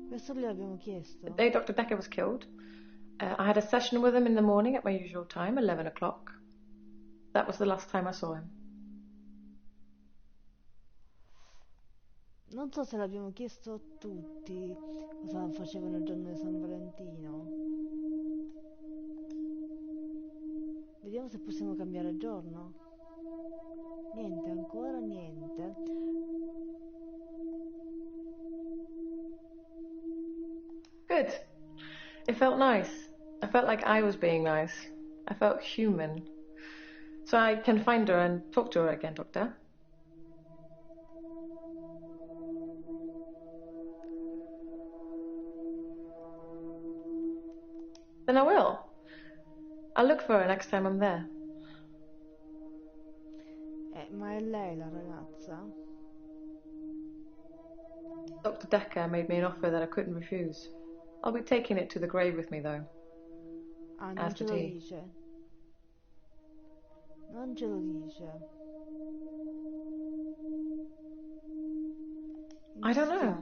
Questo gliel'abbiamo chiesto. The day Dr. Dekker was killed, I had a session with him in the morning at my usual time, 11 o'clock. That was the last time I saw him. Non so se l'abbiamo chiesto a tutti cosa facevano il giorno di San Valentino. Vediamo se possiamo cambiare giorno. Niente, ancora niente. Good. It felt nice. I felt like I was being nice. I felt human. So I can find her and talk to her again, Doctor. Then I will. I'll look for her next time I'm there. Ma è lei la ragazza? Dr. Dekker made me an offer that I couldn't refuse. I'll be taking it to the grave with me, though. Ah, non As ce the lo tea. dice. Non ce lo dice. I don't know.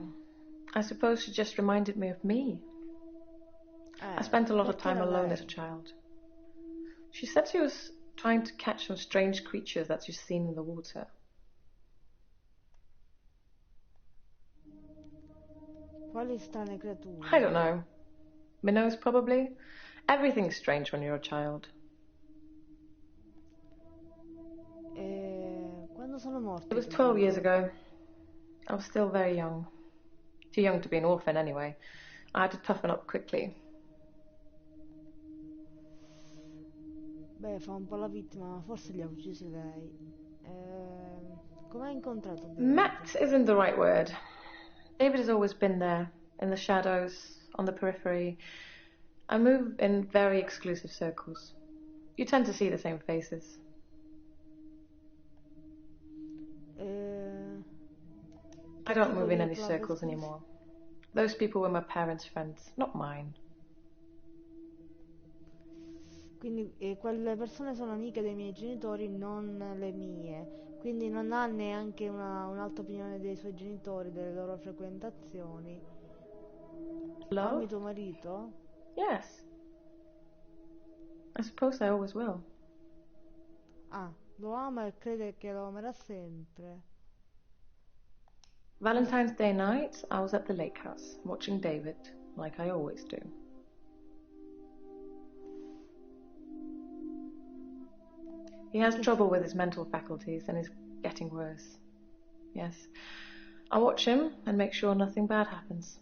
I suppose she just reminded me of me. I spent a lot of perché time era alone lei? as a child. She said she was trying to catch some strange creatures that she's seen in the water. Quali strane creature? I don't know. Minnows, probably. Everything's strange when you're a child. Quando sono morti? It was I tuoi 12 years genitori? ago. I was still very young. Too young to be an orphan, anyway. I had to toughen up quickly. Beh, fa un po' la vittima, ma forse li ha uccisi lei. Come hai incontrato David? Met isn't the right word. David has always been there, in the shadows, on the periphery. I move in very exclusive circles. You tend to see the same faces. I don't move in any circles anymore. Those people were my parents' friends, not mine. Quindi quelle persone sono amiche dei miei genitori, non le mie. Quindi non ha neanche un'alta opinione dei suoi genitori, delle loro frequentazioni. Hello? Ami tuo marito? Yes. I suppose I always will. Ah, lo ama e crede che lo amerà sempre. Valentine's Day night, I was at the lake house, watching David, like I always do. He has trouble with his mental faculties and is getting worse. Yes. I watch him and make sure nothing bad happens.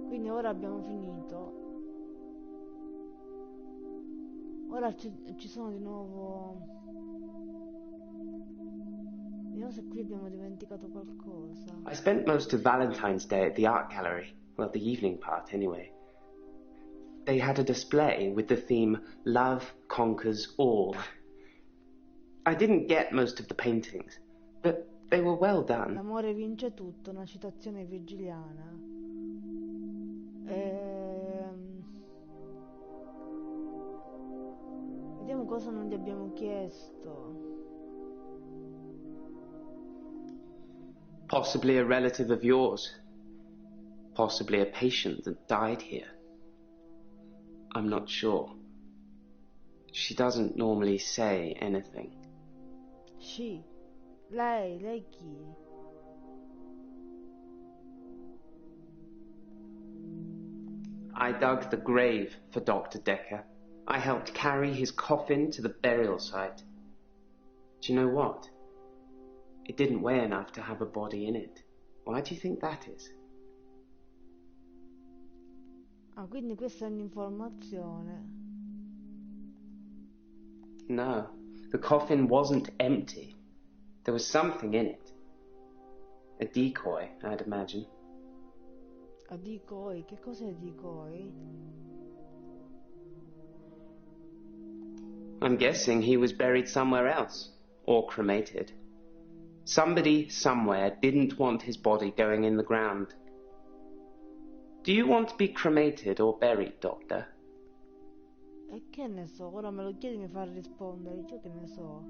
Quindi ora abbiamo finito. Ora ci sono di nuovo. Vediamo se qui abbiamo dimenticato qualcosa. I spent most of Valentine's Day at the art gallery. Well, the evening part, anyway. They had a display with the theme Love Conquers All. I didn't get most of the paintings, but they were well done. L'amore vince tutto, una citazione virgiliana. Vediamo cosa non gli abbiamo chiesto. Possibly a relative of yours. Possibly a patient that died here. I'm not sure. She doesn't normally say anything. She. Lei chi? I dug the grave for Dr. Dekker. I helped carry his coffin to the burial site. Do you know what? It didn't weigh enough to have a body in it. Why do you think that is? Ah, quindi questa è un'informazione. No, the coffin wasn't empty. There was something in it. A decoy, I'd imagine. A decoy? Che cos'è decoy? I'm guessing he was buried somewhere else, or cremated. Somebody somewhere didn't want his body going in the ground. Do you want to be cremated or buried, Doctor? E che ne so, ora me lo chiedi e mi fa rispondere, io che ne so.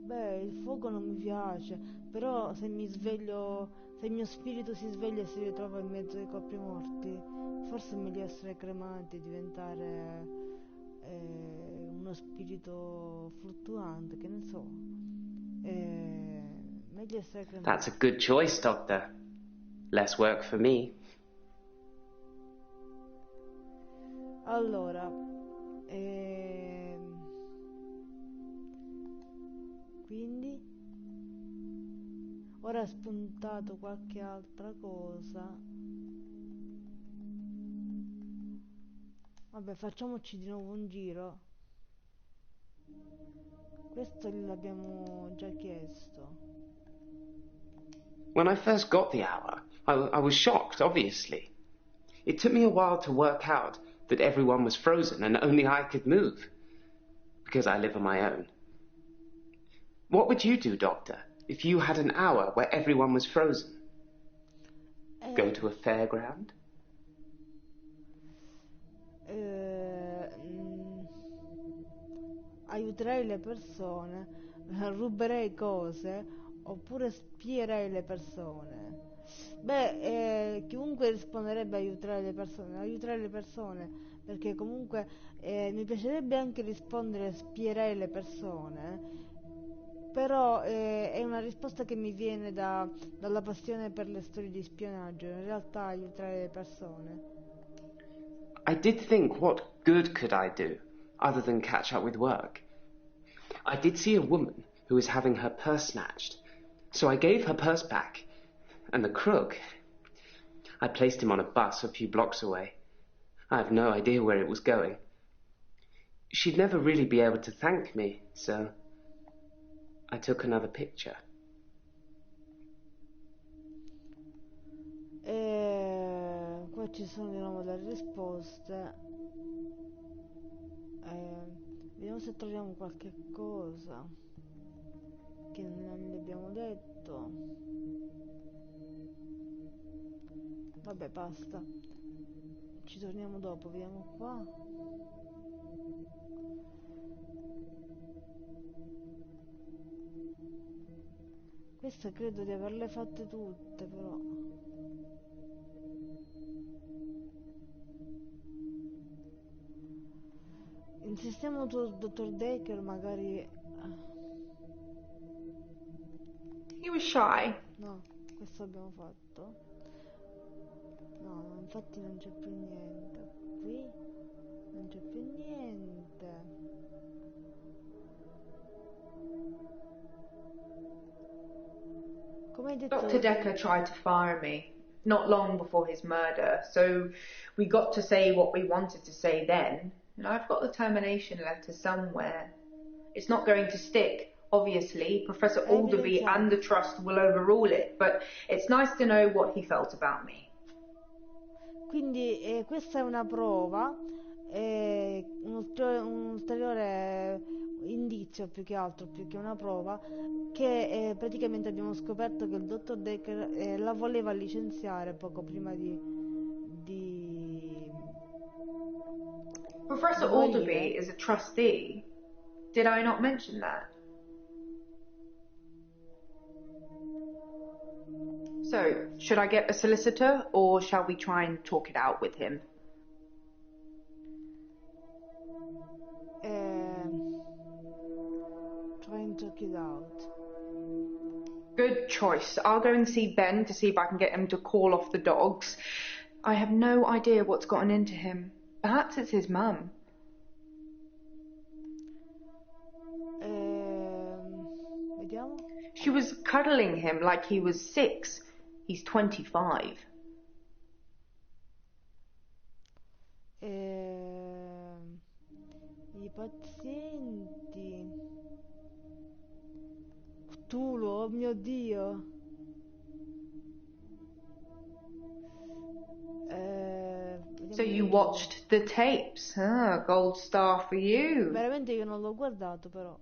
Beh, il fuoco non mi piace, però se mi sveglio, se il mio spirito si sveglia e si ritrova in mezzo ai corpi morti, forse è meglio essere cremati e diventare uno spirito fluttuante, che ne so. Meglio essere cremati. That's a good choice, Doctor. Less work for me. Allora, quindi ora è spuntato qualche altra cosa. Vabbè, facciamoci di nuovo un giro. Questo l'abbiamo già chiesto. When I first got the hour, I was shocked, obviously. It took me a while to work out that everyone was frozen and only I could move, because I live on my own. What would you do, Doctor, if you had an hour where everyone was frozen? Go to a fairground? Aiuterei le persone, ruberei cose, oppure spierei le persone. Beh, chiunque risponderebbe aiuterei le persone, perché comunque mi piacerebbe anche rispondere spierei le persone, però è una risposta che mi viene dalla passione per le storie di spionaggio. In realtà aiuterei le persone. I did think, what good could I do, other than catch up with work? I did see a woman who was having her purse snatched, so I gave her purse back, and the crook, I placed him on a bus a few blocks away. I have no idea where it was going. She'd never really be able to thank me, so I took another picture. Qua ci sono di nuovo le risposte. Vediamo se troviamo qualche cosa che non gli abbiamo detto. Vabbè, basta. Ci torniamo dopo, vediamo qua. Queste credo di averle fatte tutte, però. Insistiamo sul dottor Dekker, magari. He was shy. No, questo abbiamo fatto. No, infatti non c'è più niente. Qui non c'è più niente. Come hai detto, Dr. Dekker tried to fire me not long before his murder, so we got to say what we wanted to say then, and I've got the termination letter somewhere. It's not going to stick, obviously. Professor Alderby and the trust will overrule it, but it's nice to know what he felt about me. Quindi questa è una prova, un ulteriore indizio più che altro, più che una prova, che praticamente abbiamo scoperto che il dottor Dekker la voleva licenziare poco prima di Professor Alderby is a trustee. Did I not mention that? So, should I get a solicitor, or shall we try and talk it out with him? Try and talk it out. Good choice. I'll go and see Ben to see if I can get him to call off the dogs. I have no idea what's gotten into him. Perhaps it's his mum. Vediamo. She was cuddling him like he was 6. He's 25. I pazienti. Cthulhu, oh mio Dio. So you watched the tapes? Ah, gold star for you. Veramente io non l'ho guardato, però.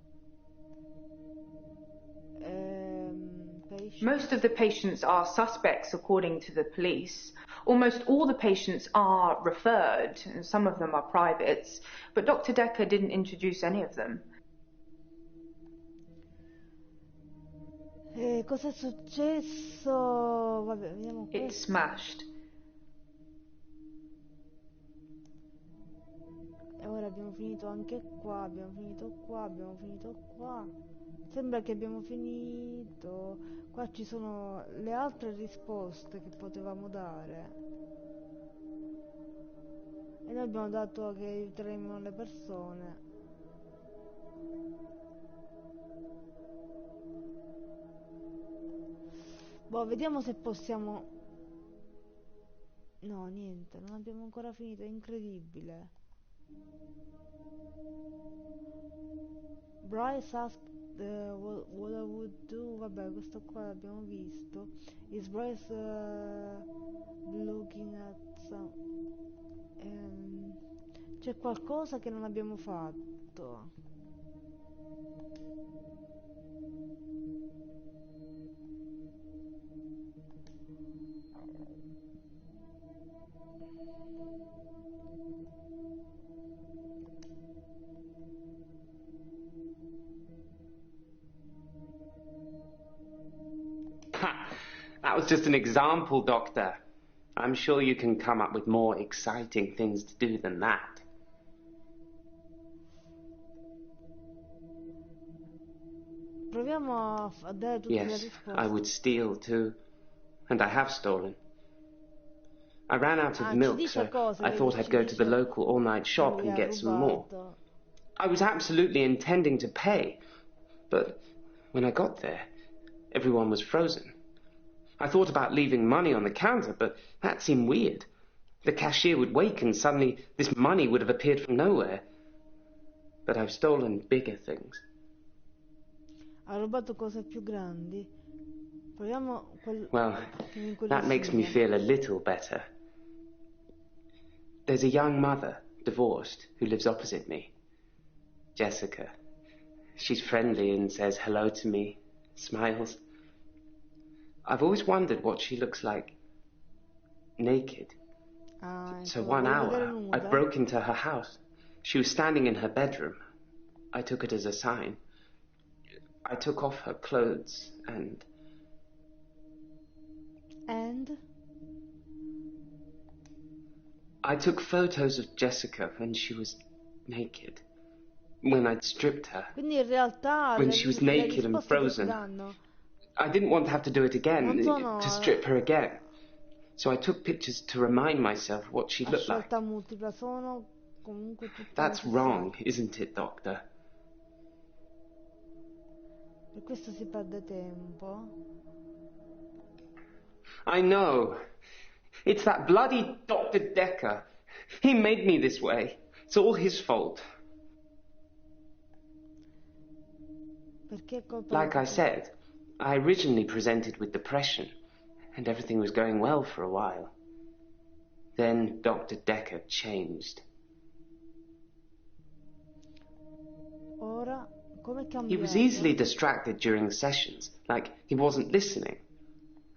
Most of the patients are suspects, according to the police. Almost all the patients are referred, and some of them are privates, but Dr. Dekker didn't introduce any of them. Cosa è successo? Vabbè, vediamo questo. It smashed. E ora abbiamo finito anche qua, abbiamo finito qua, abbiamo finito qua. Sembra che abbiamo finito. Qua ci sono le altre risposte che potevamo dare. E noi abbiamo dato che aiuteremo le persone. Boh, vediamo se possiamo... No, niente, non abbiamo ancora finito, è incredibile. Bryce asked what I would do. Vabbè, questo qua l'abbiamo visto. Is Bryce looking at some... c'è qualcosa che non abbiamo fatto. That was just an example, Doctor. I'm sure you can come up with more exciting things to do than that. Proviamo a dare tutte le Yes, risposte. I would steal too. And I have stolen. I ran out of milk, so I thought I'd go to the local all-night shop and get some more. I was absolutely intending to pay, but when I got there, everyone was frozen. I thought about leaving money on the counter, but that seemed weird. The cashier would wake and suddenly this money would have appeared from nowhere. But I've stolen bigger things. Ha rubato cose più grandi. Proviamo Well, that makes me feel a little better. There's a young mother, divorced, who lives opposite me. Jessica. She's friendly and says hello to me, smiles. I've always wondered what she looks like. naked. So ecco, 1 volevo hour, vedere I nuda. broke into her house. She was standing in her bedroom. I took it as a sign. I took off her clothes and... And? I took photos of Jessica when she was naked. When I'd stripped her. Quindi in realtà When she was naked and risposte che ti frozen. danno I didn't want to have to do it again, non sono to strip her again. So I took pictures to remind myself what she a looked like. scelta multipla, sono comunque tutte That's necessarie. wrong, isn't it, Doctor? Per questo si perde tempo. I know. It's that bloody Dr. Dekker. He made me this way. It's all his fault. Perché è colpa Like di- I said, I originally presented with depression, and everything was going well for a while. Then Dr. Dekker changed. Ora, come è He cambiato? was easily distracted during sessions, like he wasn't listening.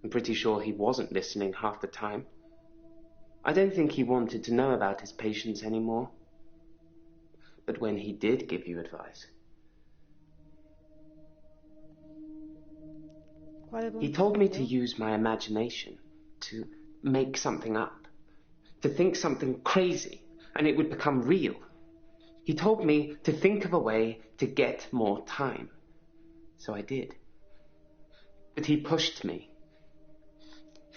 I'm pretty sure he wasn't listening half the time. I don't think he wanted to know about his patients anymore. But when he did give you advice, Quale he told me to consiglio? use my imagination, to make something up, to think something crazy, and it would become real. He told me to think of a way to get more time. So I did. But he pushed me.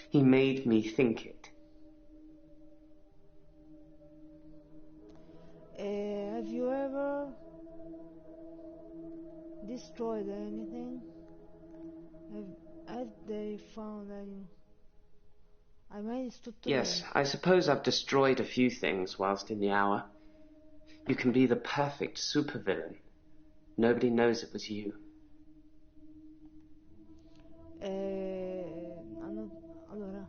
He made me think it. Have you ever destroyed anything? Have they found any? Hai mai distrutto Yes, niente? I suppose I've destroyed a few things whilst in the hour. You can be the perfect supervillain. Nobody knows it was you. Allora,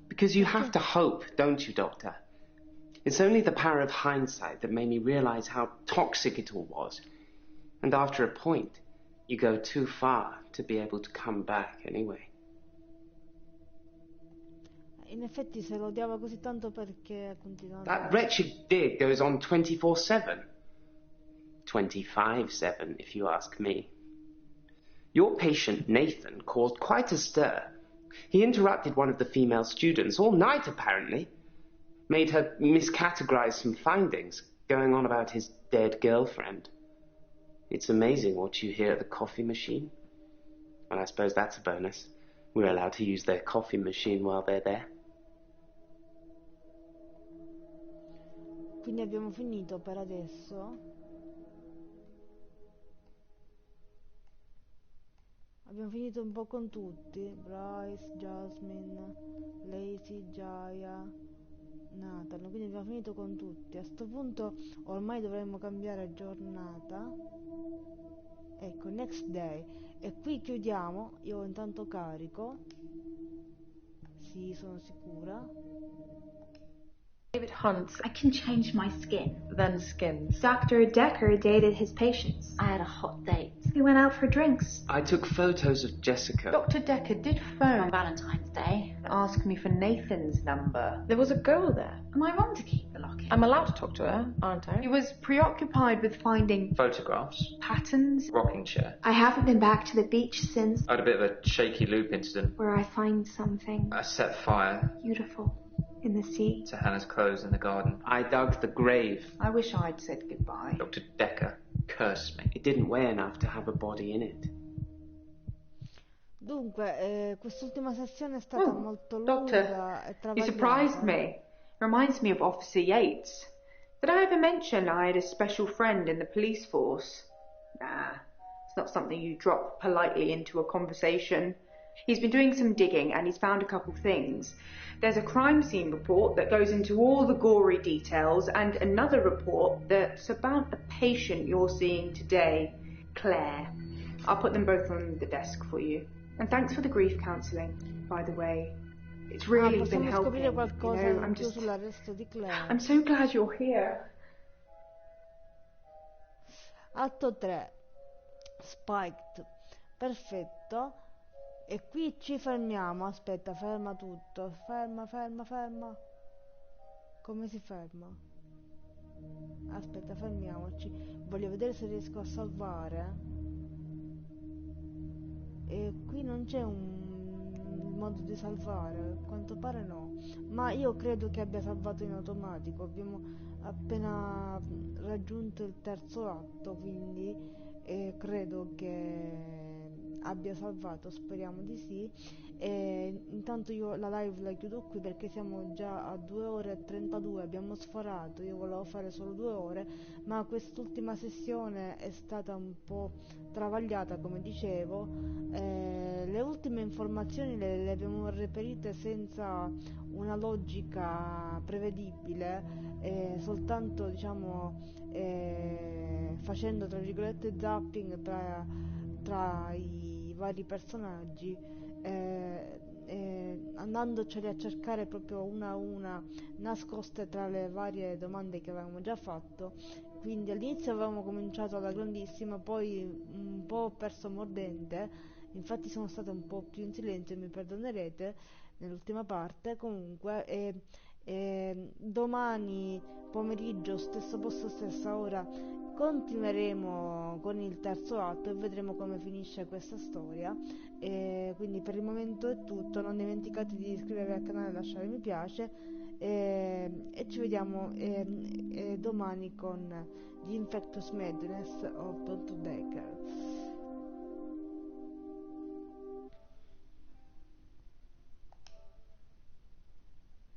Because you have to hope, don't you, Doctor? It's only the power of hindsight that made me realize how toxic it all was. And after a point, you go too far to be able to come back anyway. in effetti se lo odiava così tanto perché ha continuato. That wretched dig goes on 24/7. 25/7, if you ask me. Your patient, Nathan, caused quite a stir. He interrupted one of the female students all night, apparently. Made her miscategorize some findings, going on about his dead girlfriend. It's amazing what you hear at the coffee machine. Well, I suppose that's a bonus. We're allowed to use their coffee machine while they're there. Quindi abbiamo finito per adesso. Abbiamo finito un po' con tutti. Bryce, Jasmine, Lacey, Jaya, Nathan. Quindi abbiamo finito con tutti. A sto punto ormai dovremmo cambiare giornata. Ecco, next day. E qui chiudiamo. Io intanto carico. Sì, sono sicura. David Hunt, I can change my skin. then Skins. Dr. Dekker dated his patients. I had a hot date. They went out for drinks. I took photos of Jessica. Dr. Dekker did On phone Valentine's Day. and ask me for Nathan's number. There was a girl there. Am I wrong to keep the locket? I'm allowed to talk to her, aren't He I? was preoccupied with finding Photographs, patterns. rocking chair. I haven't been back to the beach since, I had a bit of a shaky loop incident. where I find something I set fire beautiful in the sea. to Hannah's clothes in the garden. I dug the grave. I wish I'd said goodbye. Dr. Dekker cursed me. It didn't weigh enough to have a body in it. Dunque, quest'ultima sessione è stata molto Doctor, lunga e You travagliata. surprised me. Reminds me of Officer Yates. Did I ever mention I had a special friend in the police force? Nah, it's not something you drop politely into a conversation. He's been doing some digging and he's found a couple things. There's a crime scene report that goes into all the gory details and another report that's about a patient you're seeing today, Claire. I'll put them both on the desk for you. And thanks for the grief counselling, by the way. It's really been possiamo helping. scoprire qualcosa I'm in più just... sull'arresto di Claire. I'm so glad you're here. Atto 3. Spiked. Perfetto. tutto e qui ci fermiamo. Aspetta, ferma tutto, ferma. Come si ferma? Aspetta, fermiamoci, voglio vedere se riesco a salvare. E qui non c'è un modo di salvare, a quanto pare no, ma io credo che abbia salvato in automatico. Abbiamo appena raggiunto il terzo atto, quindi credo che abbia salvato, speriamo di sì. E intanto io la live la chiudo qui perché siamo già a 2 ore e 32, abbiamo sforato. Io volevo fare solo 2 ore, ma quest'ultima sessione è stata un po' travagliata, come dicevo. Le ultime informazioni le abbiamo reperite senza una logica prevedibile, soltanto diciamo facendo tra virgolette zapping tra i vari personaggi, andandoceli a cercare proprio una a una, nascoste tra le varie domande che avevamo già fatto. Quindi all'inizio avevamo cominciato alla grandissima, poi un po' perso mordente, infatti sono stata un po' più in silenzio, mi perdonerete nell'ultima parte. Comunque domani pomeriggio, stesso posto, stessa ora, continueremo con il terzo atto e vedremo come finisce questa storia. Quindi per il momento è tutto, non dimenticate di iscrivervi al canale e lasciare mi piace, e ci vediamo domani con gli Infectous Madness of Dekker.